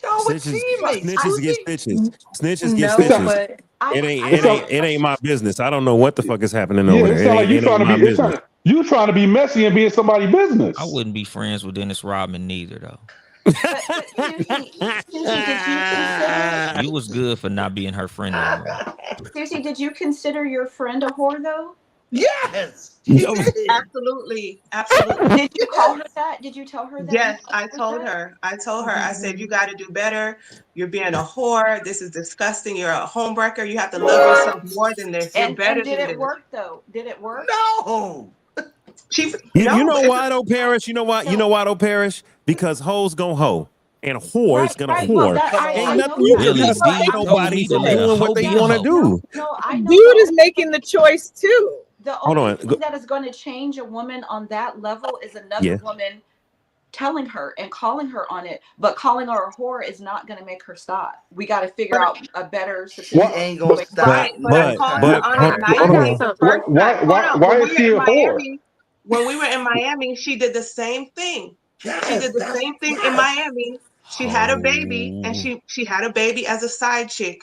Y'all were teammates. Snitches get stitches. Snitches get No, stitches. but It ain't my business. I don't know what the fuck is happening Yeah, over it there. sounds like you It ain't my business. you trying to be messy and be in somebody's business. I wouldn't be friends with Dennis Rodman neither, though. But Susie, did you consider? You was good for not being her friend anymore. Susie, did you consider your friend a whore though? Yes, Absolutely. Absolutely. Did you call her that? Did you tell her that? Yes, I told her. I said, you got to do better. You're being a whore. This is disgusting. You're a homebreaker. You have to love yourself more than this. You're better And did than it this. work though? Did it work? No. You know why though, Parrish? You know why though, Parrish? Because hoes gon' hoe. And whore's gonna Right. whore. I Ain't know nothing you can Billy do to stop D told nobody me to from let a doing what hoe they be a want to hoe. do. No, I know. Dude is making the choice too. The Hold only on. thing that is going to change a woman on that level is another Yeah. woman telling her and calling her on it. But calling her a whore is not going to make her stop. We got to figure out a better She sophisticated ain't gonna way. stop. Right, but I called her on it nicely the first time. Why is she a whore? When we were in Miami, she did the same thing. She did the same thing in Miami. She had a baby, and she had a baby as a side chick.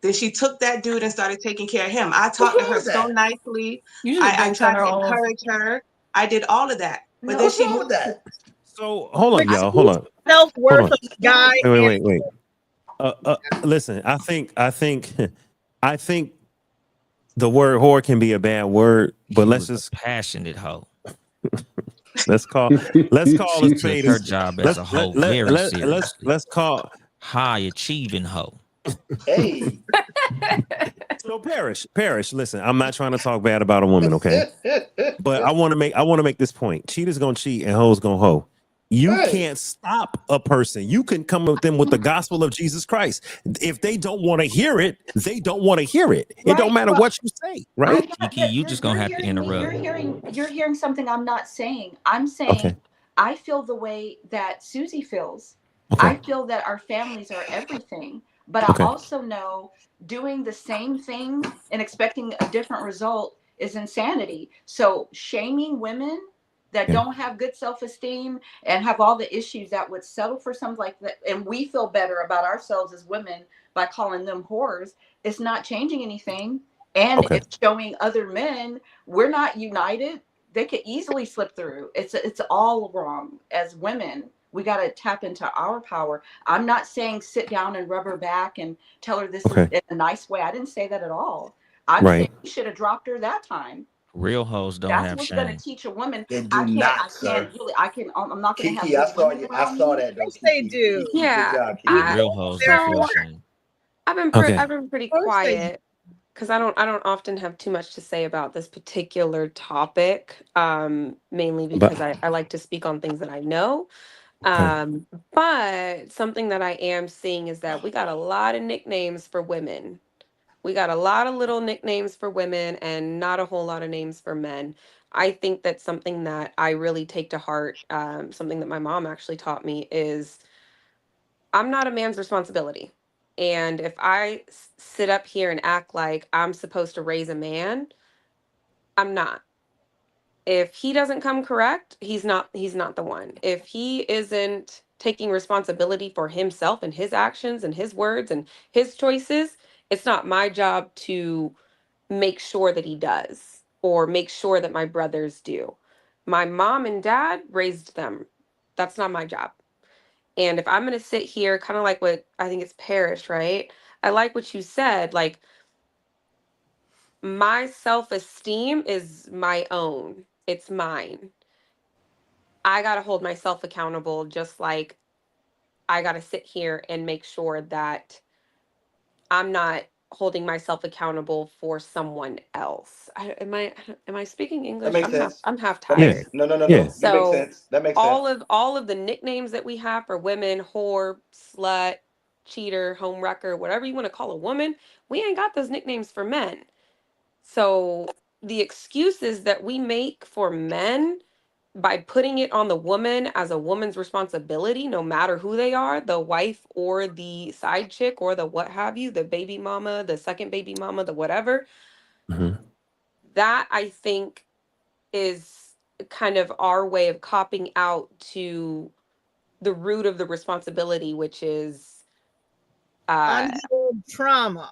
Then she took that dude and started taking care of him. I talked to her so nicely. I tried to encourage her. I did all of that. But then she moved that. So hold on, y'all. Hold on. Self-worth Hold of the guy. Wait. Listen, I think the word whore can be a bad word, but let's just passionate hoe. let's call a She spade. took her job as a hoe very seriously. Let's call high achieving hoe. Hey. So Parrish, listen, I'm not trying to talk bad about a woman, okay? But I want to make this point. Cheaters gonna cheat and hoes gonna hoe. You can't stop a person. You can come with them with the gospel of Jesus Christ. If they don't want to hear it, they don't want to hear it. It don't matter what you say, right? Kiki, you just gonna have to interrupt. You're hearing something I'm not saying. I'm saying I feel the way that Susie feels. I feel that our families are everything. But I also know doing the same thing and expecting a different result is insanity. So shaming women that don't have good self-esteem and have all the issues that would settle for something like that, and we feel better about ourselves as women by calling them whores, it's not changing anything. And it's showing other men we're not united. They could easily slip through. It's all wrong. As women, we got to tap into our power. I'm not saying sit down and rub her back and tell her this is in a nice way. I didn't say that at all. I'm saying you should have dropped her that time. Real hoes don't That's have what's going shame. to teach a woman. They do not, sir. Really, I'm not going to have Kiki, I good saw women you. I around saw me. that though. Yes, they Kiki. do. Kiki, good Yeah, job, Kiki. Real hoes don't feel shame. I've been pretty quiet because I don't often have too much to say about this particular topic. Mainly because I like to speak on things that I know. But something that I am seeing is that we got a lot of nicknames for women. We got a lot of little nicknames for women and not a whole lot of names for men. I think that's something that I really take to heart. Something that my mom actually taught me is I'm not a man's responsibility. And if I sit up here and act like I'm supposed to raise a man, I'm not. If he doesn't come correct, he's not the one. If he isn't taking responsibility for himself and his actions and his words and his choices, it's not my job to make sure that he does or make sure that my brothers do. My mom and dad raised them. That's not my job. And if I'm going to sit here, kind of like what I think it's Parrish, right? I like what you said. Like, my self esteem is my own, it's mine. I got to hold myself accountable, just like I got to sit here and make sure that I'm not holding myself accountable for someone else. Am I speaking That English? makes sense. I'm half That makes tired. no. That makes So sense. That makes sense. all of the nicknames that we have for women, whore, slut, cheater, homewrecker, whatever you want to call a woman, we ain't got those nicknames for men. So the excuses that we make for men by putting it on the woman as a woman's responsibility, no matter who they are, the wife or the side chick or the what have you, the baby mama, the second baby mama, the whatever, that I think is kind of our way of copping out to the root of the responsibility, which is unhealed trauma.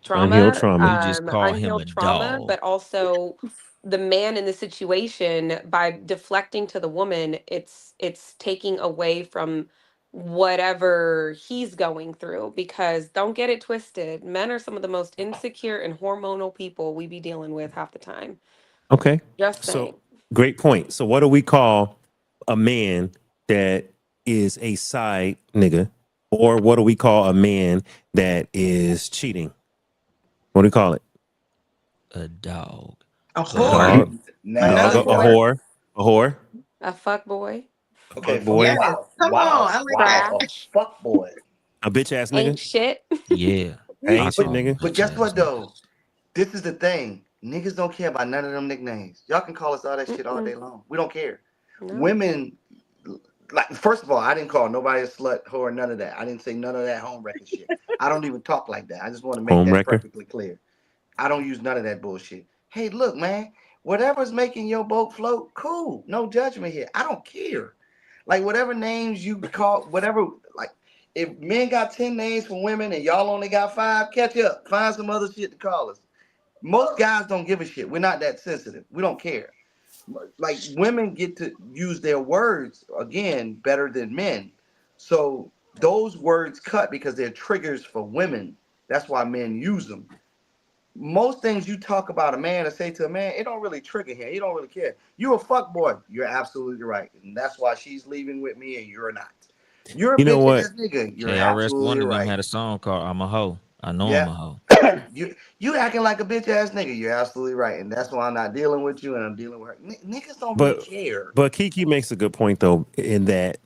Unhealed trauma. You just call him unhealed a trauma, dog. but also the man in the situation. By deflecting to the woman, it's taking away from whatever he's going through, because don't get it twisted, men are some of the most insecure and hormonal people we be dealing with half the time. Okay. Just So saying. great point. So what do we call a man that is a side nigga? Or what do we call a man that is cheating? What do we call it? A dog. A A whore. dog. Another Dog. whore. A whore. A fuck boy. Okay. Fuck boy. Yes. Come on. I like that. A fuck boy. A bitch ass Ain't nigga. shit. Yeah. Ain't shit nigga. But guess what though? This is the thing. Niggas don't care about none of them nicknames. Y'all can call us all that shit all day long. We don't care. No. Women, like, first of all, I didn't call nobody a slut, whore, none of that. I didn't say none of that home wrecking shit. I don't even talk like that. I just want to make Home that wrecker. perfectly clear. I don't use none of that bullshit. Hey, look, man, whatever's making your boat float, cool. No judgment here. I don't care. Like, whatever names you call, whatever, like, if men got 10 names for women and y'all only got 5, catch up. Find some other shit to call us. Most guys don't give a shit. We're not that sensitive. We don't care. Like, women get to use their words, again, better than men. So those words cut because they're triggers for women. That's why men use them. Most things you talk about a man or say to a man, it don't really trigger him. He don't really care. You a fuck boy. You're absolutely right. And that's why she's leaving with me and you're not. You're a You know bitch what? ass nigga. You're KRS One absolutely of them right. had a song called "I'm a Hoe." I know Yeah. I'm a hoe. You acting like a bitch ass nigga. You're absolutely right. And that's why I'm not dealing with you and I'm dealing with her. Niggas don't really care. But Kiki makes a good point though, in that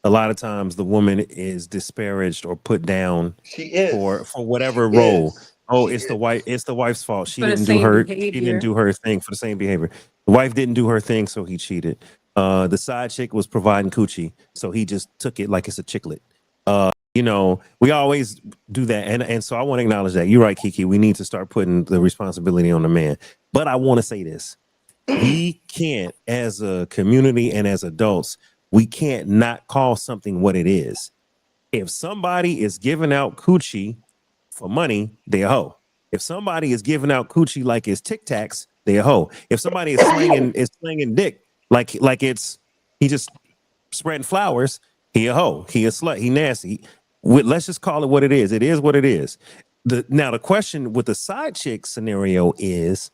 a lot of times the woman is disparaged or put down She is for whatever she role. is. Oh, She it's is. the wife's fault. She For the didn't do same her she didn't behavior. do her thing for the same behavior. The wife didn't do her thing, so he cheated. The side chick was providing coochie, so he just took it like it's a chicklet. You know, we always do that. And so I want to acknowledge that. You're right, Kiki. We need to start putting the responsibility on the man. But I want to say this. We can't, as a community and as adults, we can't not call something what it is. If somebody is giving out coochie for money, they a hoe. If somebody is giving out coochie like it's Tic Tacs, they a hoe. If somebody is slanging dick like it's he just spreading flowers, he a hoe. He a slut. He nasty. Let's just call it what it is. It is what it is. Now the question with the side chick scenario is,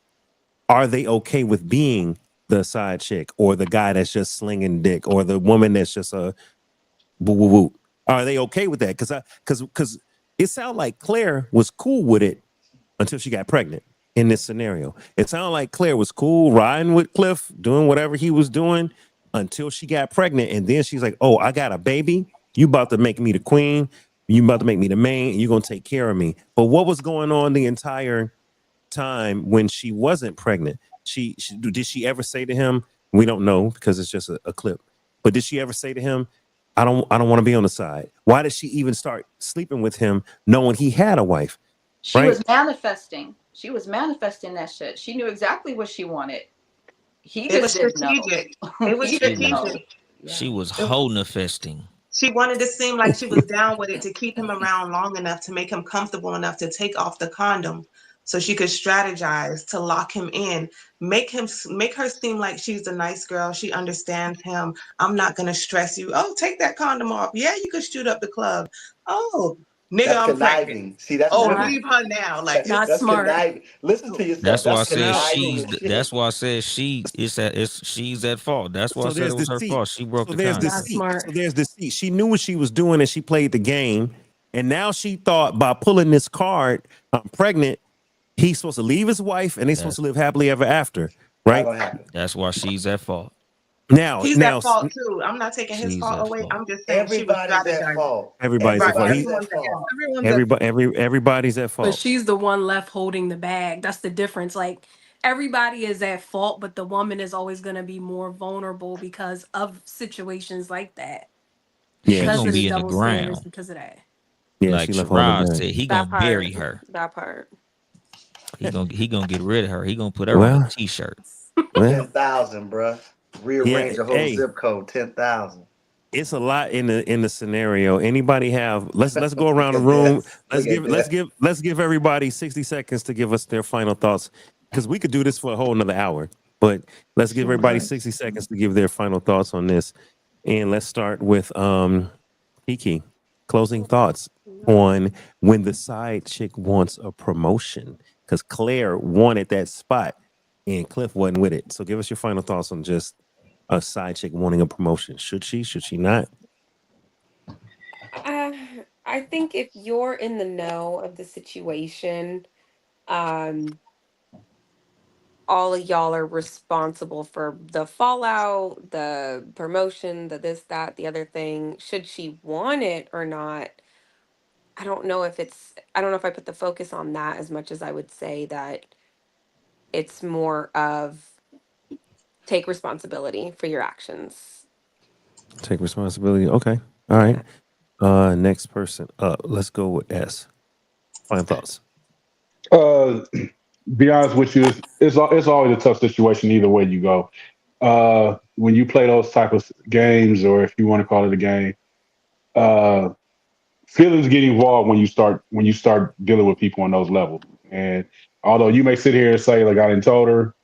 are they okay with being the side chick or the guy that's just slinging dick or the woman that's just a woo woo woo? Are they okay with that? Because it sounded like Claire was cool with it until she got pregnant in this scenario. It sounded like Claire was cool riding with Cliff, doing whatever he was doing until she got pregnant. And then she's like, oh, I got a baby. You about to make me the queen. You about to make me the main. And you're going to take care of me. But what was going on the entire time when she wasn't pregnant? Did she ever say to him, we don't know because it's just a clip, but did she ever say to him, I don't want to be on the side? Why did she even start sleeping with him knowing he had a wife? She was manifesting. She was manifesting that shit. She knew exactly what she wanted. He just didn't know. It was strategic. She was hoe-nifesting. She wanted to seem like she was down with it to keep him around long enough to make him comfortable enough to take off the condom so she could strategize to lock him in, make her seem like she's a nice girl. She understands him. I'm not going to stress you. Oh, take that condom off. Yeah, you could shoot up the club. Oh, nigga, that's I'm pregnant. See, that's leave her now. Like, not smart. Conniving. Listen to yourself. That's why I said conniving. that's why I said she's at fault. That's why I said it was her fault. She broke the there's contract. deceit. So there's deceit. She knew what she was doing and she played the game. And now she thought by pulling this card, I'm pregnant, he's supposed to leave his wife and they're supposed to live happily ever after. Right? That's why she's at fault. Now he's at fault too. I'm not taking his fault away. I'm just saying everybody's at fault. Everybody's at fault. Everybody's at fault. But she's the one left holding the bag. That's the difference. Like everybody is at fault, but the woman is always going to be more vulnerable because of situations like that. Yeah, because she's gonna be in the ground. Because of that. Yeah, like Sherrod said, he gonna bury her. That part. He gonna get rid of her. He gonna put her on a t-shirt. 10,000, bruh. Rearrange the whole zip code. 10,000. It's a lot in the scenario. Anybody have? Let's go around the room. Let's give everybody 60 seconds to give us their final thoughts, because we could do this for a whole another hour. But let's give everybody 60 seconds to give their final thoughts on this, and let's start with Kiki. Closing thoughts on when the side chick wants a promotion, because Claire wanted that spot and Cliff wasn't with it. So give us your final thoughts on just a side chick wanting a promotion. Should she not? I think if you're in the know of the situation, all of y'all are responsible for the fallout, the promotion, the this, that, the other thing. Should she want it or not? I don't know if I put the focus on that as much as I would say that it's more of take responsibility for your actions. Take responsibility. Okay. All right. Next person up. Let's go with S. Final thoughts. Be honest with you, it's always a tough situation either way you go. When you play those type of games, or if you want to call it a game, feelings get involved when you start dealing with people on those levels. And although you may sit here and say, like, I didn't told her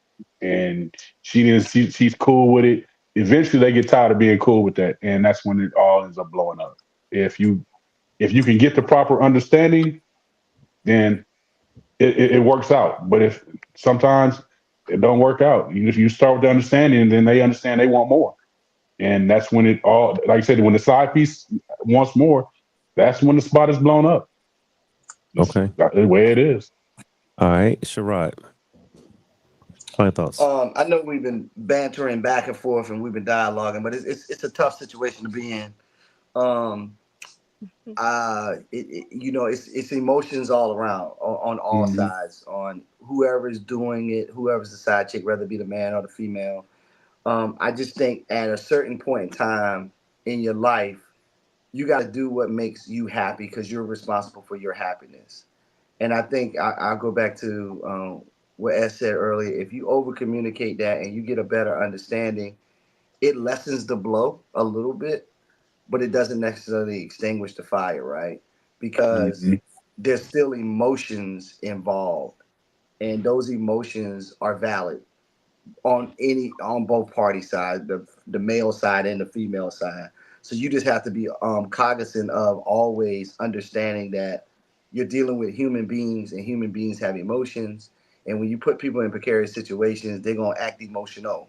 and she's cool with it, eventually they get tired of being cool with that, and that's when it all ends up blowing up. If you can get the proper understanding, then it works out. But if sometimes it don't work out, if you start with the understanding, then they understand they want more, and that's when it all, like I said, when the side piece wants more, that's when the spot is blown up. Okay, the way it is. All right, Sherrod. Final thoughts. I know we've been bantering back and forth and we've been dialoguing, but it's a tough situation to be in. It's emotions all around on all sides, on whoever's doing it, whoever's the side chick, whether it be the man or the female. I just think at a certain point in time in your life, you got to do what makes you happy, because you're responsible for your happiness. And I think I'll go back to what S said earlier. If you over communicate that and you get a better understanding, it lessens the blow a little bit, but it doesn't necessarily extinguish the fire, right? Because there's still emotions involved, and those emotions are valid on both party sides, the male side and the female side. So you just have to be cognizant of always understanding that you're dealing with human beings, and human beings have emotions. And when you put people in precarious situations, they're gonna act emotional.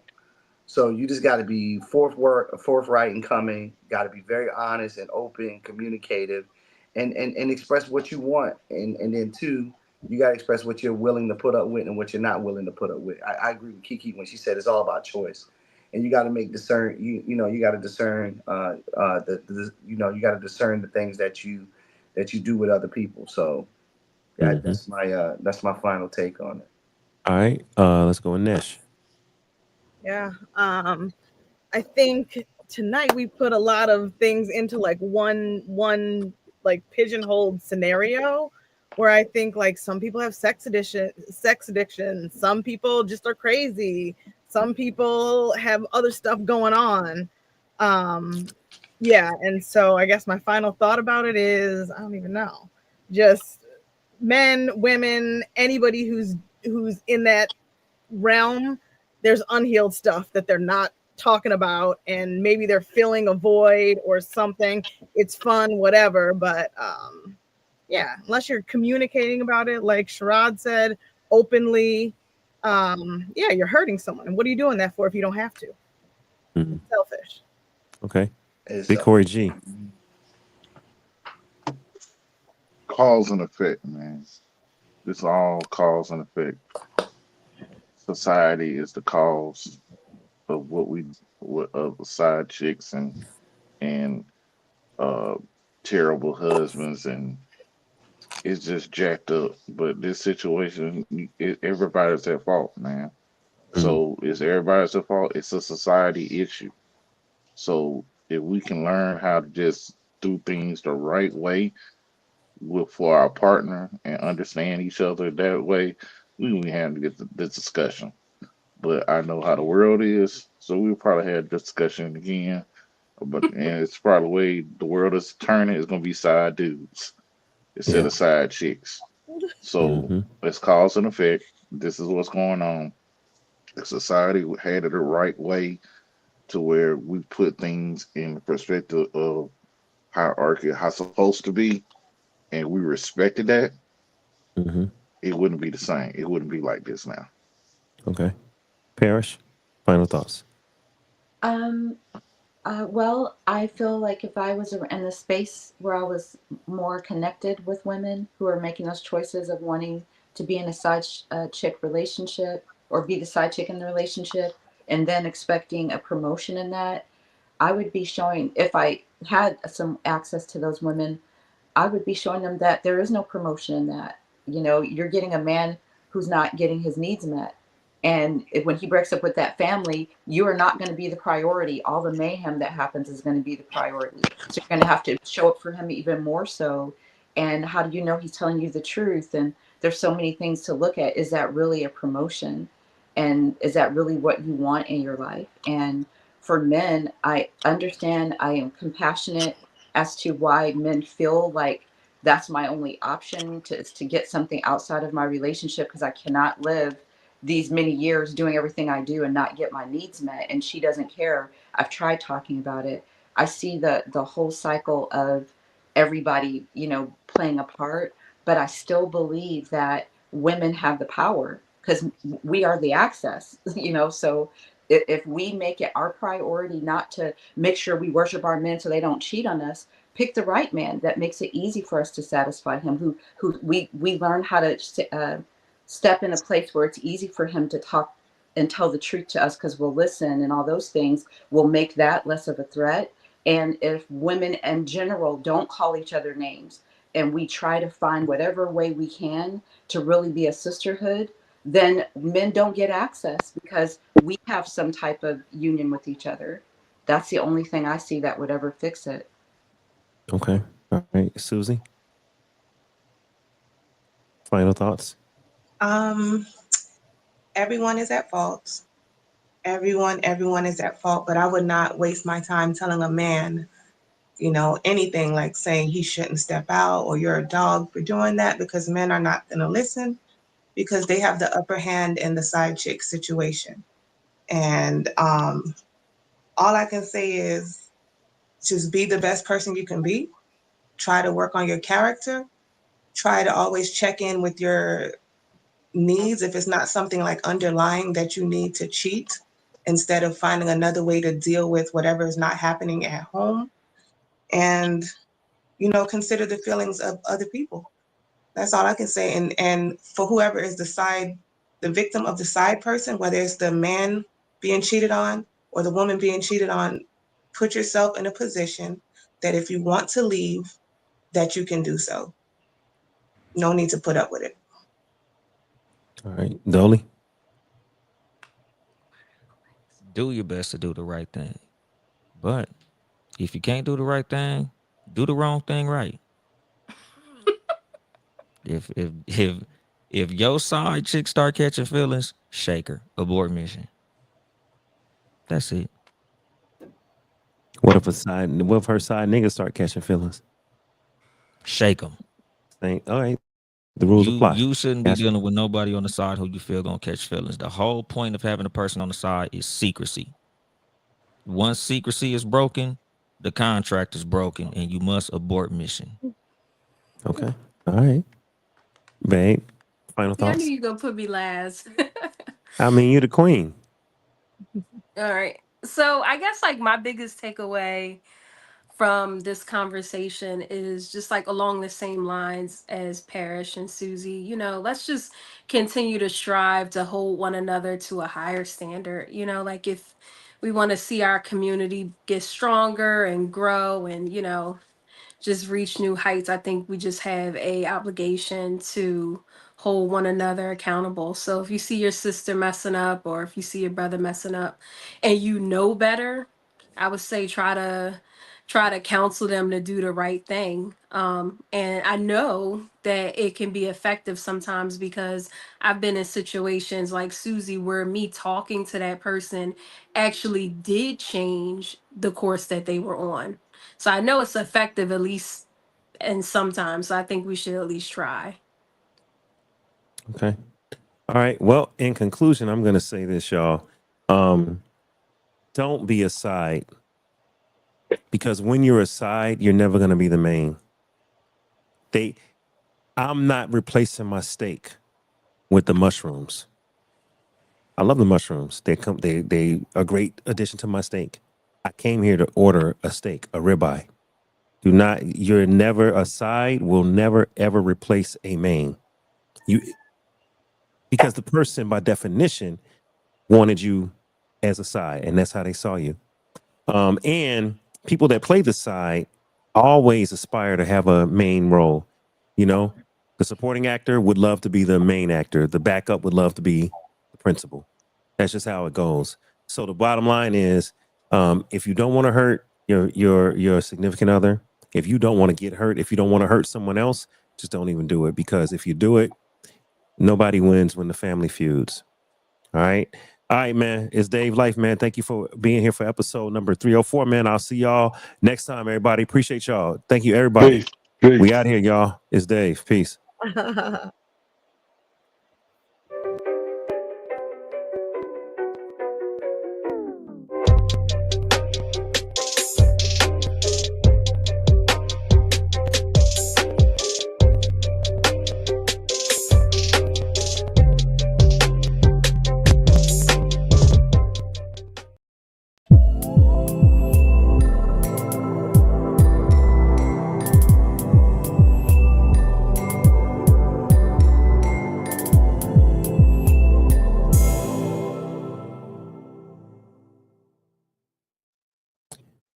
So you just got to be forthright and coming. Got to be very honest and open, communicative, and express what you want. And then two, you got to express what you're willing to put up with and what you're not willing to put up with. I agree with Kiki when she said it's all about choice, and you got to you got to discern you got to discern the things that you do with other people. So that's my final take on it. All right, let's go with Nesh. Yeah. I think tonight we put a lot of things into like one like pigeonholed scenario where I think like some people have sex addiction, some people just are crazy, some people have other stuff going on. Yeah, and so I guess my final thought about it is I don't even know. Just men, women, anybody who's in that realm, there's unhealed stuff that they're not talking about, and maybe they're filling a void or something. It's fun, whatever, but yeah, unless you're communicating about it, like Sherrod said, openly, yeah, you're hurting someone. And what are you doing that for if you don't have to? Mm-hmm. It's selfish. Okay. Big Corey G. Cause and effect, man. It's all cause and effect. Society is the cause of of side chicks and uh terrible husbands, and it's just jacked up. But this situation, everybody's at fault, man. So it's everybody's at fault. It's a society issue. So if we can learn how to just do things the right way for our partner and understand each other that way, we can have to get this discussion. But I know how the world is, so we'll probably have this discussion again. And it's probably the way the world is turning. It's gonna be side dudes instead of side chicks. So it's cause and effect. This is what's going on. The society had it the right way to where we put things in the perspective of hierarchy, how it's supposed to be, and we respected that. It wouldn't be the same. It wouldn't be like this now. Okay. Parrish, final thoughts. Well, I feel like if I was in the space where I was more connected with women who are making those choices of wanting to be in a side chick relationship or be the side chick in the relationship and then expecting a promotion in that, I would be showing, if I had some access to those women, I would be showing them that there is no promotion in that. You know, you're getting a man who's not getting his needs met. And when he breaks up with that family, you are not going to be the priority. All the mayhem that happens is going to be the priority. So you're going to have to show up for him even more so. And how do you know he's telling you the truth? And there's so many things to look at. Is that really a promotion? And is that really what you want in your life? And for men, I understand, I am compassionate as to why men feel like that's my only option to get something outside of my relationship, because I cannot live these many years doing everything I do and not get my needs met. And she doesn't care. I've tried talking about it. I see the whole cycle of everybody, you know, playing a part, but I still believe that women have the power because we are the access, you know. So if we make it our priority not to make sure we worship our men so they don't cheat on us, pick the right man that makes it easy for us to satisfy him, who we learn how to step in a place where it's easy for him to talk and tell the truth to us because we'll listen, and all those things will make that less of a threat. And if women in general don't call each other names and we try to find whatever way we can to really be a sisterhood, then men don't get access because we have some type of union with each other. That's the only thing I see that would ever fix it. Okay. All right. Susie, final thoughts. Everyone is at fault. Everyone is at fault, but I would not waste my time telling a man, anything like saying he shouldn't step out or you're a dog for doing that, because men are not going to listen because they have the upper hand in the side chick situation. And all I can say is just be the best person you can be. Try to work on your character try to always check in with your needs if it's not something like underlying that you need to cheat, instead of finding another way to deal with whatever is not happening at home. And, you know, consider the feelings of other people. That's all I can say. And for whoever is the victim of the side person, whether it's the man being cheated on or the woman being cheated on, put yourself in a position that if you want to leave, that you can do so. No need to put up with it. All right, Dolly. Do your best to do the right thing. But if you can't do the right thing, do the wrong thing right. If your side chick start catching feelings, shake her. Abort mission. That's it. What if her side niggas start catching feelings? Shake them. All right. The rules apply. You shouldn't be dealing with nobody on the side who you feel gonna catch feelings. The whole point of having a person on the side is secrecy. Once secrecy is broken, the contract is broken, and you must abort mission. Okay. All right. Babe, final Yeah, I thoughts? knew you were gonna put me last. I mean, you're the queen. All right. So I guess like my biggest takeaway from this conversation is just like along the same lines as Parrish and Susie. You know, let's just continue to strive to hold one another to a higher standard. You know, like if we want to see our community get stronger and grow and, you know, just reach new heights, I think we just have a obligation to hold one another accountable. So if you see your sister messing up or if you see your brother messing up and you know better, I would say try to counsel them to do the right thing. And I know that it can be effective sometimes because I've been in situations like Susie where me talking to that person actually did change the course that they were on. So I know it's effective at least and sometimes. So I think we should at least try. Okay. All right. Well, in conclusion, I'm going to say this, y'all. Don't be a side, because when you're a side, you're never going to be the main. I'm not replacing my steak with the mushrooms. I love the mushrooms. They a great addition to my steak. I came here to order a steak, a ribeye. You're never a side will never ever replace a main. Because the person by definition wanted you as a side, and that's how they saw you. And people that play the side always aspire to have a main role. You know, the supporting actor would love to be the main actor. The backup would love to be the principal. That's just how it goes. So the bottom line is, if you don't want to hurt your significant other, if you don't want to get hurt, if you don't want to hurt someone else, just don't even do it. Because if you do it, nobody wins when the family feuds. All right. All right, man. It's Dave Life, man. Thank you for being here for episode number 304, man. I'll see y'all next time, everybody. Appreciate y'all. Thank you, everybody. Peace. Peace. We out here, y'all. It's Dave. Peace.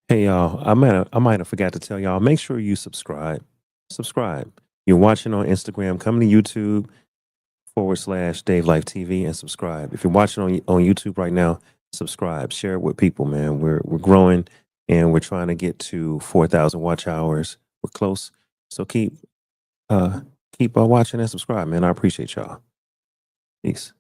Hey y'all, I might have forgot to tell y'all, make sure you subscribe. Subscribe. You're watching on Instagram, come to YouTube /DaveLifeTV and subscribe. If you're watching on YouTube right now, subscribe. Share it with people, man. We're growing and we're trying to get to 4,000 watch hours. We're close. So keep watching and subscribe, man. I appreciate y'all. Peace.